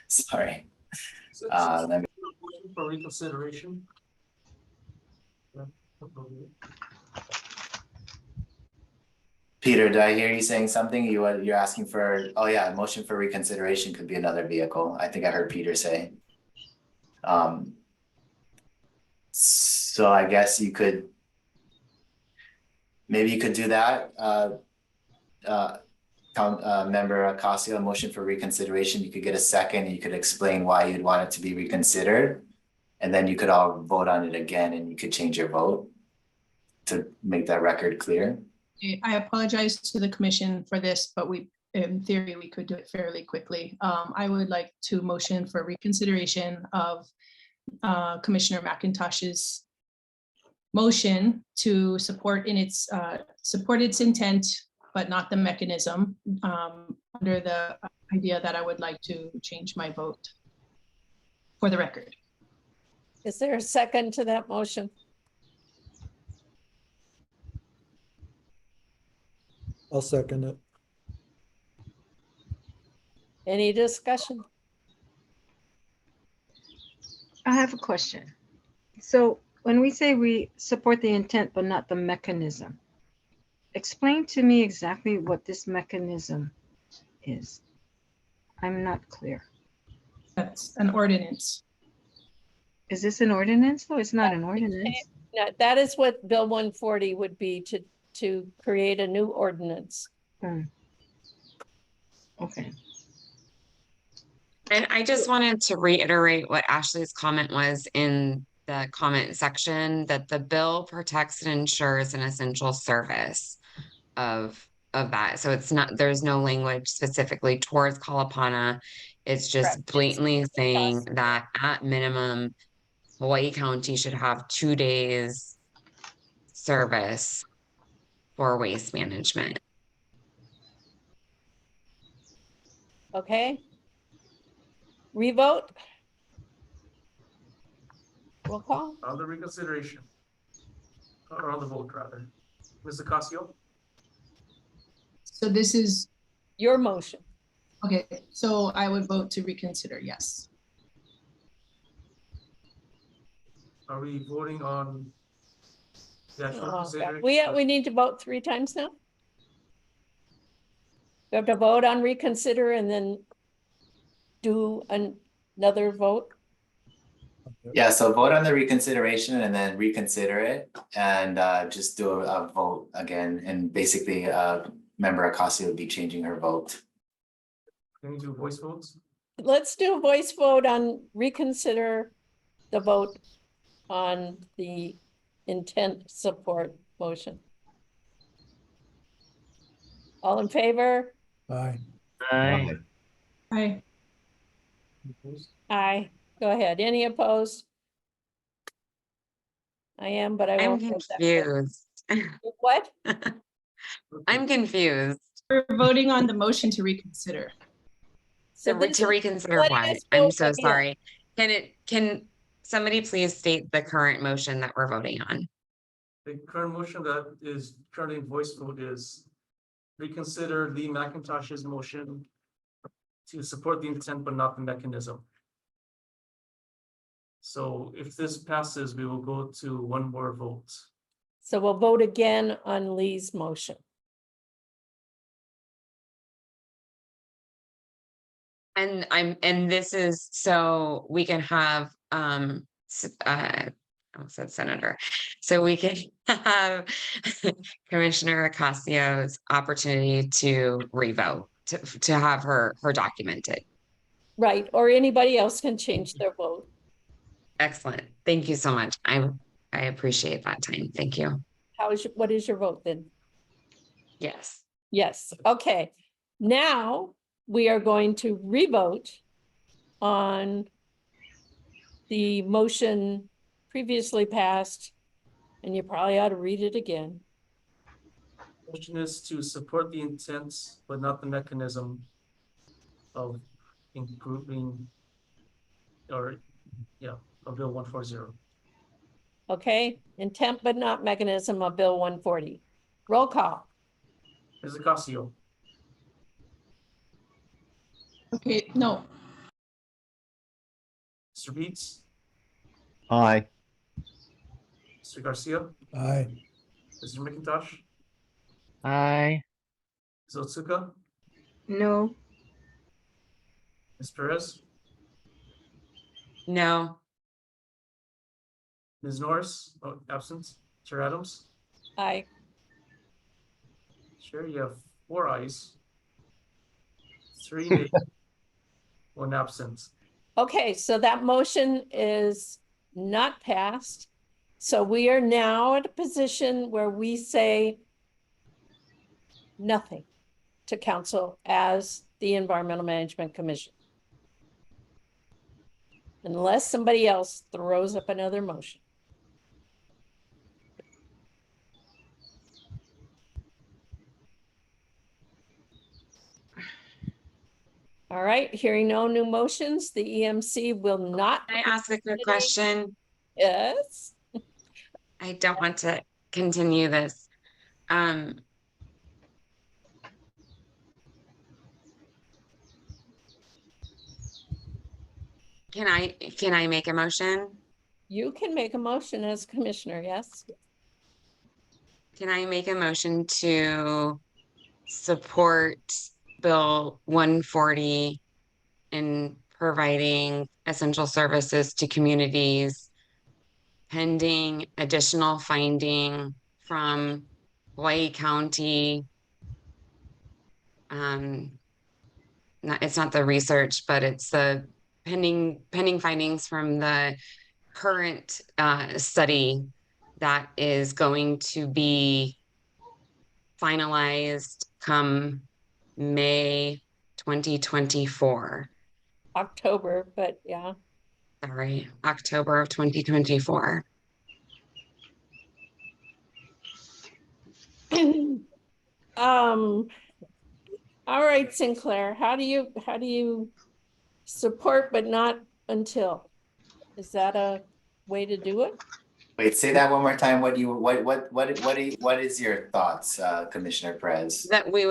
Sorry. Let me... For reconsideration. Peter, did I hear you saying something? You're asking for, oh yeah, a motion for reconsideration could be another vehicle. I think I heard Peter say. So I guess you could, maybe you could do that. Member Ocasio, a motion for reconsideration. You could get a second and you could explain why you'd want it to be reconsidered. And then you could all vote on it again and you could change your vote to make that record clear. I apologize to the commission for this, but in theory, we could do it fairly quickly. I would like to motion for reconsideration of Commissioner McIntosh's motion to support its intent, but not the mechanism, under the idea that I would like to change my vote for the record. Is there a second to that motion? I'll second it. Any discussion? I have a question. So when we say we support the intent, but not the mechanism, explain to me exactly what this mechanism is. I'm not clear. That's an ordinance. Is this an ordinance? No, it's not an ordinance. No, that is what Bill 140 would be, to create a new ordinance. Okay. And I just wanted to reiterate what Ashley's comment was in the comment section, that the bill protects and ensures an essential service of that. So it's not, there's no language specifically towards Kalapana. It's just Correct. blatantly saying Yes. that at minimum, Hawaii County should have 2 days service for waste management. Okay. Revote. Roll call. On the reconsideration. Or on the vote rather. Ms. Ocasio, So this is, Your motion. okay, so I would vote to reconsider, yes. are we voting on the actual Oh, God. consideration? We need to vote 3 times now? We have to vote on reconsider and then do another vote? Yeah, so vote on the reconsideration and then reconsider it and just do a vote again. And basically, member Akasi would be changing her vote. Can you do voice votes? Let's do a voice vote on reconsider the vote on the intent support motion. All in favor? Aye. Aye. Aye. Opposed? Aye. Go ahead. Any opposed? I am, but I I'm won't vote that way. confused. What? I'm confused. We're voting on the motion to reconsider. So this To is reconsider letting what? us I'm vote so again. sorry. Can somebody please state the current motion that we're voting on? The current motion that is currently in voice vote is reconsider Lee McIntosh's motion to support the intent but not the mechanism. So if this passes, we will go to one more vote. So we'll vote again on Lee's motion. And this is so we can have I said senator, so we can have Commissioner Ocasio's opportunity to revote, to have her documented. Right, or anybody else can change their vote. Excellent. Thank you so much. I appreciate that time. Thank you. What is your vote then? Yes. Yes, okay. Now we are going to revote on the motion previously passed, and you probably ought to read it again. Motion is to support the intent but not the mechanism of improving or of Bill 140. Okay, intent but not mechanism of Bill 140. Roll call. Ms. Ocasio, Okay, no, Mr. Beats, Aye. Mr. Garcia, Aye. Mr. McIntosh, Aye. Ms. Otsuka, No. Ms. Perez, No. Ms. Norris, absent, Chair Adams. Aye. Chair, you have 4 ayes, 3 nays, 1 absent. Okay, so that motion is not passed. So we are now at a position where we say nothing to council as the Environmental Management Commission. Unless somebody else throws up another motion. All right, hearing no new motions, the EMC will not. Can I ask a quick question? Yes. I don't want to continue this. Can I make a motion? You can make a motion as commissioner, yes. Can I make a motion to support Bill 140 in providing essential services to communities pending additional finding from Hawaii County it's not the research, but it's the pending findings from the current study that is going to be finalized come May 2024. October, but yeah. Sorry, October of 2024. All right, Sinclair, how do you support but not until? Is that a way to do it? Wait, say that one more time. What is your thoughts, Commissioner Perez? That we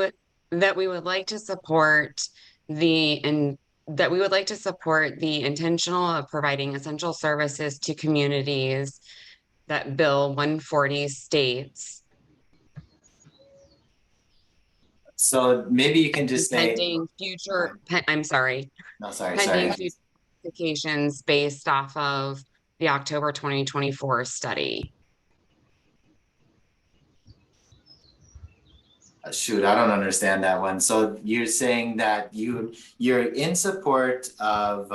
would like to support that we would like to support the intentional of providing essential services to communities that Bill 140 states. So maybe you can just say. Pending future, I'm sorry. No, sorry. Pending future applications based off of the October 2024 study. Shoot, I don't understand that one. So you're saying that you're in support of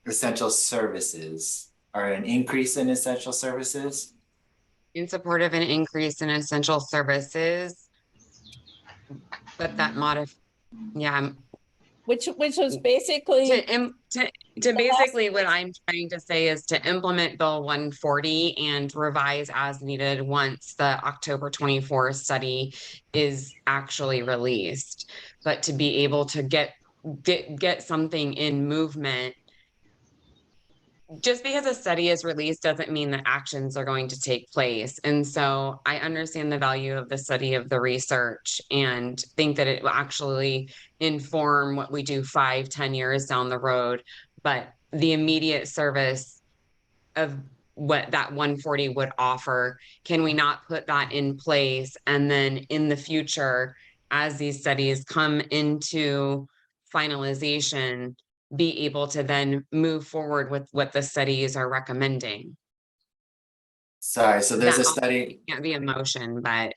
essential services or an increase in essential services? In support of an increase in essential services, but that which was basically to basically what I'm trying to say is to implement Bill 140 and revise as needed once the October 24 study is actually released, but to be able to get something in movement. Just because a study is released doesn't mean that actions are going to take place. And so I understand the value of the study of the research and think that it will actually inform what we do 5-10 years down the road. But the immediate service of what that 140 would offer, can we not put that in place? And then in the future, as these studies come into finalization, be able to then move forward with what the studies are recommending. Sorry, so there's a study. Can't be a motion, but.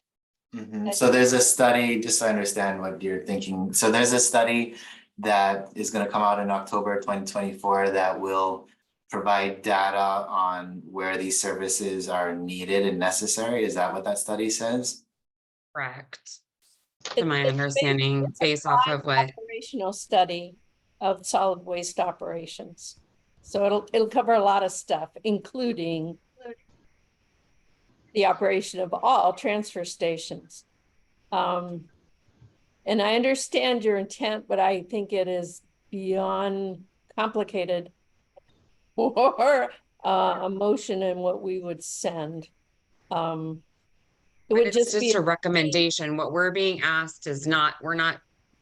So there's a study, just so I understand what you're thinking. So there's a study that is going to come out in October 2024 that will provide data on where these services are needed and necessary. Is that what that study says? Correct. To my understanding, based off of what operational study of solid waste operations. So it'll cover a lot of stuff, including the operation of all transfer stations. And I understand your intent, but I think it is beyond complicated for a motion and what we would send. It would just be a recommendation. What we're being asked is not,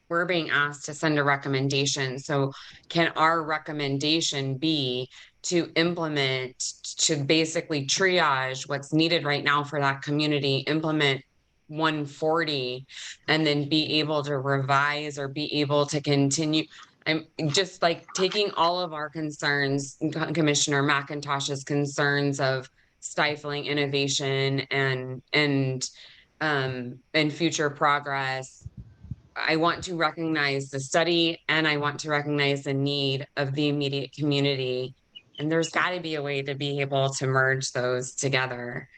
we're being asked to send a recommendation. So can our recommendation be to implement, to basically triage what's needed right now for that community, implement 140, and then be able to revise or be able to continue? I'm just like taking all of our concerns, Commissioner McIntosh's concerns of stifling innovation and future progress. I want to recognize the study and I want to recognize the need of the immediate community. And there's got to be a way to be able to merge those together,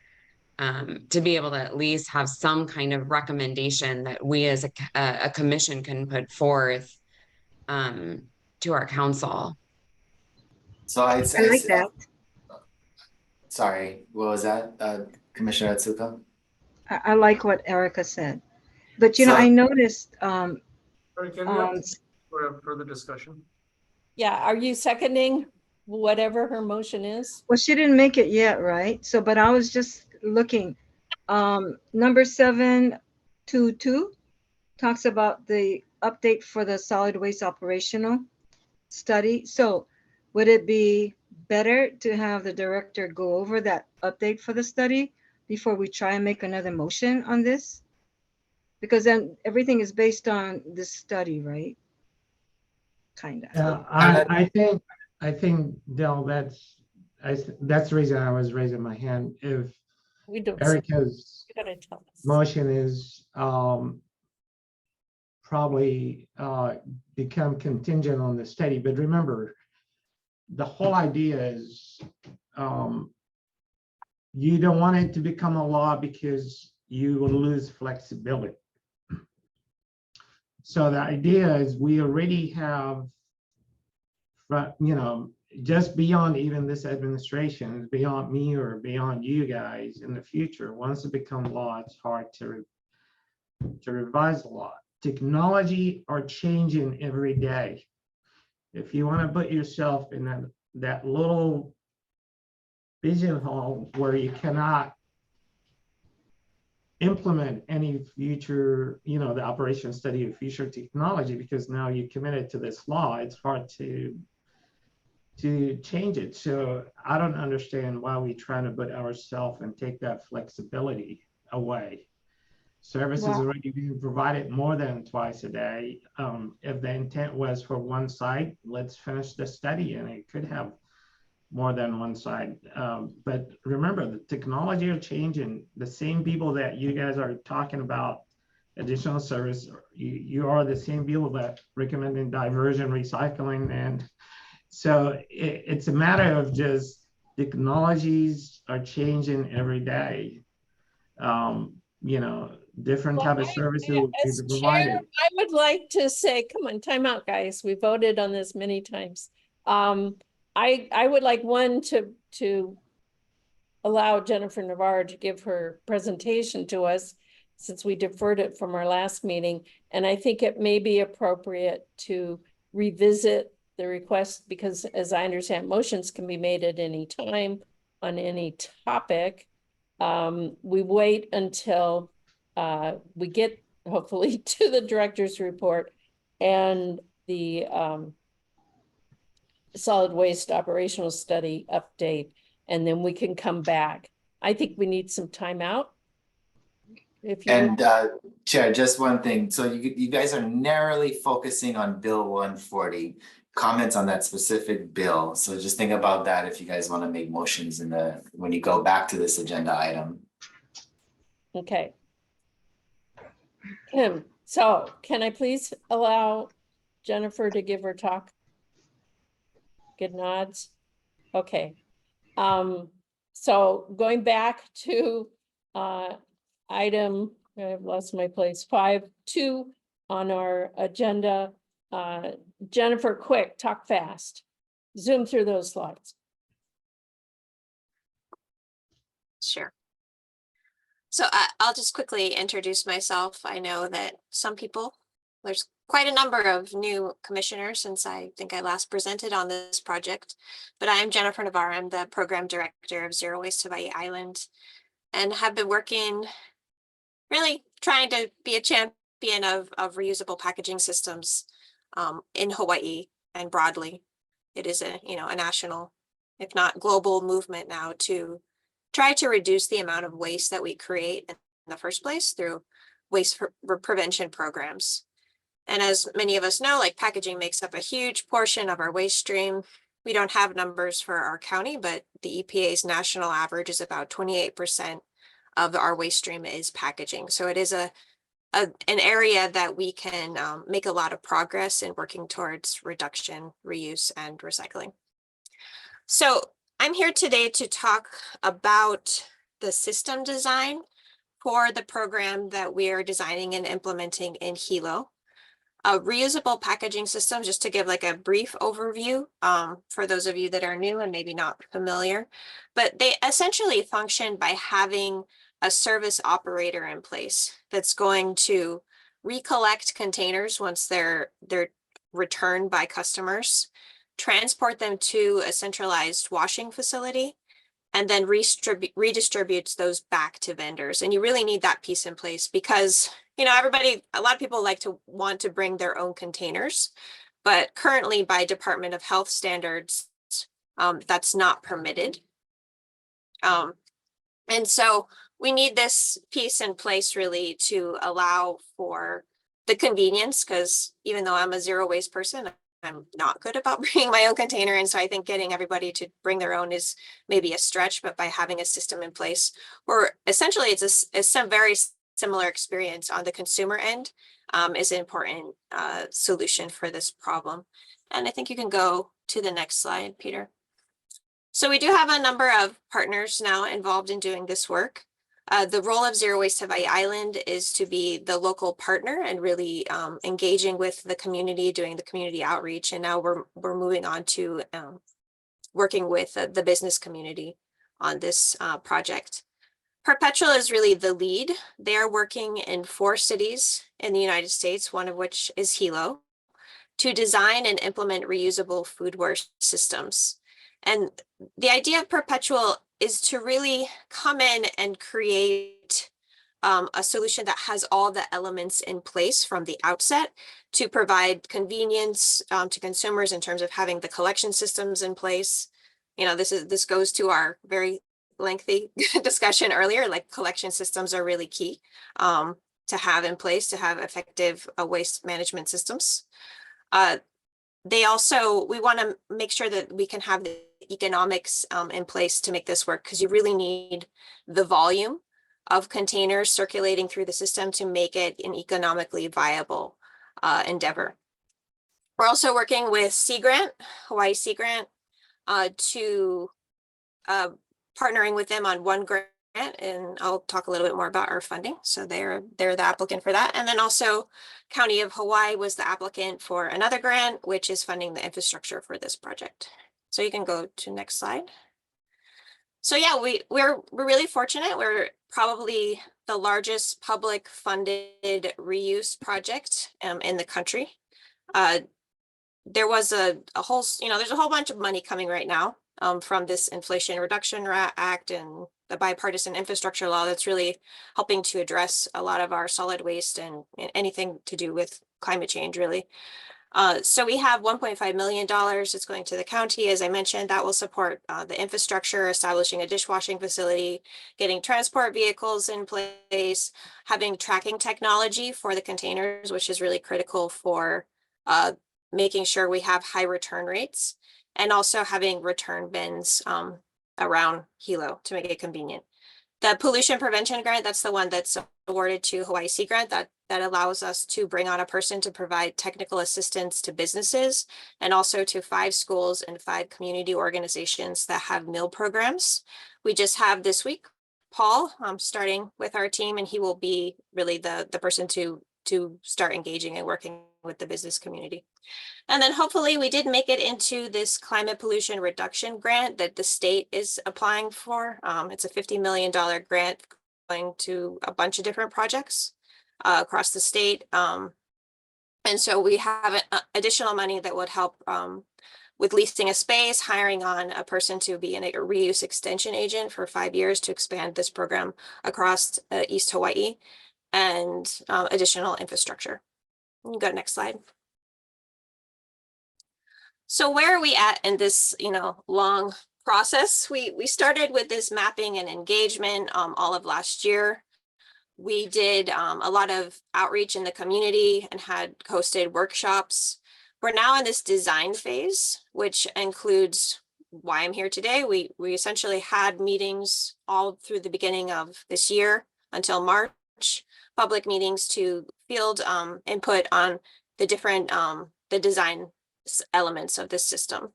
to be able to at least have some kind of recommendation that we as a commission can put forth to our council. So I like that. Sorry, what was that, Commissioner Atsuko? I like what Erica said, but you know, I noticed. Sorry, can we have for a further discussion? Yeah, are you seconding whatever her motion is? Well, she didn't make it yet, right? So, but I was just looking. Number 722 talks about the update for the solid waste operational study. So would it be better to have the director go over that update for the study before we try and make another motion on this? Because then everything is based on this study, right? Kind of. Yeah, I think, Del, that's the reason I was raising my hand. If We don't. Erica's You gotta tell us. motion is probably become contingent on the study. But remember, the whole idea is you don't want it to become a law because you will lose flexibility. So the idea is we already have, you know, just beyond even this administration, beyond me or beyond you guys in the future, once it becomes law, it's hard to revise the law. Technology are changing every day. If you want to put yourself in that little pigeonhole where you cannot implement any future, you know, the operation study of future technology, because now you're committed to this law, it's hard to change it. So I don't understand why we try to put ourselves and take that flexibility away. Service is already being provided more than twice a day. If the intent was for one site, let's finish the study and it could have more than one side. But remember, the technology are changing. The same people that you guys are talking about additional service, you are the same people that recommending diversion, recycling. And so it's a matter of just technologies are changing every day. You know, different type of services will be As provided. chair, I would like to say, come on, time out, guys. We voted on this many times. I would like to allow Jennifer Navarro to give her presentation to us, since we deferred it from our last meeting. And I think it may be appropriate to revisit the request, because as I understand, motions can be made at any time on any topic. We wait until we get hopefully to the director's report and the solid waste operational study update, and then we can come back. I think we need some time out. If you And Chair, just one thing. So you guys are narrowly focusing on Bill 140, comments on that specific bill. So just think about that if you guys want to make motions when you go back to this agenda item. Okay. Kim, so can I please allow Jennifer to give her talk? Good nods. Okay. So going back to item, I've lost my place, 5.2 on our agenda. Jennifer, quick, talk fast. Zoom through those slides. Sure. So I'll just quickly introduce myself. I know that some people, there's quite a number of new commissioners since I think I last presented on this project, but I am Jennifer Navarro. I'm the program director of Zero Waste Hawaii Island, and have been working, really trying to be a champion of reusable packaging systems in Hawaii and broadly. It is a national, if not global, movement now to try to reduce the amount of waste that we create in the first place through waste prevention programs. And as many of us know, like, packaging makes up a huge portion of our waste stream. We don't have numbers for our county, but the EPA's national average is about 28% of our waste stream is packaging. So it is an area that we can make a lot of progress in working towards reduction, reuse, and recycling. So I'm here today to talk about the system design for the program that we are designing and implementing in Hilo. Reusable packaging systems, just to give like a brief overview for those of you that are new and maybe not familiar, but they essentially function by having a service operator in place that's going to recollect containers once they're returned by customers, transport them to a centralized washing facility, and then redistributes those back to vendors. And you really need that piece in place because, a lot of people want to bring their own containers, but currently by Department of Health standards, that's not permitted. And so we need this piece in place really to allow for the convenience, because even though I'm a zero waste person, I'm not good about bringing my own container. And so I think getting everybody to bring their own is maybe a stretch, but by having a system in place where essentially it's a very similar experience on the consumer end is an important solution for this problem. And I think you can go to the next slide, Peter. So we do have a number of partners now involved in doing this work. The role of Zero Waste Hawaii Island is to be the local partner and really engaging with the community, doing the community outreach. And now we're moving on to working with the business community on this project. Perpetual is really the lead. They are working in 4 cities in the United States, one of which is Hilo, to design and implement reusable foodware systems. And the idea of Perpetual is to really come in and create a solution that has all the elements in place from the outset to provide convenience to consumers in terms of having the collection systems in place. You know, this goes to our very lengthy discussion earlier, like collection systems are really key to have in place to have effective waste management systems. We want to make sure that we can have the economics in place to make this work, because you really need the volume of containers circulating through the system to make it an economically viable endeavor. We're also working with Sea Grant, Hawaii Sea Grant, to partnering with them on one grant, and I'll talk a little bit more about our funding. So they're the applicant for that. And then also County of Hawaii was the applicant for another grant, which is funding the infrastructure for this project. So you can go to next slide. So yeah, we're really fortunate. We're probably the largest public funded reuse project in the country. There was a whole, there's a whole bunch of money coming right now from this Inflation Reduction Act and the bipartisan infrastructure law that's really helping to address a lot of our solid waste and anything to do with climate change, really. So we have $1.5 million that's going to the county. As I mentioned, that will support the infrastructure, establishing a dishwashing facility, getting transport vehicles in place, having tracking technology for the containers, which is really critical for making sure we have high return rates, and also having return bins around Hilo to make it convenient. The pollution prevention grant, that's the one that's awarded to Hawaii Sea Grant, that allows us to bring on a person to provide technical assistance to businesses and also to 5 schools and 5 community organizations that have meal programs. We just have this week, Paul, starting with our team, and he will be really the person to start engaging and working with the business community. And then hopefully we did make it into this climate pollution reduction grant that the state is applying for. It's a $50 million grant going to a bunch of different projects across the state. And so we have additional money that would help with leasing a space, hiring on a person to be a reuse extension agent for 5 years to expand this program across East Hawaii, and additional infrastructure. You can go to next slide. So where are we at in this, long process? We started with this mapping and engagement all of last year. We did a lot of outreach in the community and had hosted workshops. We're now in this design phase, which includes why I'm here today. We essentially had meetings all through the beginning of this year until March, public meetings to field input on the different the design elements of this system.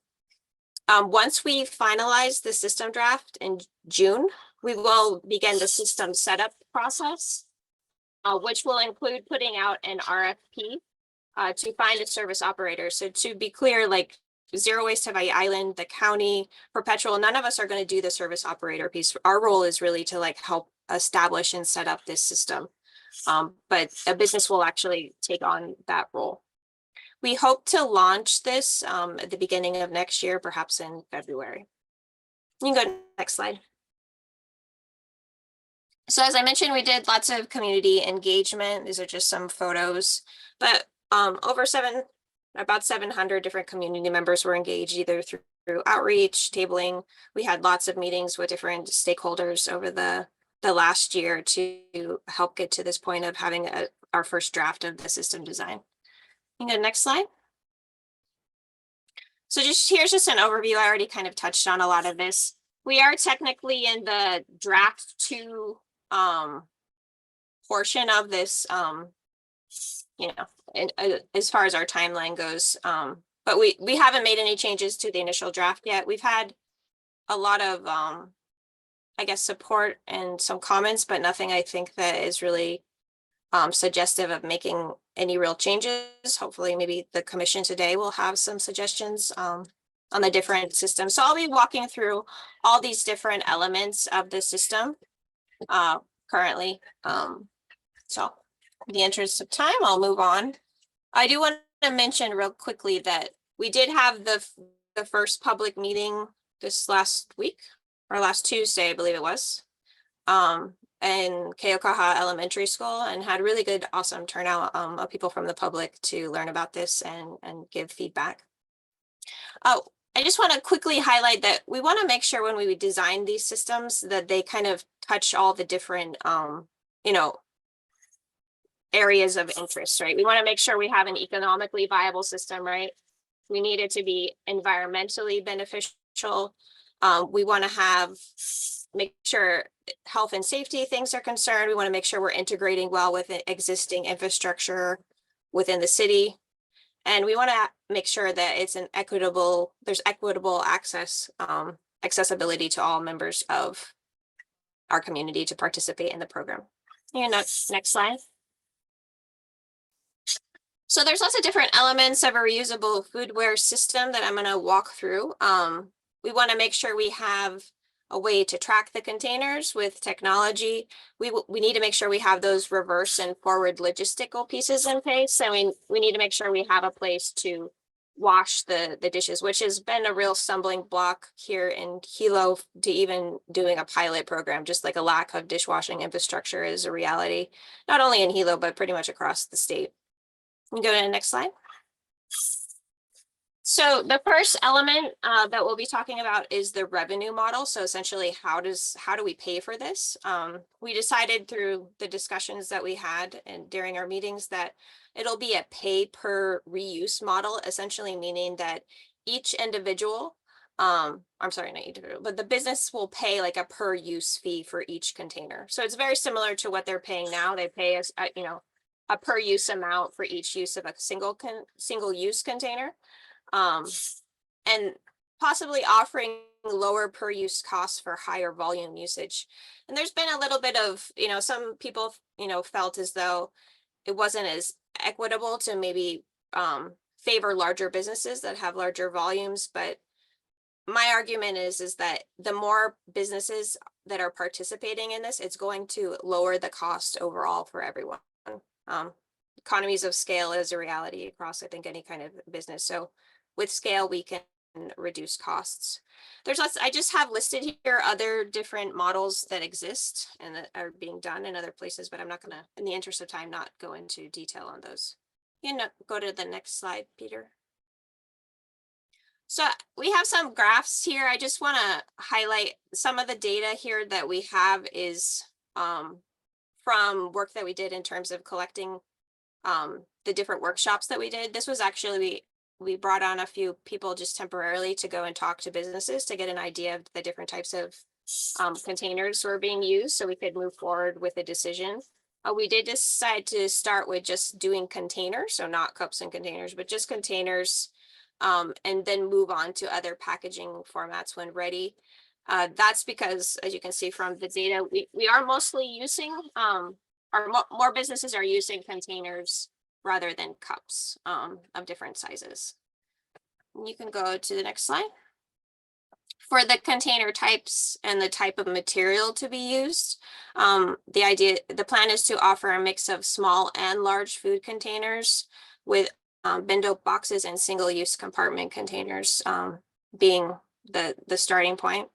Once we finalize the system draft in June, we will begin the system setup process, which will include putting out an RFP to find a service operator. So to be clear, like Zero Waste Hawaii Island, the county, Perpetual, none of us are going to do the service operator piece. Our role is really to help establish and set up this system. But a business will actually take on that role. We hope to launch this at the beginning of next year, perhaps in February. You can go to the next slide. So as I mentioned, we did lots of community engagement. These are just some photos, but about 700 different community members were engaged either through outreach, tabling. We had lots of meetings with different stakeholders over the last year to help get to this point of having our first draft of the system design. You can go to the next slide. So here's just an overview. I already kind of touched on a lot of this. We are technically in the draft 2 portion of this, you know, and as far as our timeline goes. But we haven't made any changes to the initial draft yet. We've had a lot of, I guess, support and some comments, but nothing I think that is really suggestive of making any real changes. Hopefully, maybe the commission today will have some suggestions on the different systems. So I'll be walking through all these different elements of the system currently. So in the interest of time, I'll move on. I do want to mention real quickly that we did have the first public meeting this last week, or last Tuesday, I believe it was, in Keokaha Elementary School, and had really good, awesome turnout of people from the public to learn about this and give feedback. Oh, I just want to quickly highlight that we want to make sure when we design these systems that they kind of touch all the different, you know, areas of interest, right? We want to make sure we have an economically viable system, right? We need it to be environmentally beneficial. We want to make sure health and safety things are concerned. We want to make sure we're integrating well with existing infrastructure within the city. And we want to make sure that it's there's equitable access, accessibility to all members of our community to participate in the program. Here, next slide. So there's lots of different elements of a reusable foodware system that I'm going to walk through. We want to make sure we have a way to track the containers with technology. We need to make sure we have those reverse and forward logistical pieces in place. So we need to make sure we have a place to wash the dishes, which has been a real stumbling block here in Hilo to even doing a pilot program. Just like a lack of dishwashing infrastructure is a reality, not only in Hilo, but pretty much across the state. We go to the next slide. So the first element that we'll be talking about is the revenue model. So essentially, how do we pay for this? We decided through the discussions that we had and during our meetings that it'll be a pay per reuse model, essentially meaning that each individual, I'm sorry, not individual, but the business will pay like a per use fee for each container. So it's very similar to what they're paying now. They pay us, you know, a per use amount for each use of a single use container. And possibly offering lower per use costs for higher volume usage. And there's been a little bit of, you know, some people, you know, felt as though it wasn't as equitable to maybe favor larger businesses that have larger volumes. But my argument is that the more businesses that are participating in this, it's going to lower the cost overall for everyone. Economies of scale is a reality across, I think, any kind of business. So with scale, we can reduce costs. There's lots, I just have listed here other different models that exist and that are being done in other places, but I'm not gonna, in the interest of time, not go into detail on those. You know, go to the next slide, Peter. So we have some graphs here. I just wanna highlight some of the data here that we have is from work that we did in terms of collecting the different workshops that we did. This was actually, we brought on a few people just temporarily to go and talk to businesses to get an idea of the different types of containers were being used so we could move forward with a decision. We did decide to start with just doing containers, so not cups and containers, but just containers, and then move on to other packaging formats when ready. That's because, as you can see from the data, we are mostly using, more businesses are using containers rather than cups of different sizes. You can go to the next slide. For the container types and the type of material to be used, the plan is to offer a mix of small and large food containers with bento boxes and single-use compartment containers being the starting point.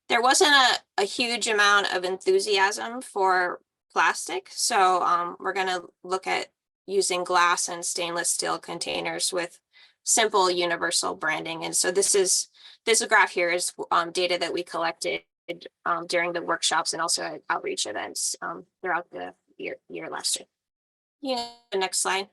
There wasn't a huge amount of enthusiasm for plastic, so we're going to look at using glass and stainless steel containers with simple universal branding. And so this graph here is data that we collected during the workshops and also at outreach events throughout the year last year. Yeah, next slide.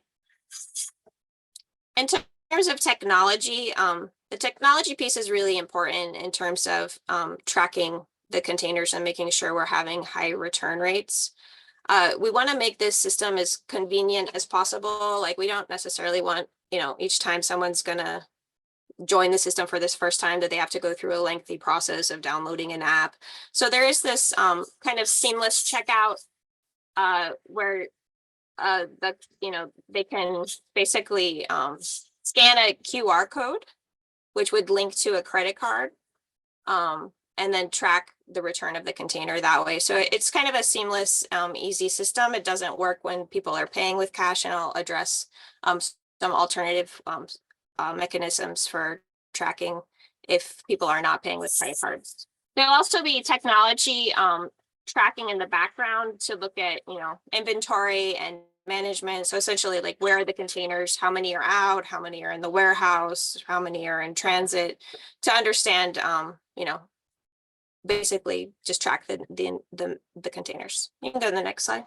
In terms of technology, the technology piece is really important in terms of tracking the containers and making sure we're having high return rates. We want to make this system as convenient as possible. Like, we don't necessarily want, each time someone's gonna join the system for this first time that they have to go through a lengthy process of downloading an app. So there is this kind of seamless checkout where they can basically scan a QR code, which would link to a credit card, and then track the return of the container that way. So it's kind of a seamless, easy system. It doesn't work when people are paying with cash, and I'll address some alternative mechanisms for tracking if people are not paying with credit cards. There'll also be technology tracking in the background to look at, inventory and management. So essentially, like, where are the containers, how many are out, how many are in the warehouse, how many are in transit, to understand, basically just track the containers. You can go to the next slide.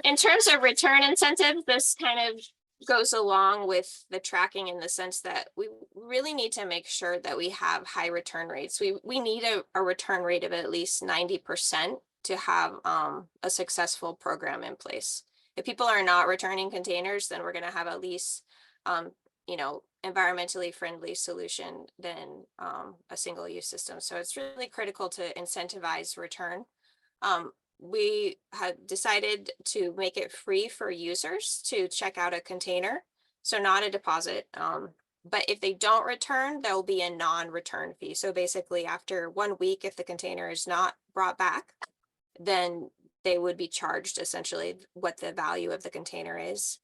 In terms of return incentives, this kind of goes along with the tracking in the sense that we really need to make sure that we have high return rates. We need a return rate of at least 90% to have a successful program in place. If people are not returning containers, then we're going to have at least environmentally friendly solution than a single use system. So it's really critical to incentivize return. We had decided to make it free for users to check out a container, so not a deposit. But if they don't return, there will be a non-return fee. So basically, after 1 week, if the container is not brought back, then they would be charged essentially what the value of the container is.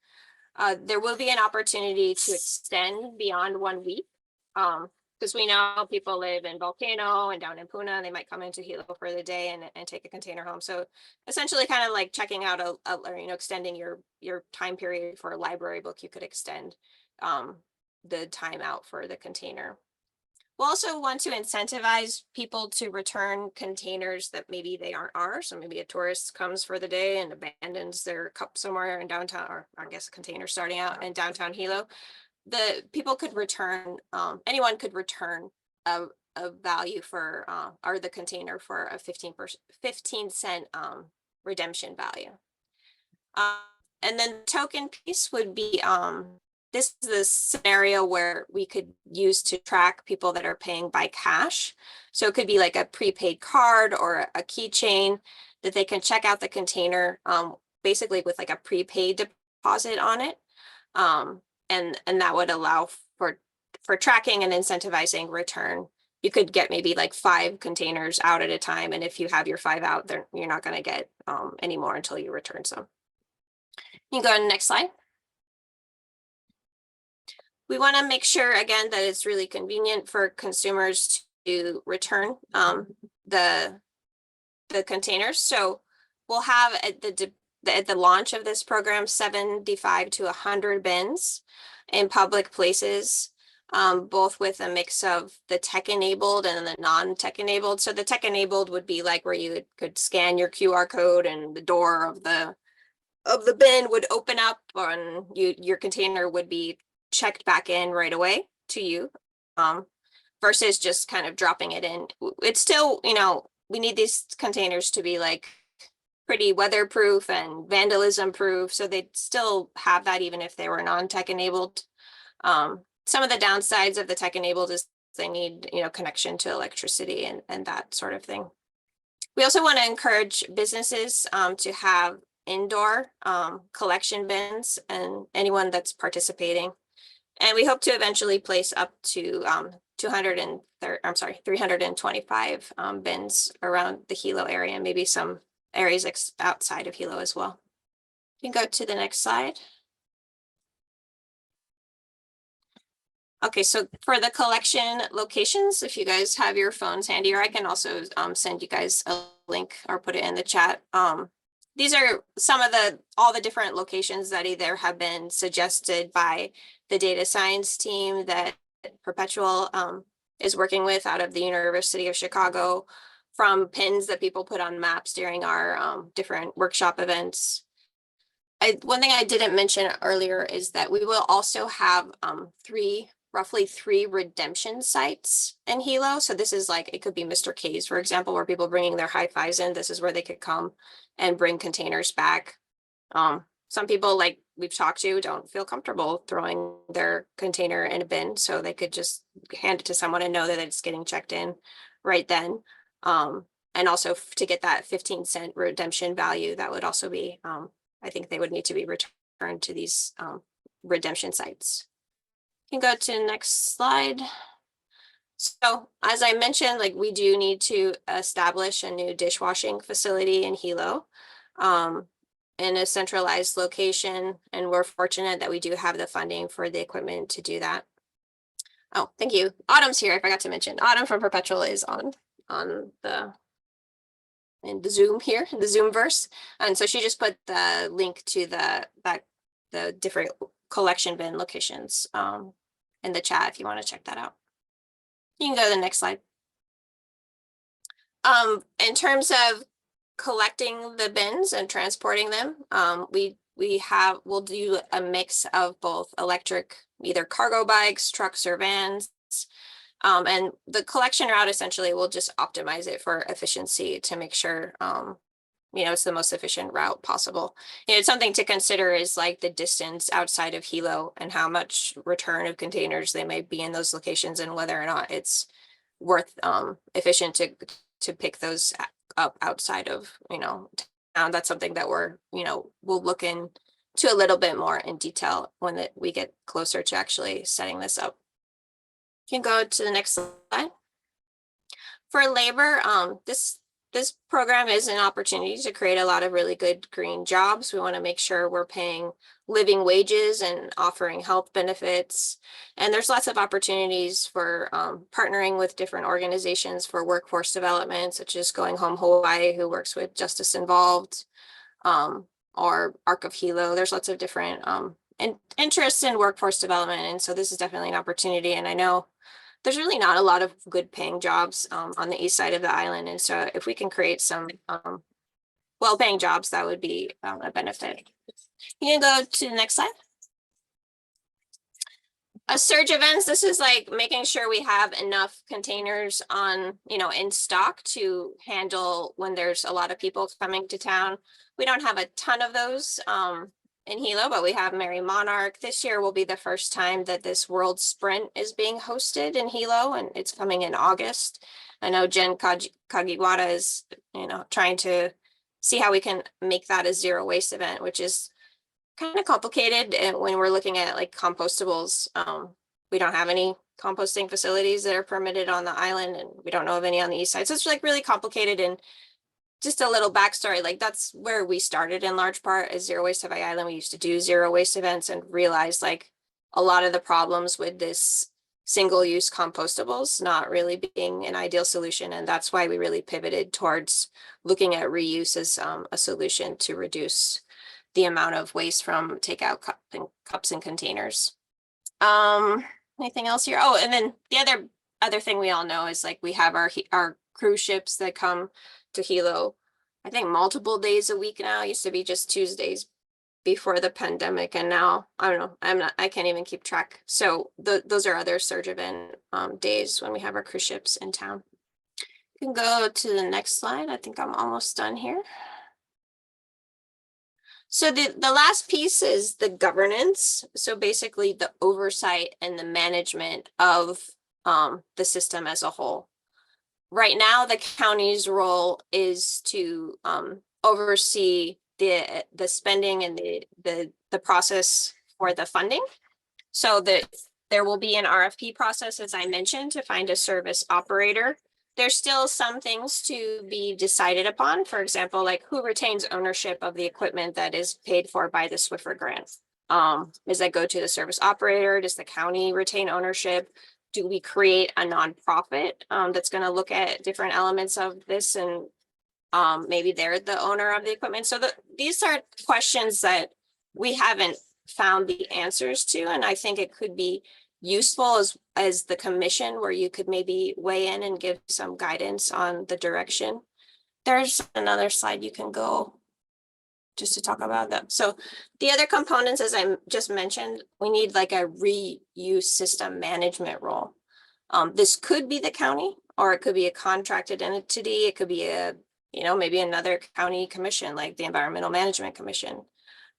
There will be an opportunity to extend beyond 1 week. Because we know people live in Volcano and down in Puna, and they might come into Hilo for the day and take a container home. So essentially, kind of like checking out extending your time period for a library book, you could extend the time out for the container. We'll also want to incentivize people to return containers that maybe they aren't ours. So maybe a tourist comes for the day and abandons their cup somewhere in downtown, or I guess a container starting out in downtown Hilo. The people could return, anyone could return a value for, or the container for a 15-cent redemption value. And then the token piece would be, this is the scenario where we could use to track people that are paying by cash. So it could be like a prepaid card or a keychain that they can check out the container, basically with like a prepaid deposit on it. And that would allow for tracking and incentivizing return. You could get maybe like 5 containers out at a time. And if you have your 5 out, then you're not going to get any more until you return some. You can go to the next slide. We want to make sure, again, that it's really convenient for consumers to return the containers. So we'll have at the launch of this program, 75 to 100 bins in public places, both with a mix of the tech-enabled and the non-tech-enabled. So the tech-enabled would be like where you could scan your QR code and the door of the bin would open up, and your container would be checked back in right away to you, versus just kind of dropping it in. It's still, we need these containers to be like pretty weatherproof and vandalism proof. So they'd still have that even if they were non-tech enabled. Some of the downsides of the tech enabled is they need, connection to electricity and that sort of thing. We also want to encourage businesses to have indoor collection bins and anyone that's participating. And we hope to eventually place up to 325 bins around the Hilo area, and maybe some areas outside of Hilo as well. You can go to the next slide. Okay, so for the collection locations, if you guys have your phones handy, or I can also send you guys a link or put it in the chat. These are some of all the different locations that either have been suggested by the data science team that Perpetual is working with out of the University of Chicago, from pins that people put on maps during our different workshop events. One thing I didn't mention earlier is that we will also have 3 roughly 3 redemption sites in Hilo. So this is like, it could be Mr. K's, for example, where people bringing their hi-fis in. This is where they could come and bring containers back. Some people, like we've talked to, don't feel comfortable throwing their container in a bin, so they could just hand it to someone and know that it's getting checked in right then. And also to get that 15-cent redemption value, that would also be, I think they would need to be returned to these redemption sites. You can go to the next slide. So as I mentioned, like we do need to establish a new dishwashing facility in Hilo. In a centralized location, and we're fortunate that we do have the funding for the equipment to do that. Oh, thank you. Autumn's here. I forgot to mention. Autumn from Perpetual is on the Zoom here, the Zoom verse, and so she just put the link to the different collection bin locations in the chat if you want to check that out. You can go to the next slide. In terms of collecting the bins and transporting them, we'll do a mix of both electric, either cargo bikes, trucks, or vans. And the collection route essentially will just optimize it for efficiency to make sure it's the most efficient route possible. It's something to consider is like the distance outside of Hilo and how much return of containers they may be in those locations, and whether or not it's efficient to pick those up outside of town. That's something that we'll look into a little bit more in detail when we get closer to actually setting this up. You can go to the next slide. For labor, this program is an opportunity to create a lot of really good green jobs. We want to make sure we're paying living wages and offering health benefits. And there's lots of opportunities for partnering with different organizations for workforce development, such as Going Home Hawaii, who works with Justice Involved, or Arc of Hilo. There's lots of different interests in workforce development. And so this is definitely an opportunity. And I know there's really not a lot of good paying jobs on the east side of the island. And so if we can create some well-paying jobs, that would be a benefit. You can go to the next slide. Surge events, this is like making sure we have enough containers on, in stock to handle when there's a lot of people coming to town. We don't have a ton of those in Hilo, but we have Mary Monarch. This year will be the first time that this World Sprint is being hosted in Hilo, and it's coming in August. I know Jen Kagiwara is, trying to see how we can make that a zero waste event, which is kind of complicated. And when we're looking at like compostables, we don't have any composting facilities that are permitted on the island, and we don't know of any on the east side. So it's like really complicated. And just a little backstory, like that's where we started in large part as Zero Waste Hawaii Island. We used to do zero waste events and realized like a lot of the problems with this single-use compostables not really being an ideal solution. And that's why we really pivoted towards looking at reuse as a solution to reduce the amount of waste from takeout cups and containers. Anything else here? Oh, and then the other thing we all know is like we have our cruise ships that come to Hilo, I think multiple days a week now. It used to be just Tuesdays before the pandemic, and now I don't know, I can't even keep track. So those are other surge event days when we have our cruise ships in town. You can go to the next slide. I think I'm almost done here. So the last piece is the governance. So basically the oversight and the management of the system as a whole. Right now, the county's role is to oversee the spending and the process for the funding. So that there will be an RFP process, as I mentioned, to find a service operator. There's still some things to be decided upon. For example, like who retains ownership of the equipment that is paid for by the Swiffer grant? Does that go to the service operator? Does the county retain ownership? Do we create a nonprofit that's going to look at different elements of this, and maybe they're the owner of the equipment? So these are questions that we haven't found the answers to, and I think it could be useful as the commission, where you could maybe weigh in and give some guidance on the direction. There's another slide you can go just to talk about that. So the other components, as I just mentioned, we need like a reuse system management role. This could be the county, or it could be a contracted entity. It could be a, you know, maybe another county commission, like the Environmental Management Commission.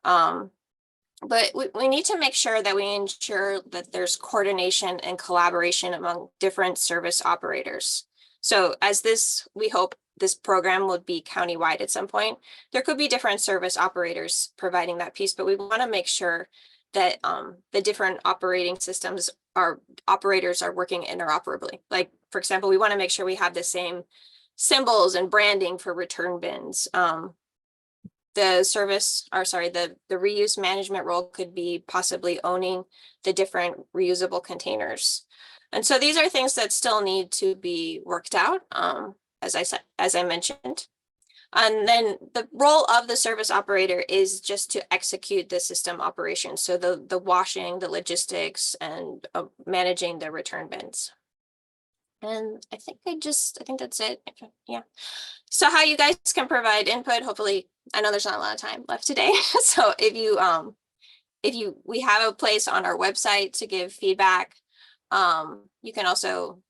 But we need to make sure that we ensure that there's coordination and collaboration among different service operators. So as this, we hope this program would be countywide at some point. There could be different service operators providing that piece, but we want to make sure that the different operating systems operators are working interoperably. Like, for example, we want to make sure we have the same symbols and branding for return bins. The reuse management role could be possibly owning the different reusable containers. And so these are things that still need to be worked out, as I mentioned. And then the role of the service operator is just to execute the system operation. So the washing, the logistics, and managing the return bins. And I think that's it. Yeah. So how you guys can provide input, hopefully, I know there's not a lot of time left today. So we have a place on our website to give feedback. You can also,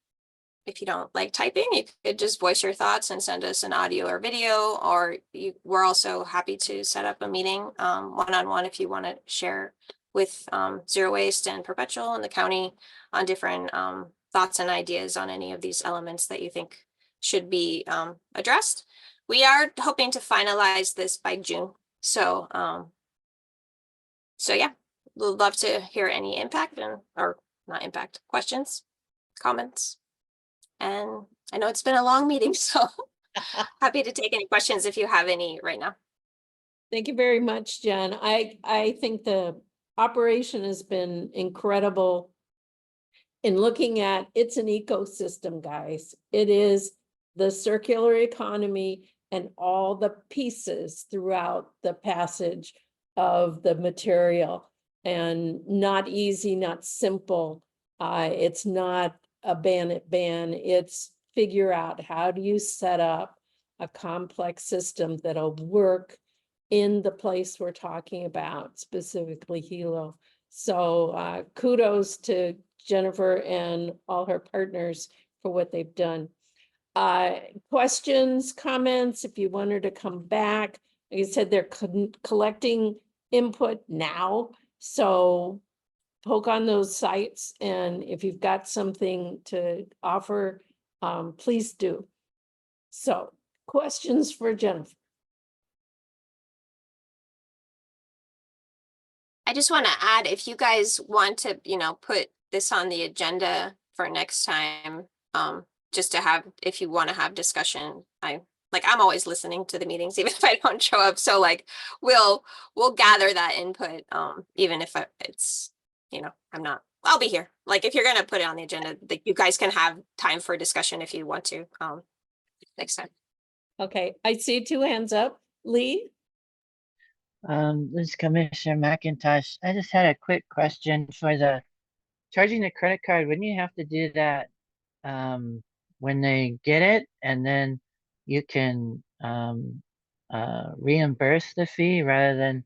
if you don't like typing, you could just voice your thoughts and send us an audio or video, or we're also happy to set up a meeting one-on-one if you want to share with Zero Waste and Perpetual and the county on different thoughts and ideas on any of these elements that you think should be addressed. We are hoping to finalize this by June. So yeah, we'd love to hear any questions, comments. And I know it's been a long meeting, so happy to take any questions if you have any right now. Thank you very much, Jen. I think the operation has been incredible in looking at, it's an ecosystem, guys. It is the circular economy and all the pieces throughout the passage of the material, and not easy, not simple. It's not a ban, it's figure out how do you set up a complex system that'll work in the place we're talking about, specifically Hilo. So kudos to Jennifer and all her partners for what they've done. Questions, comments, if you wanted to come back. Like I said, they're collecting input now. So poke on those sites, and if you've got something to offer, please do. So questions for Jennifer? I just want to add, if you guys want to, put this on the agenda for next time, just to have, if you want to have discussion, I'm always listening to the meetings, even if I don't show up. So we'll gather that input, even if it's, I'll be here. If you're going to put it on the agenda, that you guys can have time for discussion if you want to, next time. Okay, I see 2 hands up. Lee? This is Commissioner McIntosh. I just had a quick question for the charging the credit card. Wouldn't you have to do that when they get it, and then you can reimburse the fee rather than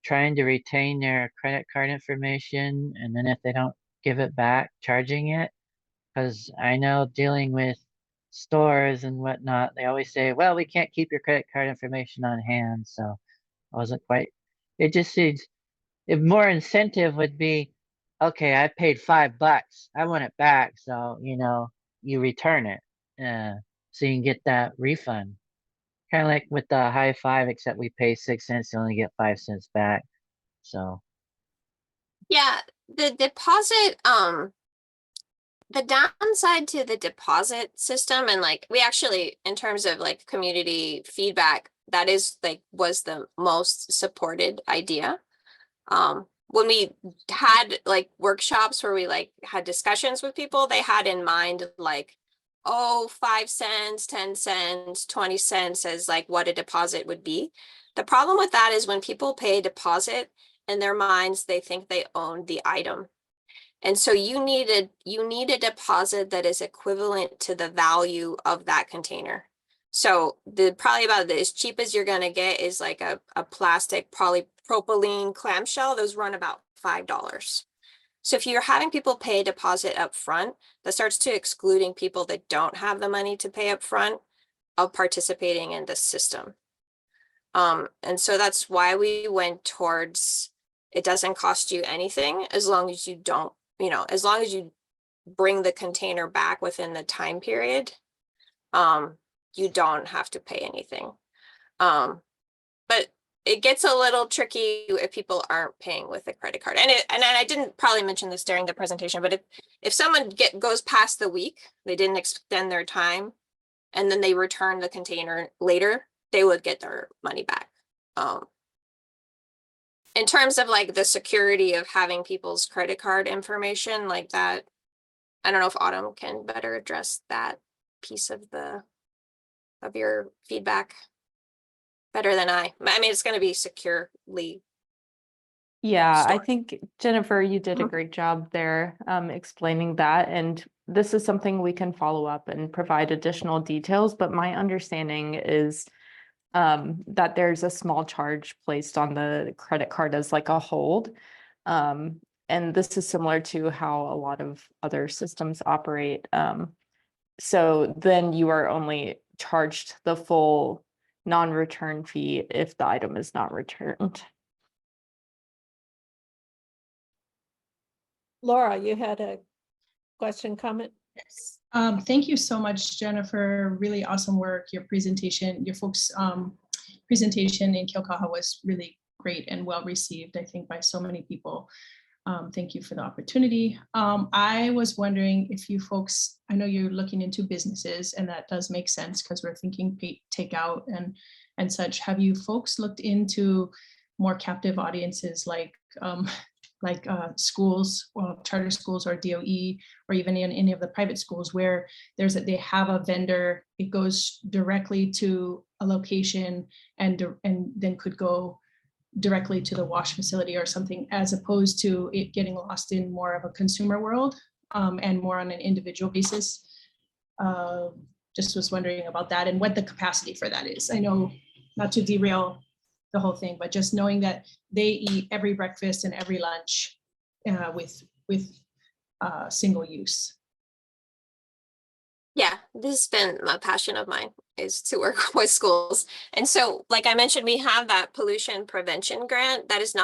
trying to retain their credit card information, and then if they don't give it back, charging it? Because I know dealing with stores and whatnot, they always say, well, we can't keep your credit card information on hand. So I wasn't quite, it just seems, if more incentive would be, okay, I paid $5, I want it back. So, you return it, so you can get that refund. Kind of like with the high five, except we pay 6 cents, you only get 5 cents back. So. Yeah, the deposit, the downside to the deposit system, and we actually, in terms of community feedback, that is was the most supported idea. When we had workshops where we had discussions with people, they had in mind 5 cents, 10 cents, 20 cents as what a deposit would be. The problem with that is when people pay a deposit, in their minds, they think they own the item. And so you need a deposit that is equivalent to the value of that container. So probably about as cheap as you're gonna get is like a plastic polypropylene clamshell. Those run about $5. So if you're having people pay a deposit up front, that starts to excluding people that don't have the money to pay up front of participating in the system. And so that's why we went towards, it doesn't cost you anything as long as you don't, as long as you bring the container back within the time period, you don't have to pay anything. But it gets a little tricky if people aren't paying with a credit card. And I didn't probably mention this during the presentation, but if someone goes past the week, they didn't extend their time, and then they return the container later, they would get their money back. In terms of like the security of having people's credit card information like that, I don't know if Autumn can better address that piece of your feedback better than I mean, it's going to be securely. Yeah, I stored. think Jennifer, you did a great job there explaining that. And this is something we can follow up and provide additional details. But my understanding is that there's a small charge placed on the credit card as like a hold. And this is similar to how a lot of other systems operate. So then you are only charged the full non-return fee if the item is not returned. Laura, you had a question, comment? Yes. Thank you so much, Jennifer. Really awesome work. Your presentation, your folks' presentation in Kilkaha was really great and well received, I think, by so many people. Thank you for the opportunity. I was wondering if you folks, I know you're looking into businesses, and that does make sense because we're thinking takeout and such. Have you folks looked into more captive audiences like schools, well, charter schools or DOE, or even in any of the private schools where they have a vendor, it goes directly to a location and then could go directly to the wash facility or something, as opposed to it getting lost in more of a consumer world and more on an individual basis. Just was wondering about that and what the capacity for that is. I know, not to derail the whole thing, but just knowing that they eat every breakfast and every lunch with single use. Yeah, this has been a passion of mine, is to work with schools. And so, like I mentioned, we have that pollution prevention grant that is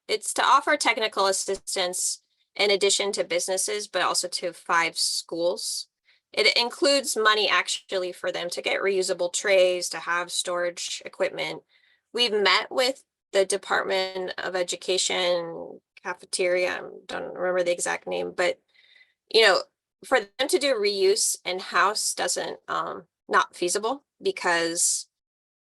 it's to offer technical assistance in addition to businesses, but also to 5 schools. It includes money actually for them to get reusable trays, to have storage equipment. We've met with the Department of Education cafeteria, I don't remember the exact name, but for them to do reuse in-house doesn't not feasible, because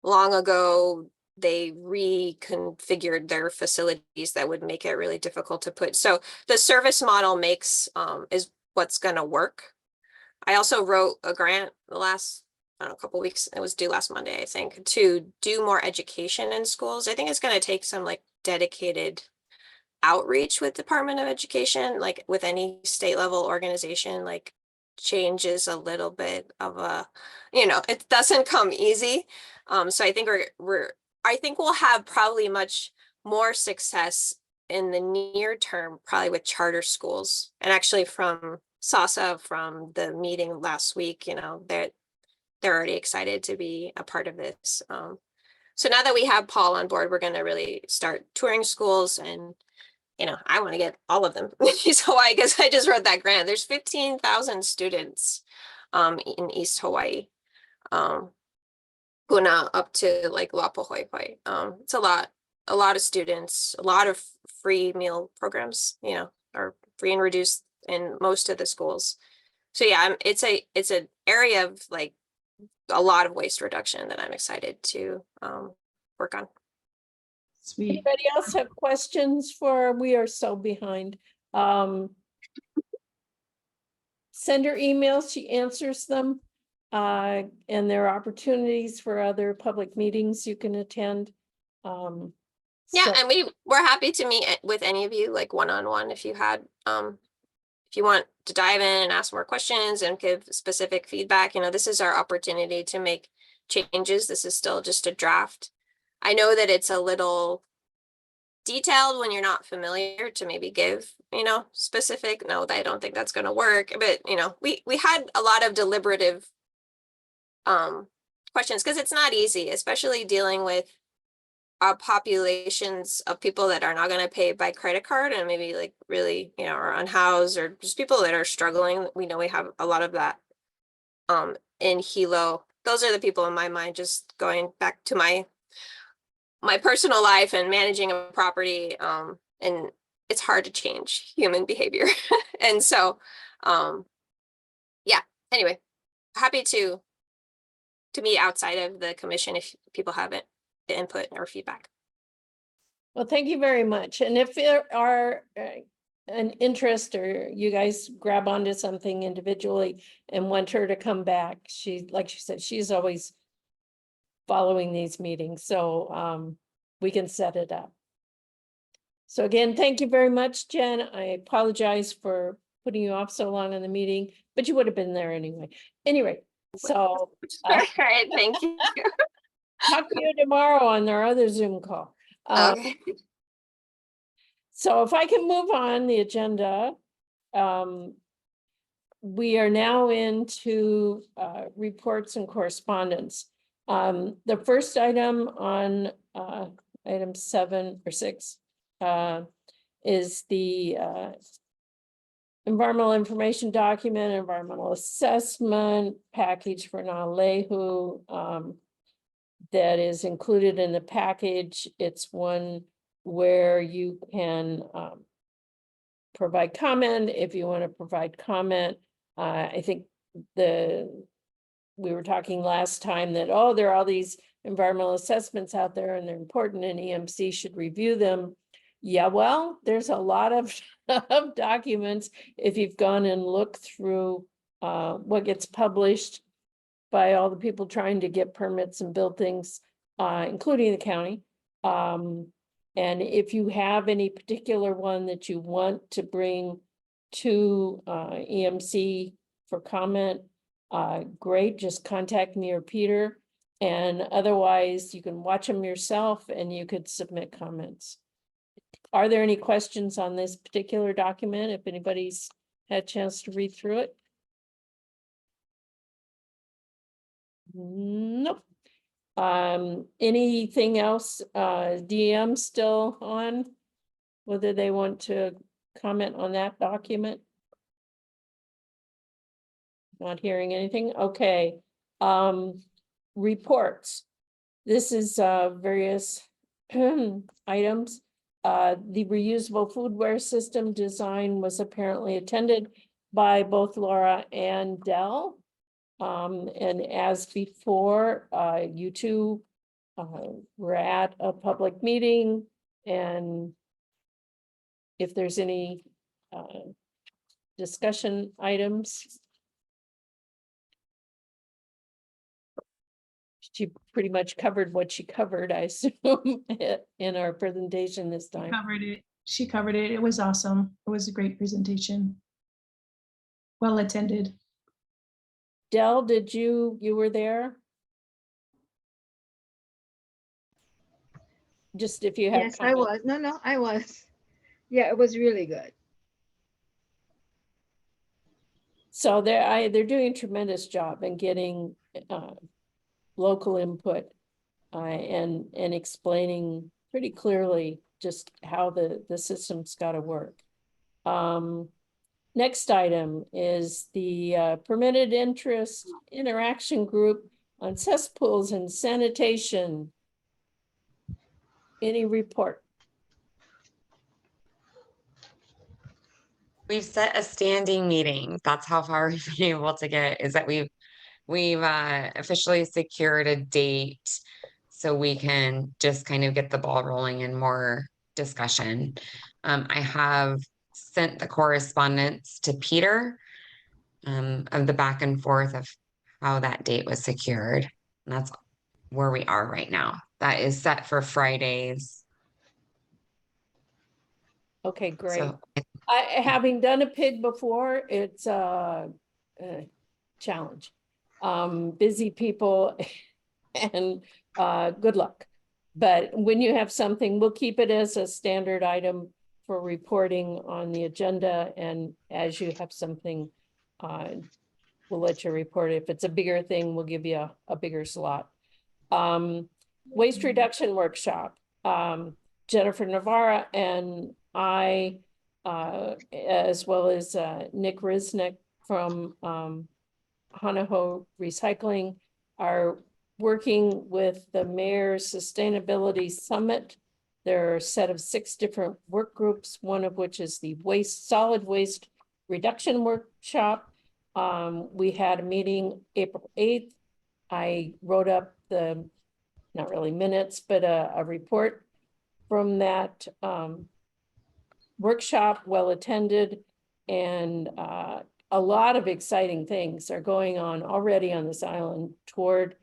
long ago they reconfigured their facilities that would make it really difficult to put. So the service model is what's going to work. I also wrote a grant the last couple weeks, it was due last Monday, I think, to do more education in schools. I think it's going to take some like dedicated outreach with Department of Education, like with any state level organization, like change is a little bit of it doesn't come easy. So I think I think we'll have probably much more success in the near term, probably with charter schools. And actually from SASA, from the meeting last week, they're already excited to be a part of this. So now that we have Paul on board, we're going to really start touring schools, and I want to get all of them. East Hawaii, because I just wrote that grant. There's 15,000 students in East Hawaii, Puna up to like Lapahoipai. It's a lot of students, a lot of free meal programs, or free and reduced in most of the schools. So yeah, it's an area of like a lot of waste reduction that I'm excited to work on. Sweet. Anybody else have questions we are so behind. Send her emails, she answers them. And there are opportunities for other public meetings you can attend. Yeah, and we're happy to meet with any of you, like one-on-one, if you want to dive in and ask more questions and give specific feedback. This is our opportunity to make changes. This is still just a draft. I know that it's a little detailed when you're not familiar to maybe give, specific, no, I don't think that's going to work. But, we had a lot of deliberative questions because it's not easy, especially dealing with populations of people that are not going to pay by credit card and maybe like really, are unhoused or just people that are struggling. We know we have a lot of that in Hilo. Those are the people in my mind, just going back to my personal life and managing a property. And it's hard to change human behavior. And so, yeah, anyway, happy to meet outside of the commission if people have input or feedback. Well, thank you very much. And if there are an interest or you guys grab onto something individually and want her to come back, like she said, she's always following these meetings. So we can set it up. So again, thank you very much, Jen. I apologize for putting you off so long in the meeting, but you would have been there anyway. Anyway, so all right, thank you. talk to you tomorrow on our other Zoom call. Okay. So if I can move on the agenda, we are now into reports and correspondence. The first item on item 7 or 6 is the environmental information document, environmental assessment package for Nalehu that is included in the package. It's one where you can provide comment if you want to provide comment. I think we were talking last time that, there are all these environmental assessments out there and they're important and EMC should review them. Yeah, well, there's a lot of documents if you've gone and looked through what gets published by all the people trying to get permits and build things, including the county. And if you have any particular one that you want to bring to EMC for comment, great, just contact me or Peter. And otherwise, you can watch them yourself and you could submit comments. Are there any questions on this particular document? If anybody's had a chance to read through it? Nope. Anything else? DM still on? Whether they want to comment on that document? Not hearing anything. Okay. Reports. This is various items. The reusable foodware system design was apparently attended by both Laura and Dell. And as before, you two were at a public meeting, and if there's any discussion items. She pretty much covered what she covered, I assume, in our presentation this time. She covered it. It was awesome. It was a great presentation. Well attended. Dell, did you were there? Just if you have. Yes, I was. No, I was. Yeah, it was really good. So they're doing a tremendous job in getting local input and explaining pretty clearly just how the system's got to work. Next item is the permitted interest interaction group on cesspools and sanitation. Any report? We've set a standing meeting. That's how far we've been able to get, is that we've officially secured a date so we can just kind of get the ball rolling and more discussion. I have sent the correspondence to Peter of the back and forth of how that date was secured. And that's where we are right now. That is set for Fridays. Okay, great. So Having done a pig before, it's a challenge. Busy people and good luck. But when you have something, we'll keep it as a standard item for reporting on the agenda, and as you have something, we'll let you report it. If it's a bigger thing, we'll give you a bigger slot. Waste reduction workshop. Jennifer Navarra and I, as well as Nick Risnick from Hanaho Recycling, are working with the Mayor's Sustainability Summit. There are a set of 6 different work groups, one of which is the solid waste reduction workshop. We had a meeting April 8th. I wrote up the, not really minutes, but a report from that workshop, well attended, and a lot of exciting things are going on already on this island toward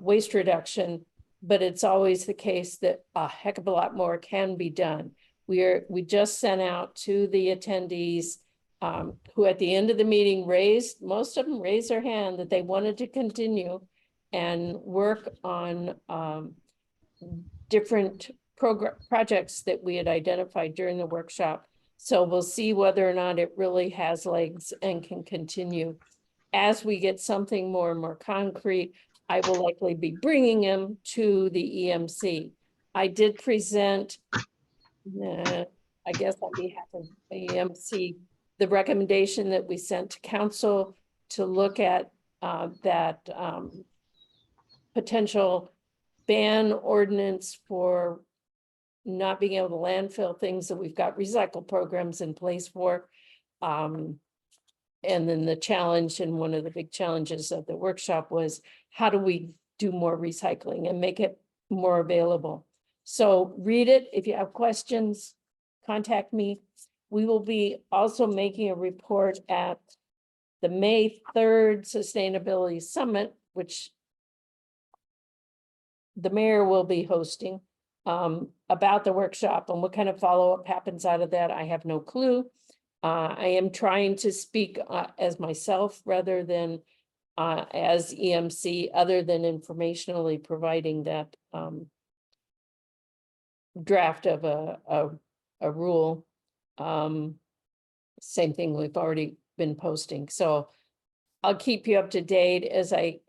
waste reduction, but it's always the case that a heck of a lot more can be done. We just sent out to the attendees who at the end of the meeting most of them raised their hand that they wanted to continue and work on different projects that we had identified during the workshop. So we'll see whether or not it really has legs and can continue. As we get something more and more concrete, I will likely be bringing them to the EMC. I did present, I guess on behalf of the EMC, the recommendation that we sent to council to look at that potential ban ordinance for not being able to landfill things that we've got recycle programs in place for. And then the challenge, and one of the big challenges of the workshop, was how do we do more recycling and make it more available? So read it. If you have questions, contact me. We will be also making a report at the May 3rd Sustainability Summit, which the mayor will be hosting, about the workshop, and what kind of follow-up happens out of that, I have no clue. I am trying to speak as myself rather than as EMC, other than informationally providing that draft of a rule. Same thing we've already been posting. So I'll keep you up to date as I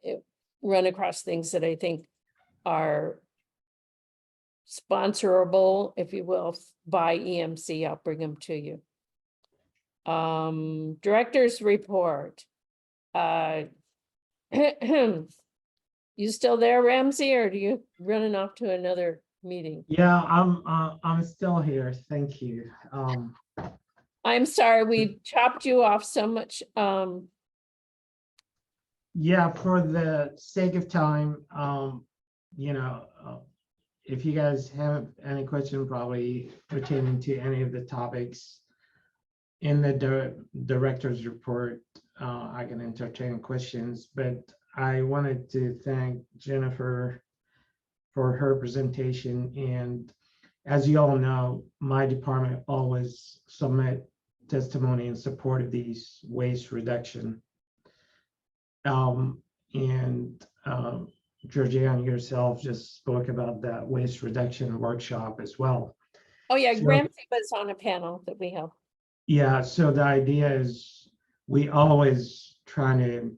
run across things that I think are sponsorable, if you will, by EMC. I'll bring them to you. Director's report. You still there, Ramsey, or do you running off to another meeting? Yeah, I'm still here. Thank you. I'm sorry, we chopped you off so much. Yeah, for the sake of time, you know, if you guys have any question probably pertaining to any of the topics in the director's report, I can entertain questions, but I wanted to thank Jennifer for her presentation. And as you all know, my department always submit testimony in support of these waste reduction. Georgianne yourself just spoke about that waste reduction workshop as well. Oh yeah, So, Ramsey was on a panel that we held. yeah, so the idea is we always try to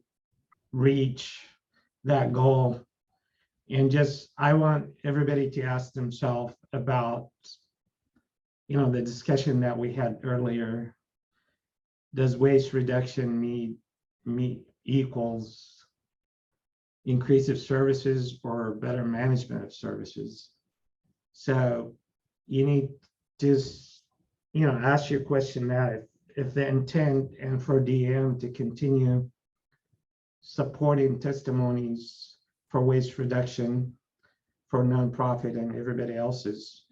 reach that goal. And just, I want everybody to ask themselves about, you know, the discussion that we had earlier. Does waste reduction equals increase of services or better management of services? So you need to, you know, ask your question that if the intent and for DM to continue supporting testimonies for waste reduction for nonprofit and everybody else's,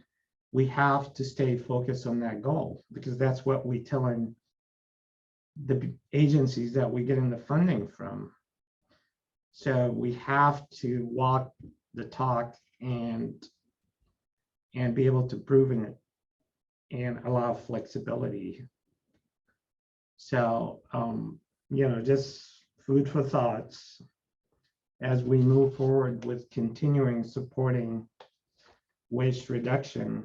we have to stay focused on that goal, because that's what we telling the agencies that we're getting the funding from. So we have to walk the talk and be able to prove it and allow flexibility. So, you know, just food for thoughts. as we move forward with continuing supporting waste reduction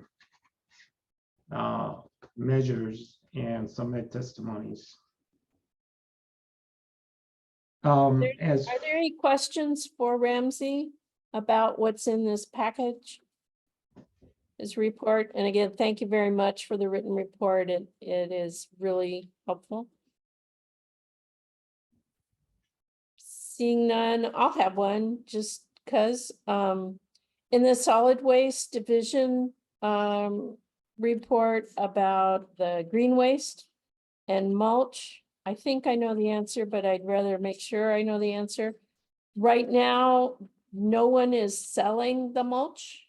measures and submit testimonies. Are there As any questions for Ramsey about what's in this package? His report, and again, thank you very much for the written report. It is really helpful. Seeing none, I'll have one just because in the solid waste division report about the green waste and mulch, I think I know the answer, but I'd rather make sure I know the answer. Right now, no one is selling the mulch.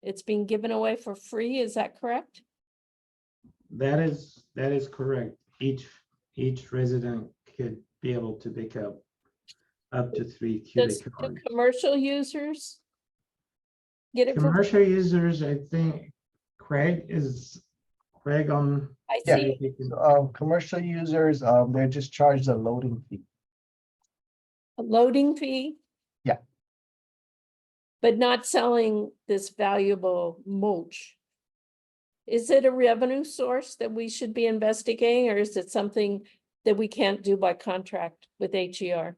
It's being given away for free, is that correct? that is correct. Each resident could be able to pick up to 3 Does cubic do yards. commercial users get it for? Commercial users, I think Craig on. I Yeah. see Commercial users, they're just charged a loading fee. a loading fee. Yeah. But not selling this valuable mulch. Is it a revenue source that we should be investigating, or is it something that we can't do by contract with HER?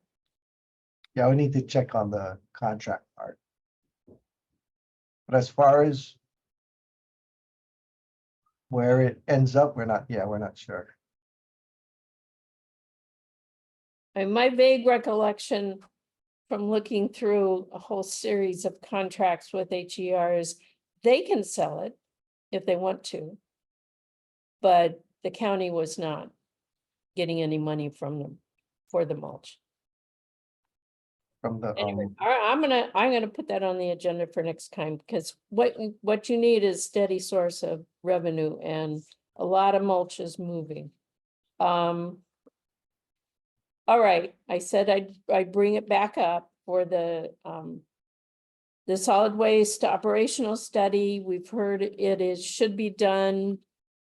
Yeah, we need to check on the contract part. But as far as where it ends up, we're not sure. And my vague recollection from looking through a whole series of contracts with HER is they can sell it if they want to. But the county was not getting any money from them for the mulch. From the, Anyway, I'm gonna put that on the agenda for next time, because what you need is steady source of revenue, and a lot of mulch is moving. All right, I said I'd bring it back up for the solid waste operational study. We've heard should be done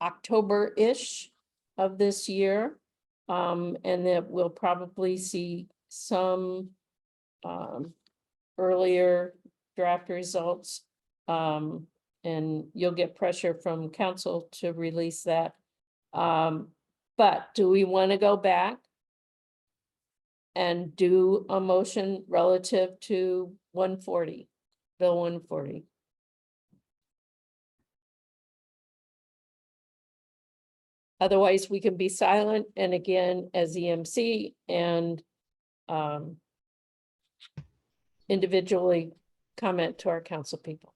October-ish of this year. And that we'll probably see some earlier draft results. And you'll get pressure from council to release that. But do we want to go back and do a motion relative to 140, Bill 140? Otherwise, we can be silent, and again, as EMC and individually comment to our council people.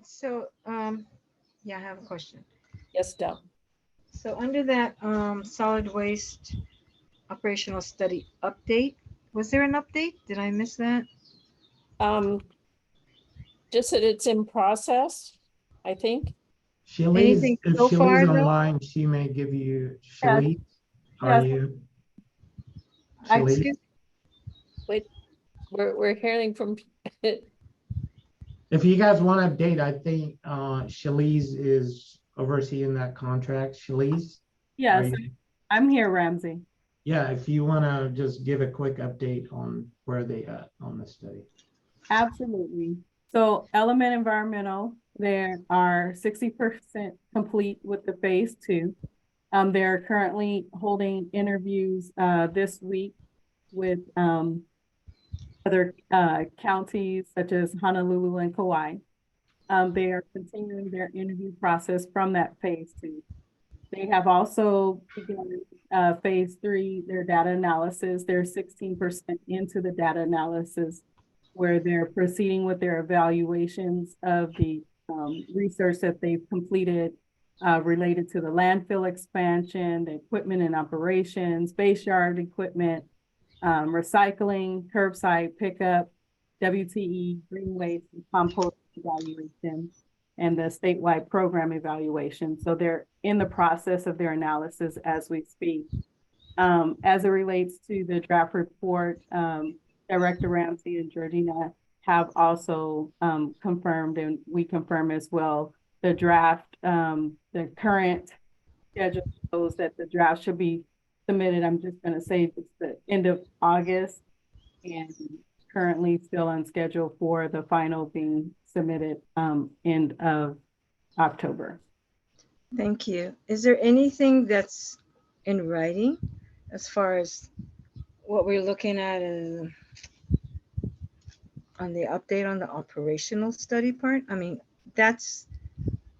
So, yeah, I have a question. Yes, Del. So under that solid waste operational study update, was there an update? Did I miss that? Just that it's in process, I think. Anything If so far, Shelley's though? online, she may give you, Shelley, are Yes. you? Shelley? Excuse, Wait, we're hearing from. If you guys want an update, I think Shelley's is overseeing that contract. Shelley's? Yes, Are you- I'm here, Ramsey. Yeah, if you want to just give a quick update on where they at on the study. Absolutely. So Element Environmental, they are 60% complete with the phase 2. They're currently holding interviews this week with other counties such as Honolulu and Kauai. They are continuing their interview process from that phase 2. They have also begun phase 3, their data analysis. They're 16% into the data analysis, where they're proceeding with their evaluations of the research that they've completed related to the landfill expansion, the equipment and operations, base yard equipment, recycling, curbside pickup, WTE, green waste, and compost evaluation, and the statewide program evaluation. So they're in the process of their analysis as we speak. As it relates to the draft report, Director Ramsey and Georgina have also confirmed, and we confirm as well, the draft, the current schedule shows that the draft should be submitted. I'm just going to say it's the end of August. and currently still on schedule for the final being submitted end of October. Thank you. Is there anything that's in writing as far as what we're looking at on the update on the operational study part? I mean, that's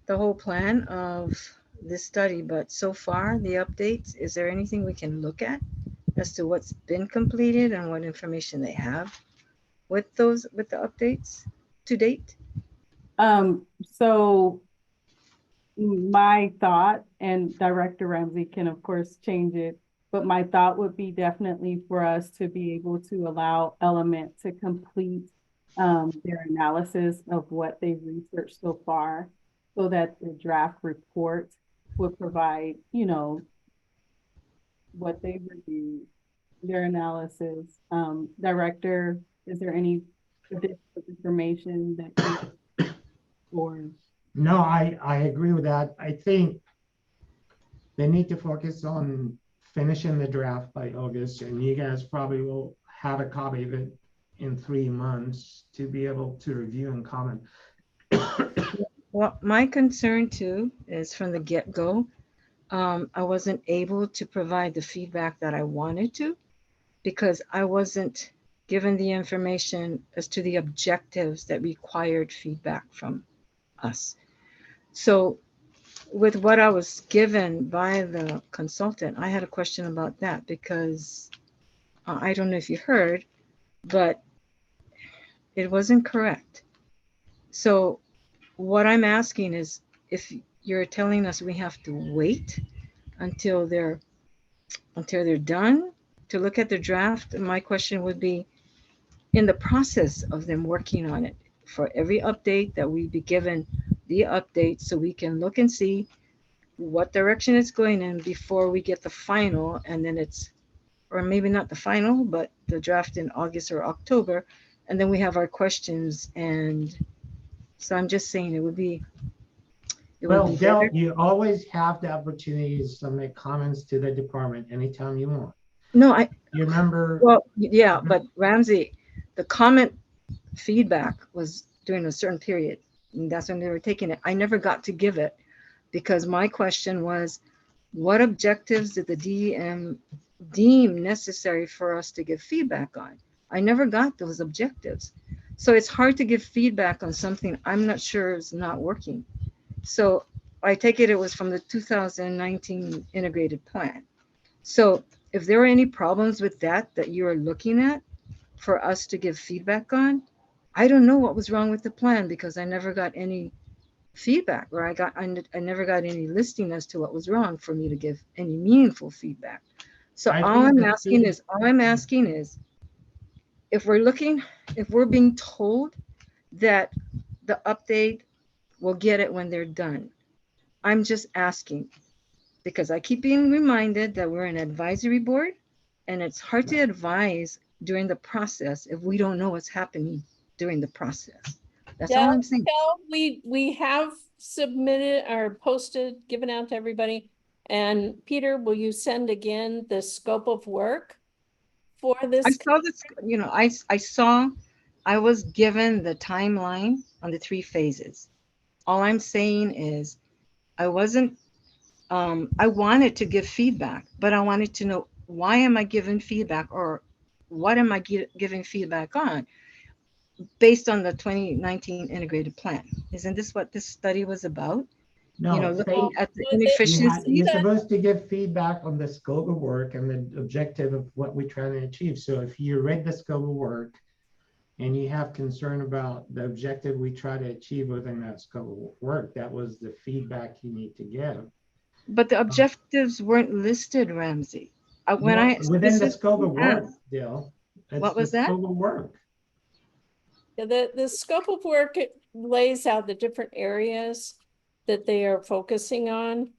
the whole plan of this study, but so far the updates, is there anything we can look at as to what's been completed and what information they have with the updates to date? So my thought, and Director Ramsey can of course change it, but my thought would be definitely for us to be able to allow Element to complete their analysis of what they've researched so far, so that the draft report would provide, you know, what they've reviewed, their analysis. Director, is there any additional information that you or? No, I agree with that. I think they need to focus on finishing the draft by August, and you guys probably will have a copy of it in 3 months to be able to review and comment. Well, my concern too is from the get-go, I wasn't able to provide the feedback that I wanted to because I wasn't given the information as to the objectives that required feedback from us. So with what I was given by the consultant, I had a question about that because I don't know if you heard, but it wasn't correct. So what I'm asking is, if you're telling us we have to wait until they're done to look at the draft, my question would be, in the process of them working on it, for every update that we be given the update so we can look and see what direction it's going in before we get the final, and then it's, or maybe not the final, but the draft in August or October, and then we have our questions. And so I'm just saying it would be Well, Del, better. you always have the opportunity to submit comments to the department anytime you want. No, you remember? Well, yeah, but Ramsey, the comment feedback was during a certain period, and that's when they were taking it. I never got to give it because my question was, what objectives did the DM deem necessary for us to give feedback on? I never got those objectives. So it's hard to give feedback on something I'm not sure is not working. So I take it was from the 2019 integrated plan. So if there were any problems with that you are looking at for us to give feedback on, I don't know what was wrong with the plan because I never got any feedback, or I never got any listing as to what was wrong for me to give any meaningful feedback. So all I'm asking is, if we're being told that the update will get it when they're done, I'm just asking, because I keep being reminded that we're an advisory board and it's hard to advise during the process if we don't know what's happening during the process. That's all I'm saying. We have submitted or posted, given out to everybody. And Peter, will you send again the scope of work for this? I saw this, you know, I was given the timeline on the 3 phases. All I'm saying is I wasn't, I wanted to give feedback, but I wanted to know, why am I giving feedback, or what am I giving feedback on based on the 2019 integrated plan? Isn't this what this study was about? No, you know, looking at the inefficiency. You're supposed to give feedback on the scope of work and the objective of what we're trying to achieve. So if you read the scope of work and you have concern about the objective we try to achieve within that scope of work, that was the feedback you need to give. But the objectives weren't listed, Ramsey. Within the scope of work, Dale. What was that? Scope of work. Yeah, the scope of work, it lays out the different areas that they are focusing on.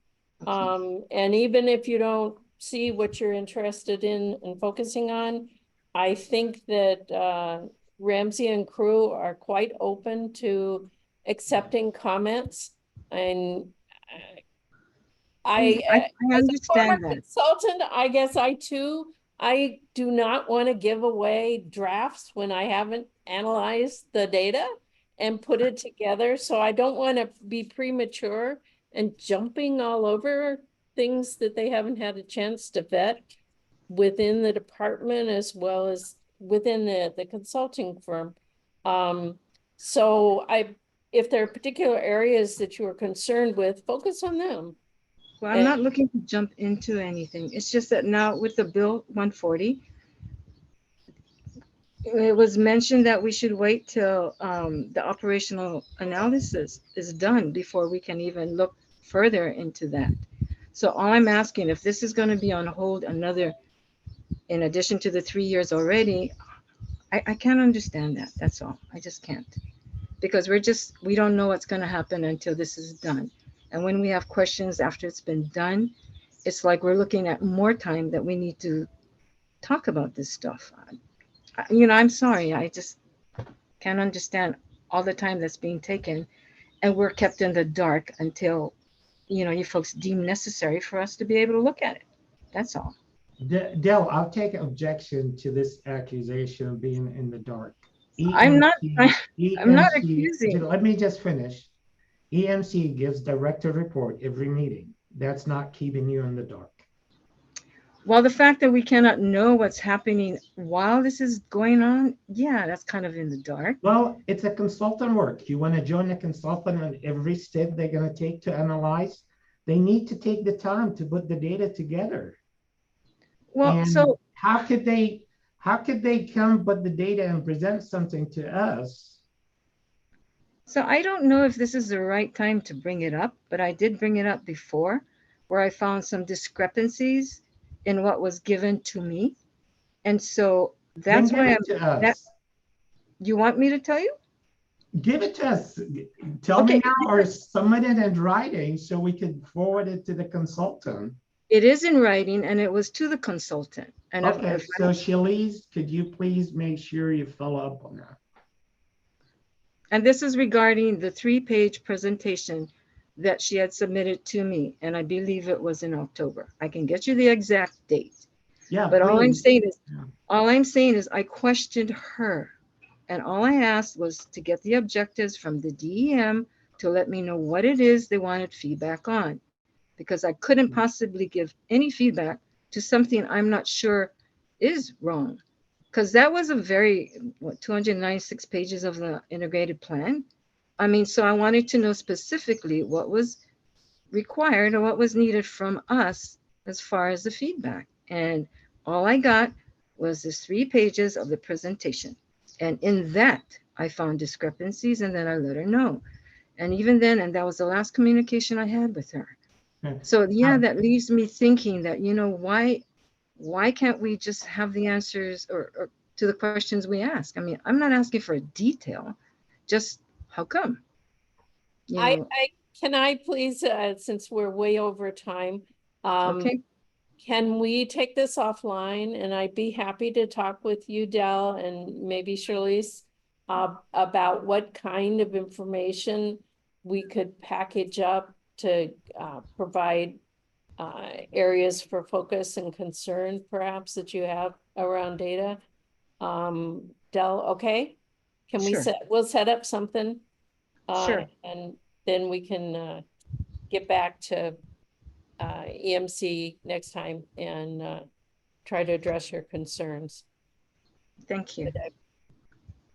And even if you don't see what you're interested in and focusing on, I think that Ramsey and crew are quite open to accepting comments. And I understand as a former that. consultant, I guess I too I do not want to give away drafts when I haven't analyzed the data and put it together. So I don't want to be premature and jumping all over things that they haven't had a chance to vet within the department as well as within the consulting firm. So if there are particular areas that you are concerned with, focus on them. Well, I'm not looking to jump into anything. It's just that now with the Bill 140, it was mentioned that we should wait till the operational analysis is done before we can even look further into that. So all I'm asking, if this is going to be on hold another, in addition to the 3 years already, I can't understand that. That's all. I just can't. Because we don't know what's going to happen until this is done. And when we have questions after it's been done, it's like we're looking at more time that we need to talk about this stuff. I'm sorry. I just can't understand all the time that's being taken. And we're kept in the dark until, you folks deem necessary for us to be able to look at it. That's all. Dell, I'll take objection to this accusation of being in the dark. I'm not EMC accusing. Let me just finish. EMC gives director report every meeting. That's not keeping you in the dark. Well, the fact that we cannot know what's happening while this is going on, yeah, that's kind of in the dark. Well, it's a consultant work. You want to join a consultant on every step they're going to take to analyze? They need to take the time to put the data together. Well, and so how could they come but the data and present something to us? So I don't know if this is the right time to bring it up, but I did bring it up before, where I found some discrepancies in what was given to me. And so that's why you want me to tell you? Give it to us. Tell me now, or submit it in writing so we could forward it to the consultant. It is in writing and it was to the consultant. And okay, so Shalice, could you please make sure you follow up on that? And this is regarding the 3-page presentation that she had submitted to me. And I believe it was in October. I can get you the exact date. Yeah, but please. all I'm saying is I questioned her. And all I asked was to get the objectives from the DEM to let me know what it is they wanted feedback on. Because I couldn't possibly give any feedback to something I'm not sure is wrong. Because that was a very, 296 pages of the integrated plan. I mean, so I wanted to know specifically what was required or what was needed from us as far as the feedback. And all I got was this 3 pages of the presentation. And in that, I found discrepancies and then I let her know. And even then, and that was the last communication I had with her. So yeah, that leaves me thinking that, why can't we just have the answers or to the questions we ask? I mean, I'm not asking for a detail, just how come? Can I please, since we're way over time, okay. Can we take this offline? And I'd be happy to talk with you, Dell, and maybe Shirley's about what kind of information we could package up to provide areas for focus and concern, perhaps, that you have around data. Dell, okay? Can we we'll set up something? Sure. And then we can get back to EMC next time and try to address your concerns. Thank you.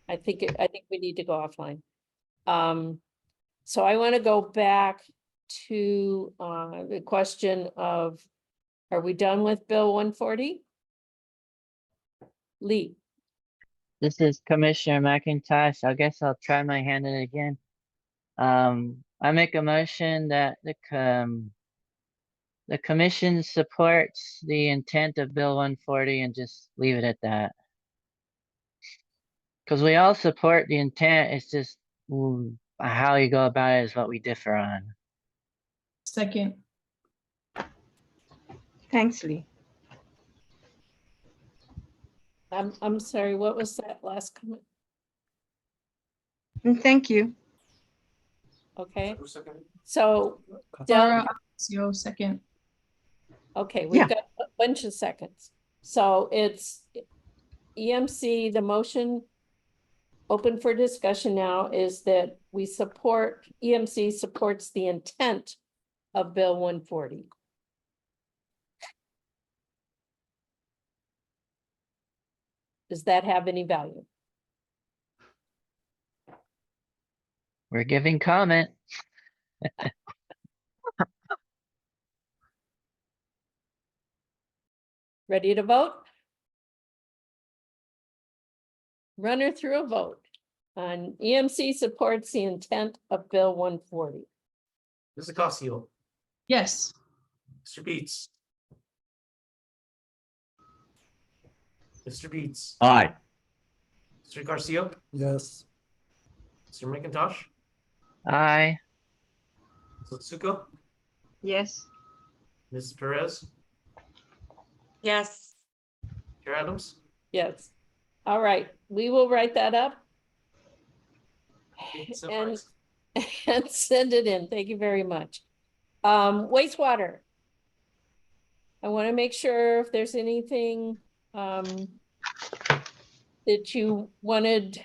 I think we need to go offline. So I want to go back to the question of, are we done with Bill 140? Lee. This is Commissioner McIntosh. I guess I'll try my hand at it again. I make a motion that the commission supports the intent of Bill 140 and just leave it at that. Because we all support the intent, it's just how you go about it is what we differ on. Second. Thanks, Lee. I'm sorry, what was that last comment? Thank you. Okay. So Dell, second. okay, we've got a bunch of seconds. So it's EMC, the motion open for discussion now is that we support, EMC supports the intent of Bill 140. Does that have any value? We're giving comment. Ready to vote? Runner through a vote on EMC supports the intent of Bill 140. Mrs. Casio, Yes. Mr. Beats. Mr. Beats, Aye. Mr. Garcia, Yes. Mr. McIntosh, Aye. Satsuko, Yes. Mrs. Perez, Yes. Chair Adams. Yes. All right, we will write that up and, and send it in. Thank you very much. Wastewater. I want to make sure if there's anything that you wanted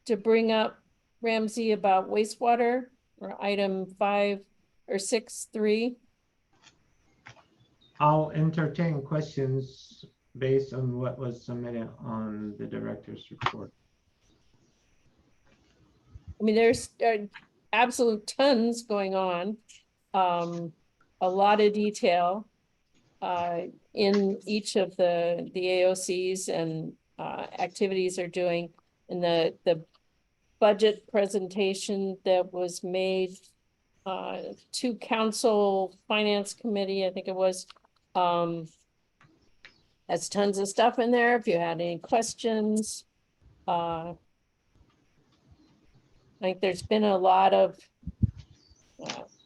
to bring up, Ramsey, about wastewater or item 5 or 6.3. I'll entertain questions based on what was submitted on the director's report. I mean, there's absolute tons going on. A lot of detail in each of the AOCs and activities are doing. And the budget presentation that was made to Council Finance Committee, I think it was, has tons of stuff in there. If you had any questions, I think there's been a lot of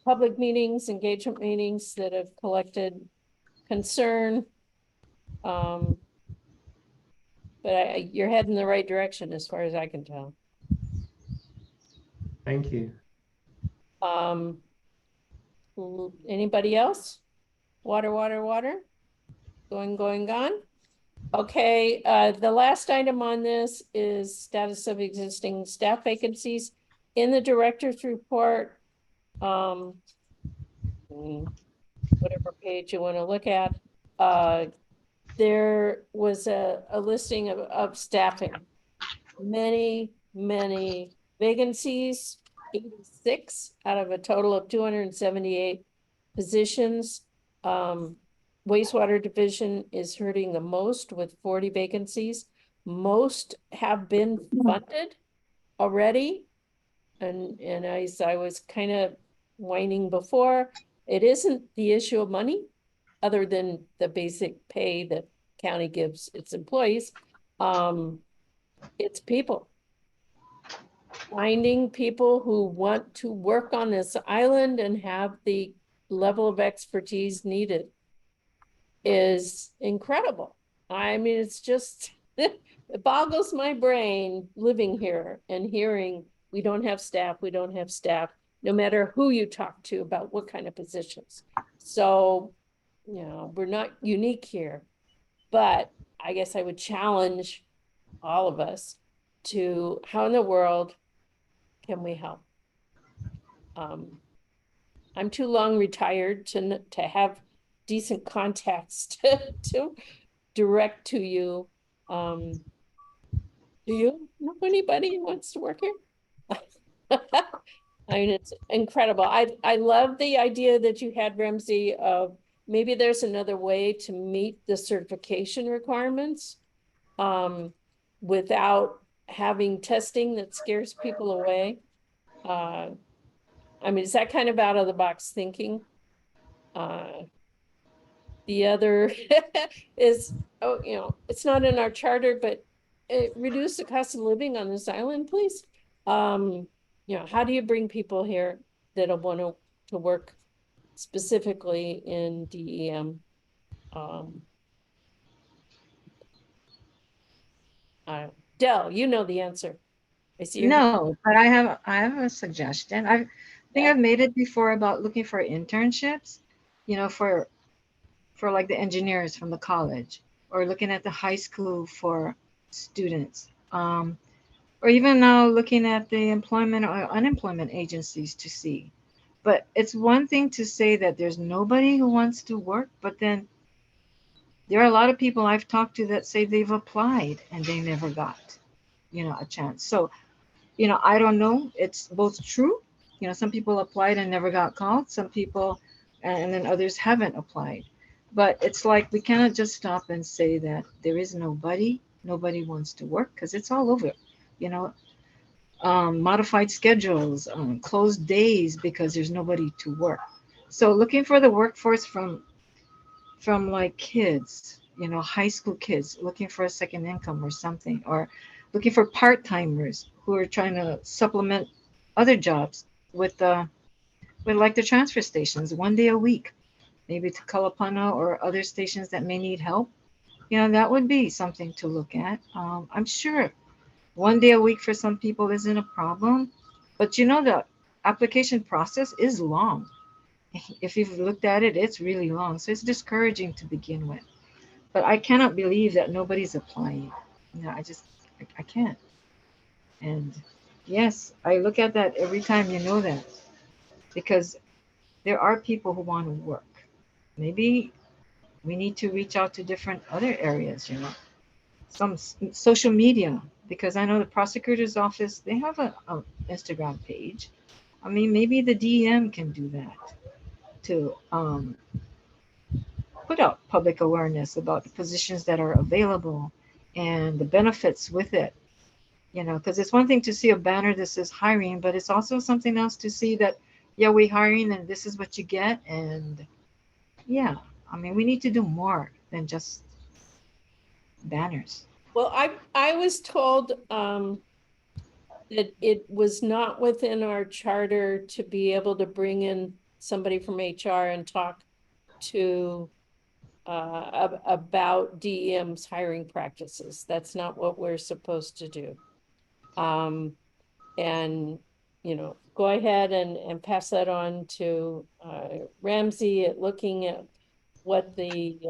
public meetings, engagement meetings that have collected concern. But you're heading in the right direction as far as I can tell. Thank you. Anybody else? Water. Gone. Okay, the last item on this is status of existing staff vacancies in the director's report. Whatever page you want to look at, there was a listing of staffing. Many vacancies, 86 out of a total of 278 positions. Wastewater division is hurting the most with 40 vacancies. Most have been funded already. And as I was kind of whining before, it isn't the issue of money, other than the basic pay that county gives its employees. It's people. Finding people who want to work on this island and have the level of expertise needed is incredible. I mean, it's just, it boggles my brain living here and hearing we don't have staff, no matter who you talk to about what kind of positions. So, you know, we're not unique here, but I guess I would challenge all of us to how in the world can we help? I'm too long retired to have decent contacts to direct to you. Do you know anybody who wants to work here? I mean, it's incredible. I love the idea that you had, Ramsey, of maybe there's another way to meet the certification requirements without having testing that scares people away. I mean, is that kind of out of the box thinking? The other is, oh, you know, it's not in our charter, but reduce the cost of living on this island, please. You know, how do you bring people here that'll want to work specifically in DEM? Del, you know the answer. I see. No, but I have a suggestion. I think I've made it before about looking for internships, you know, for like the engineers from the college or looking at the high school for students, or even now looking at the employment or unemployment agencies to see. But it's one thing to say that there's nobody who wants to work, but then there are a lot of people I've talked to that say they've applied and they never got, a chance. So, I don't know. It's both true. Some people applied and never got called. Some people, and then others haven't applied. But it's like we cannot just stop and say that there is nobody wants to work, because it's all over. You know, Modified schedules, closed days because there's nobody to work. So looking for the workforce from like kids, high school kids looking for a second income or something, or looking for part-timers who are trying to supplement other jobs with like the transfer stations, 1 day a week, maybe to Kalapana or other stations that may need help. That would be something to look at. I'm sure 1 day a week for some people isn't a problem, but the application process is long. If you've looked at it, it's really long. So it's discouraging to begin with. But I cannot believe that nobody's applying. I can't. And yes, I look at that every time, that, because there are people who want to work. Maybe we need to reach out to different other areas, some social media, because I know the prosecutor's office, they have a Instagram page. I mean, maybe the DM can do that to put out public awareness about the positions that are available and the benefits with it. Because it's one thing to see a banner that says hiring, but it's also something else to see that, yeah, we're hiring and this is what you get. And yeah, I mean, we need to do more than just banners. Well, I was told that it was not within our charter to be able to bring in somebody from HR and talk to about DEM's hiring practices. That's not what we're supposed to do. And go ahead and pass that on to Ramsey at looking at what the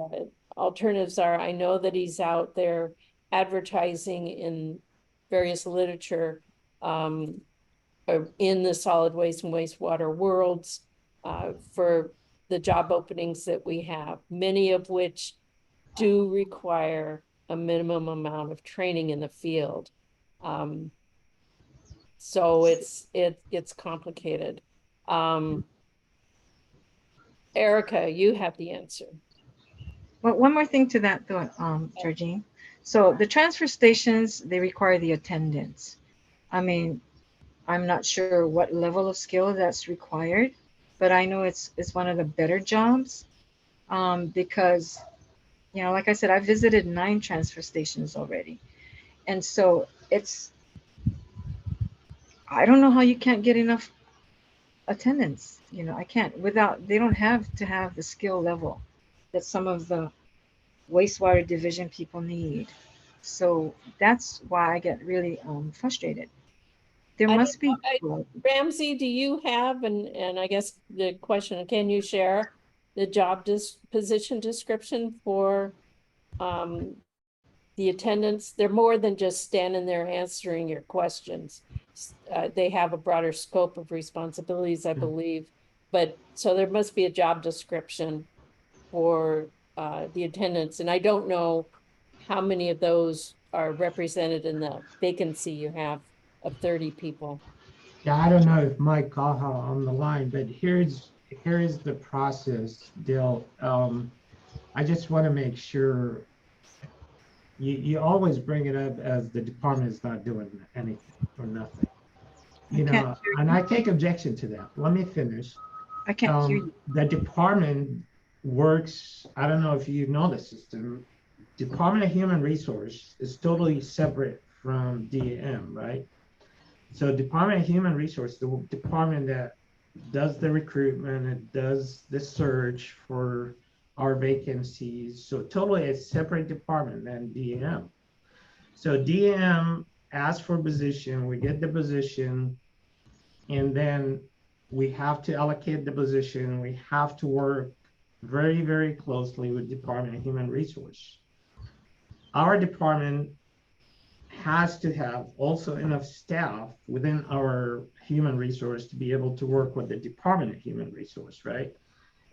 alternatives are. I know that he's out there advertising in various literature in the solid waste and wastewater worlds for the job openings that we have, many of which do require a minimum amount of training in the field. So it's complicated. Erica, you have the answer. Well, one more thing to that though, Georgine. So the transfer stations, they require the attendance. I mean, I'm not sure what level of skill that's required, but I know it's one of the better jobs because, like I said, I visited 9 transfer stations already. And so I don't know how you can't get enough attendance. I can't they don't have to have the skill level that some of the wastewater division people need. So that's why I get really frustrated. There must be. Ramsey, do you have, and I guess the question, can you share the job position description for the attendants? They're more than just standing there answering your questions. They have a broader scope of responsibilities, I believe. But so there must be a job description for the attendants. And I don't know how many of those are represented in the vacancy you have of 30 people. Yeah, I don't know if Mike Gaha on the line, but here is the process, Dale. I just want to make sure you always bring it up as the department is not doing anything or nothing. And I take objection to that. Let me finish. I can't hear you. The department works, I don't know if you know the system. Department of Human Resource is totally separate from DEM, right? So Department of Human Resource, the department that does the recruitment, it does the search for our vacancies. So totally a separate department than DEM. So DEM asks for position, we get the position, and then we have to allocate the position. We have to work very, very closely with Department of Human Resource. our department has to have also enough staff within our human resource to be able to work with the Department of Human Resource, right?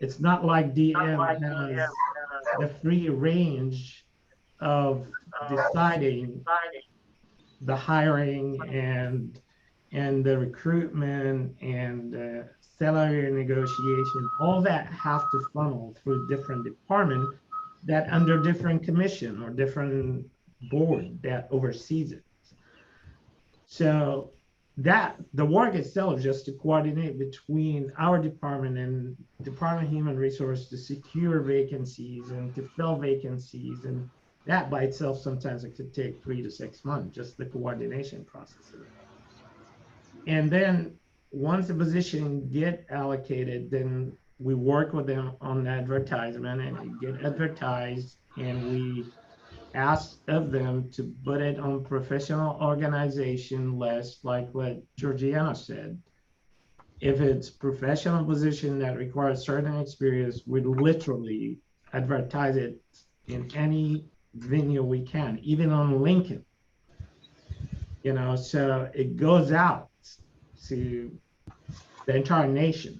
It's not like DM has the free range of deciding the hiring and the recruitment and salary negotiation. All that have to funnel through different department that under different commission or different board that oversees it. So that the work itself is just to coordinate between our department and Department of Human Resource to secure vacancies and to fill vacancies, and that by itself sometimes it could take 3 to 6 months, just the coordination process. And then once the position get allocated, then we work with them on the advertisement and it get advertised, and we ask of them to put it on professional organization list, like what Georgiana said. If it's professional position that requires certain experience, we literally advertise it in any venue we can, even on LinkedIn. You know, so it goes out to the entire nation.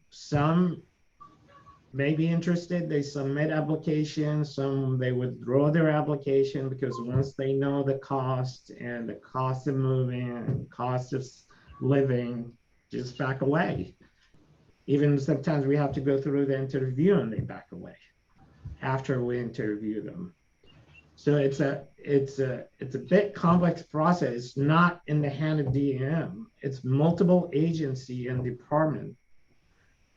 Some may be interested, they submit applications, some they withdraw their application because once they know the cost and the cost of moving and cost of living, just back away. Even sometimes we have to go through the interview and they back away after we interview them. So it's a bit complex process. It's not in the hand of DEM. It's multiple agency and department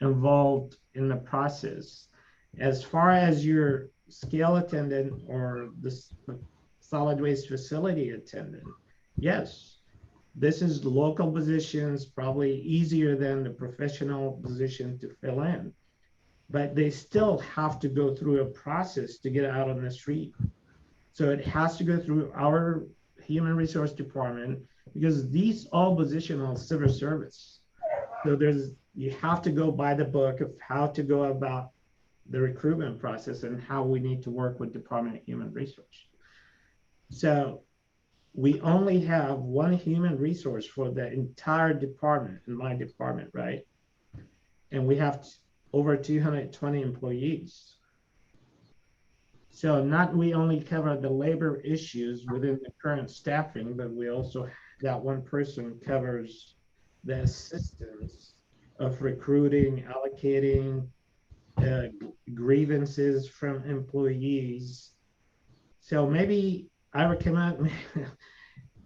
involved in the process. As far as your scale attendant or the solid waste facility attendant, yes, this is local positions, probably easier than the professional position to fill in, but they still have to go through a process to get out on the street. So it has to go through our human resource department because these all positional civil service. So you have to go by the book of how to go about the recruitment process and how we need to work with Department of Human Resource. So we only have one human resource for the entire department, in my department, right? And we have over 220 employees. So not we only cover the labor issues within the current staffing, but we also, that one person covers the assistance of recruiting, allocating grievances from employees. So maybe I recommend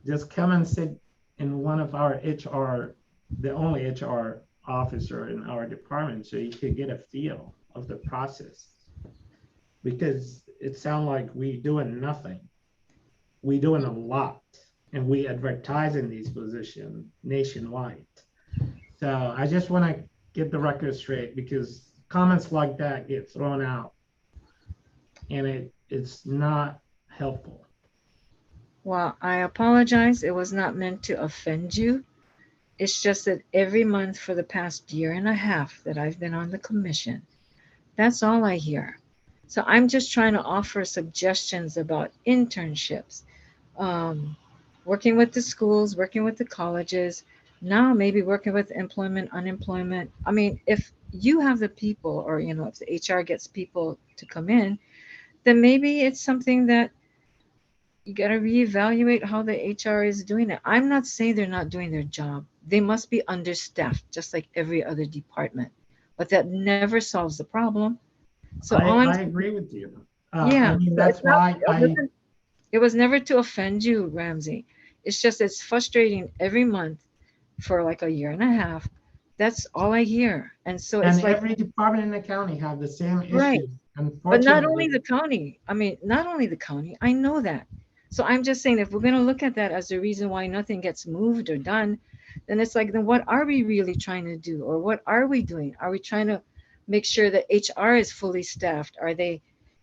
just come and sit in one of our HR, the only HR officer in our department, so you can get a feel of the process. Because it sounds like we doing nothing. We doing a lot, and we advertising these positions nationwide. So I just want to get the record straight because comments like that get thrown out, and it's not helpful. Well, I apologize. It was not meant to offend you. It's just that every month for the past year and a half that I've been on the commission, that's all I hear. So I'm just trying to offer suggestions about internships, working with the schools, working with the colleges, now maybe working with employment, unemployment. I mean, if you have the people or, you know, if the HR gets people to come in, then maybe it's something that you got to reevaluate how the HR is doing it. I'm not saying they're not doing their job. They must be understaffed, just like every other department, but that never solves the problem. So I agree with you. Yeah, I mean, so that's it's not, why it was never to offend you, Ramsey. It's just it's frustrating every month for like a year and a half. That's all I hear. And so it's and like, every department in the county have the same right. issues. But not only Unfortunately, the county, I mean, not only the county, I know that. So I'm just saying, if we're going to look at that as the reason why nothing gets moved or done, then it's like, then what are we really trying to do? Or what are we doing? Are we trying to make sure that HR is fully staffed? Are they,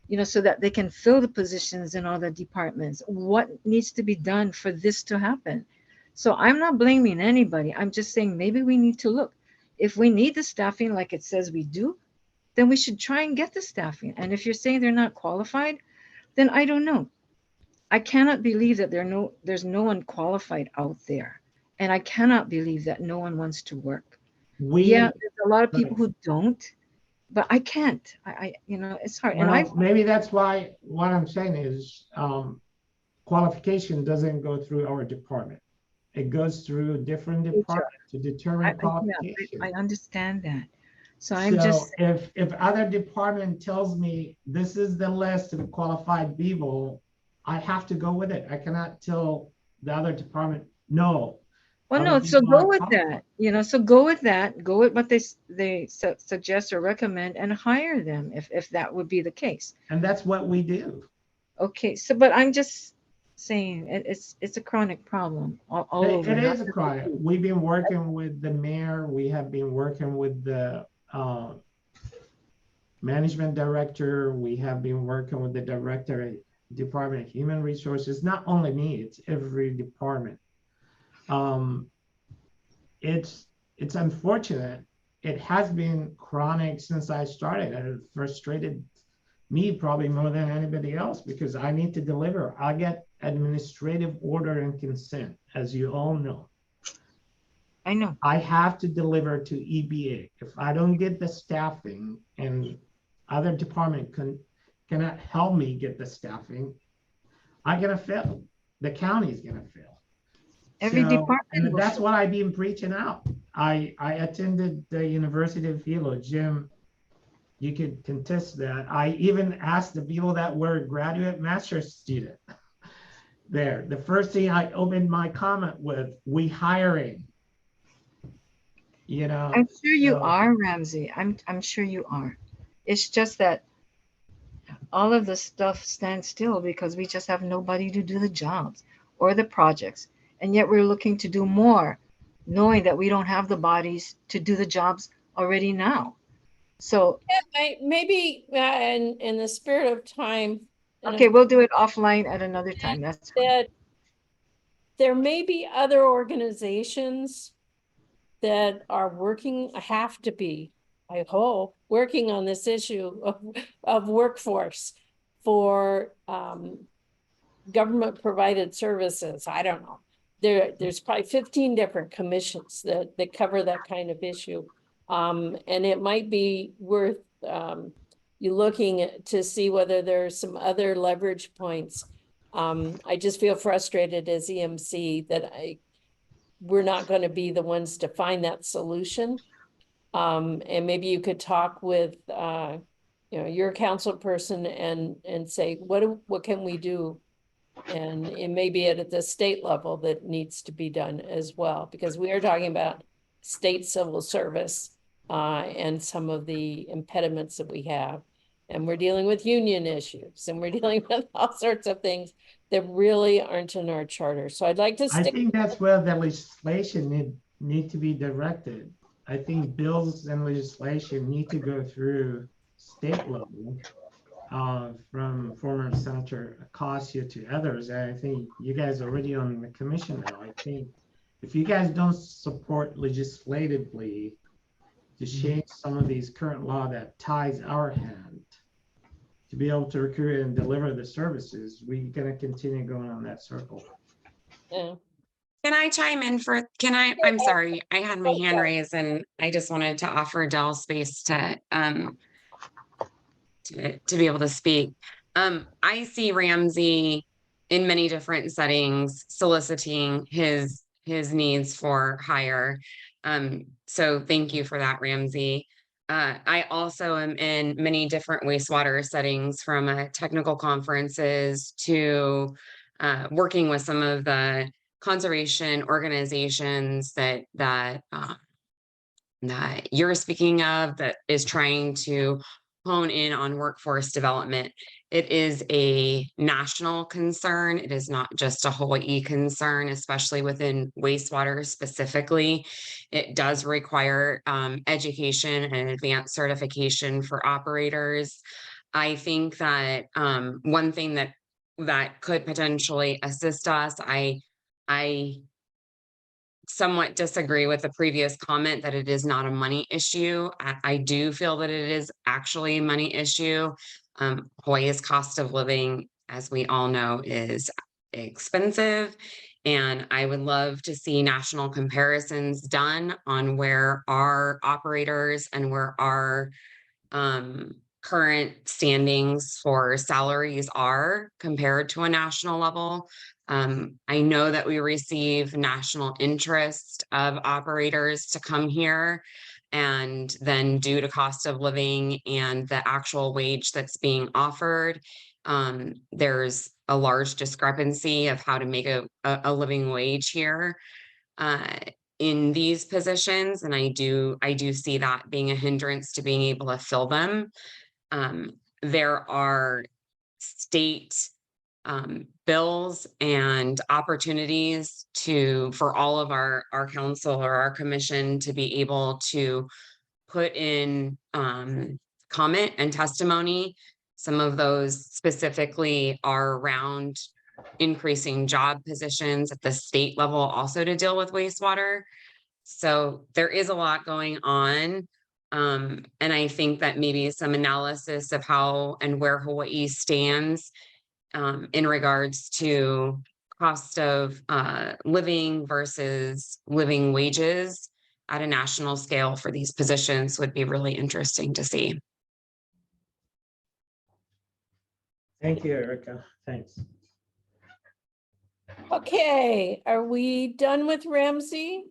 you know, so that they can fill the positions in all the departments? What needs to be done for this to happen? So I'm not blaming anybody. I'm just saying maybe we need to look. If we need the staffing like it says we do, then we should try and get the staffing. And if you're saying they're not qualified, then I don't know. I cannot believe that there's no one qualified out there. And I cannot believe that no one wants to work. Yeah, there's a lot of people who don't, but I can't. It's hard. And Well, maybe that's why what I'm saying is qualification doesn't go through our department. It goes through a different department to determine qualification. I understand that. So if other department tells me this is the list of qualified people, I have to go with it. I cannot tell the other department no. Well, no, so go with that, so go with that, go with what they suggest or recommend and hire them if that would be the case. And that's what we do. Okay, so, but I'm just saying it's a chronic problem all over. It is a chronic. We've been working with the mayor. We have been working with the management director. We have been working with the director, Department of Human Resources. Not only me, it's every department. It's unfortunate. It has been chronic since I started, and it frustrated me probably more than anybody else because I need to deliver. I get administrative order and consent, as you all know. I know. I have to deliver to EBA. If I don't get the staffing and other department cannot help me get the staffing, I'm gonna fail. The county's gonna fail. Every department. And that's what I've been preaching out. I attended the University of Hilo. Jim, you could contest that. I even asked the people that were graduate master's student there. The first thing I opened my comment with, we hiring. I'm sure you are, Ramsey. I'm sure you are. It's just that all of the stuff stands still because we just have nobody to do the jobs or the projects. And yet we're looking to do more, knowing that we don't have the bodies to do the jobs already now. So maybe in the spirit of time. Okay, we'll do it offline at another time. That's fine. That there may be other organizations that are working, have to be, I hope, working on this issue of workforce for government provided services. I don't know. There's probably 15 different commissions that cover that kind of issue. And it might be worth you looking to see whether there's some other leverage points. I just feel frustrated as EMC that we're not going to be the ones to find that solution. And maybe you could talk with your council person and say, what can we do? And it may be at the state level that needs to be done as well, because we are talking about state civil service and some of the impediments that we have. And we're dealing with union issues and we're dealing with all sorts of things that really aren't in our charter. So I'd like to stick. I think that's where the legislation need to be directed. I think bills and legislation need to go through state level. From former Senator Acosta to others. And I think you guys are already on the commission now. I think if you guys don't support legislatively to change some of these current law that ties our hand to be able to recruit and deliver the services, we're going to continue going on that circle. Yeah. Can I chime in I'm sorry, I had my hand raised and I just wanted to offer Dell space to be able to speak. I see Ramsey in many different settings soliciting his needs for hire. So thank you for that, Ramsey. I also am in many different wastewater settings, from technical conferences to working with some of the conservation organizations that you're speaking of, that is trying to hone in on workforce development. It is a national concern. It is not just a Hawaii concern, especially within wastewater specifically. It does require education and advanced certification for operators. I think that one thing that could potentially assist us, I somewhat disagree with the previous comment that it is not a money issue. I do feel that it is actually a money issue. Hawaii's cost of living, as we all know, is expensive. And I would love to see national comparisons done on where our operators and where our current standings for salaries are compared to a national level. I know that we receive national interest of operators to come here, and then due to cost of living and the actual wage that's being offered, there's a large discrepancy of how to make a living wage here in these positions. And I do see that being a hindrance to being able to fill them. There are state bills and opportunities for all of our council or our commission to be able to put in comment and testimony. Some of those specifically are around increasing job positions at the state level also to deal with wastewater. So there is a lot going on. And I think that maybe some analysis of how and where Hawaii stands in regards to cost of living versus living wages at a national scale for these positions would be really interesting to see. Thank you, Erica. Thanks. Okay, are we done with Ramsey?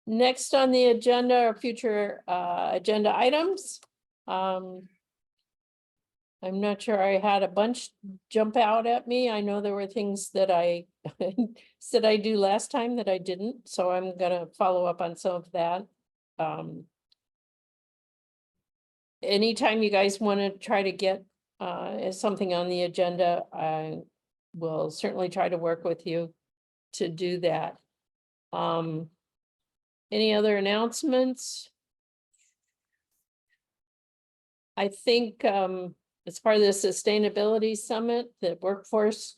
Next on the agenda are future agenda items. I'm not sure, I had a bunch jump out at me. I know there were things that I said I do last time that I didn't, so I'm gonna follow up on some of that. Anytime you guys want to try to get something on the agenda, I will certainly try to work with you to do that. Any other announcements? I think as part of the Sustainability Summit, the workforce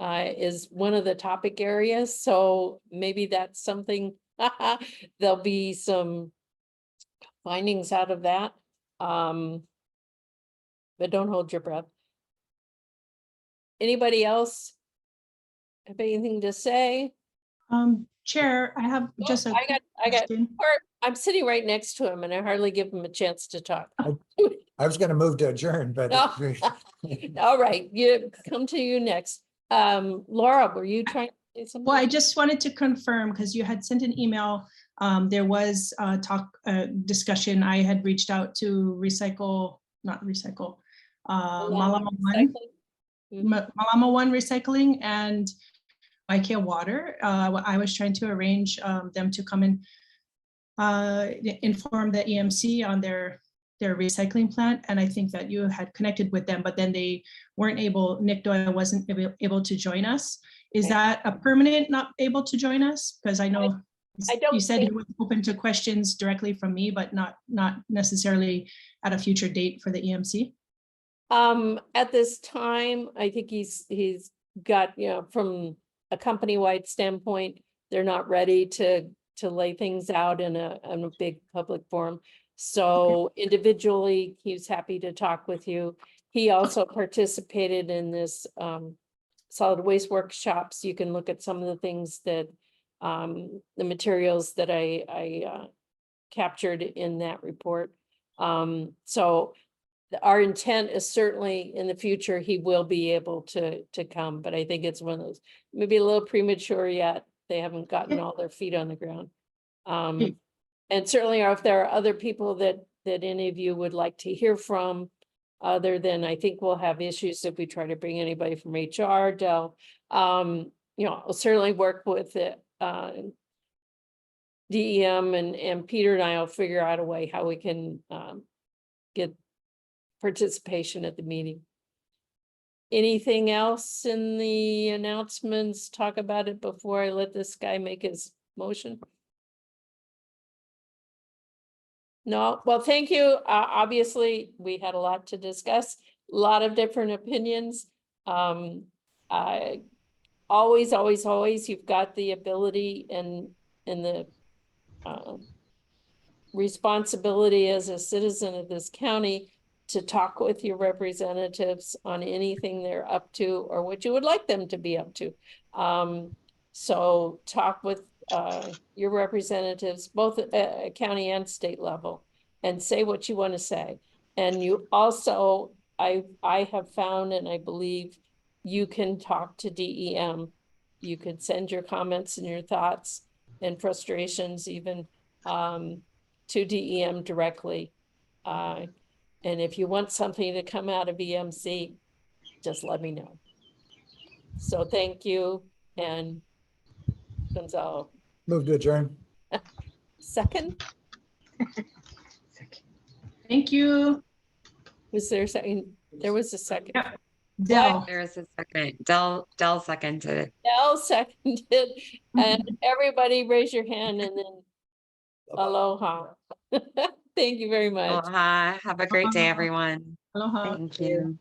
is one of the topic areas. So maybe that's something, there'll be some findings out of that. But don't hold your breath. Anybody else have anything to say? Chair, I have just a I got, question. I'm sitting right next to him and I hardly give him a chance to talk. I was gonna move to adjourn, but. No. All right, you come to you next. Laura, were you trying to say something? Well, I just wanted to confirm, because you had sent an email, there was discussion. I had reached out to Malama One Recycling and Ikea Water. I was trying to arrange them to come and inform the EMC on their recycling plant. And I think that you had connected with them, but then they weren't able, Nick Doyle wasn't able to join us. Is that a permanent not able to join us? Because I know you said he was open to questions directly from me, but not necessarily at a future date for the EMC. At this time, I think he's got, from a company-wide standpoint, they're not ready to lay things out in a big public forum. So individually, he's happy to talk with you. He also participated in this solid waste workshops. You can look at some of the things that the materials that I captured in that report. So our intent is certainly in the future, he will be able to come, but I think it's one of those, maybe a little premature yet. They haven't gotten all their feet on the ground. And certainly if there are other people that any of you would like to hear from, other than I think we'll have issues if we try to bring anybody from HR, Del, I'll certainly work with it. DEM and Peter and I will figure out a way how we can get participation at the meeting. Anything else in the announcements? Talk about it before I let this guy make his motion. No, well, thank you. Obviously, we had a lot to discuss, a lot of different opinions. I always, you've got the ability and the responsibility as a citizen of this county to talk with your representatives on anything they're up to or what you would like them to be up to. So talk with your representatives, both at county and state level, and say what you want to say. And you also, I have found, and I believe you can talk to DEM. You could send your comments and your thoughts and frustrations even to DEM directly. And if you want something to come out of EMC, just let me know. So thank you, and Gonzalo. Move to adjourn. Second, Thank you. was there a second? There was a second. Yeah. Dell. There is a second. Dell seconded. Al seconded, and everybody raise your hand and then aloha. Thank you very much. Aloha. Have a great day, everyone. Aloha. Thank you.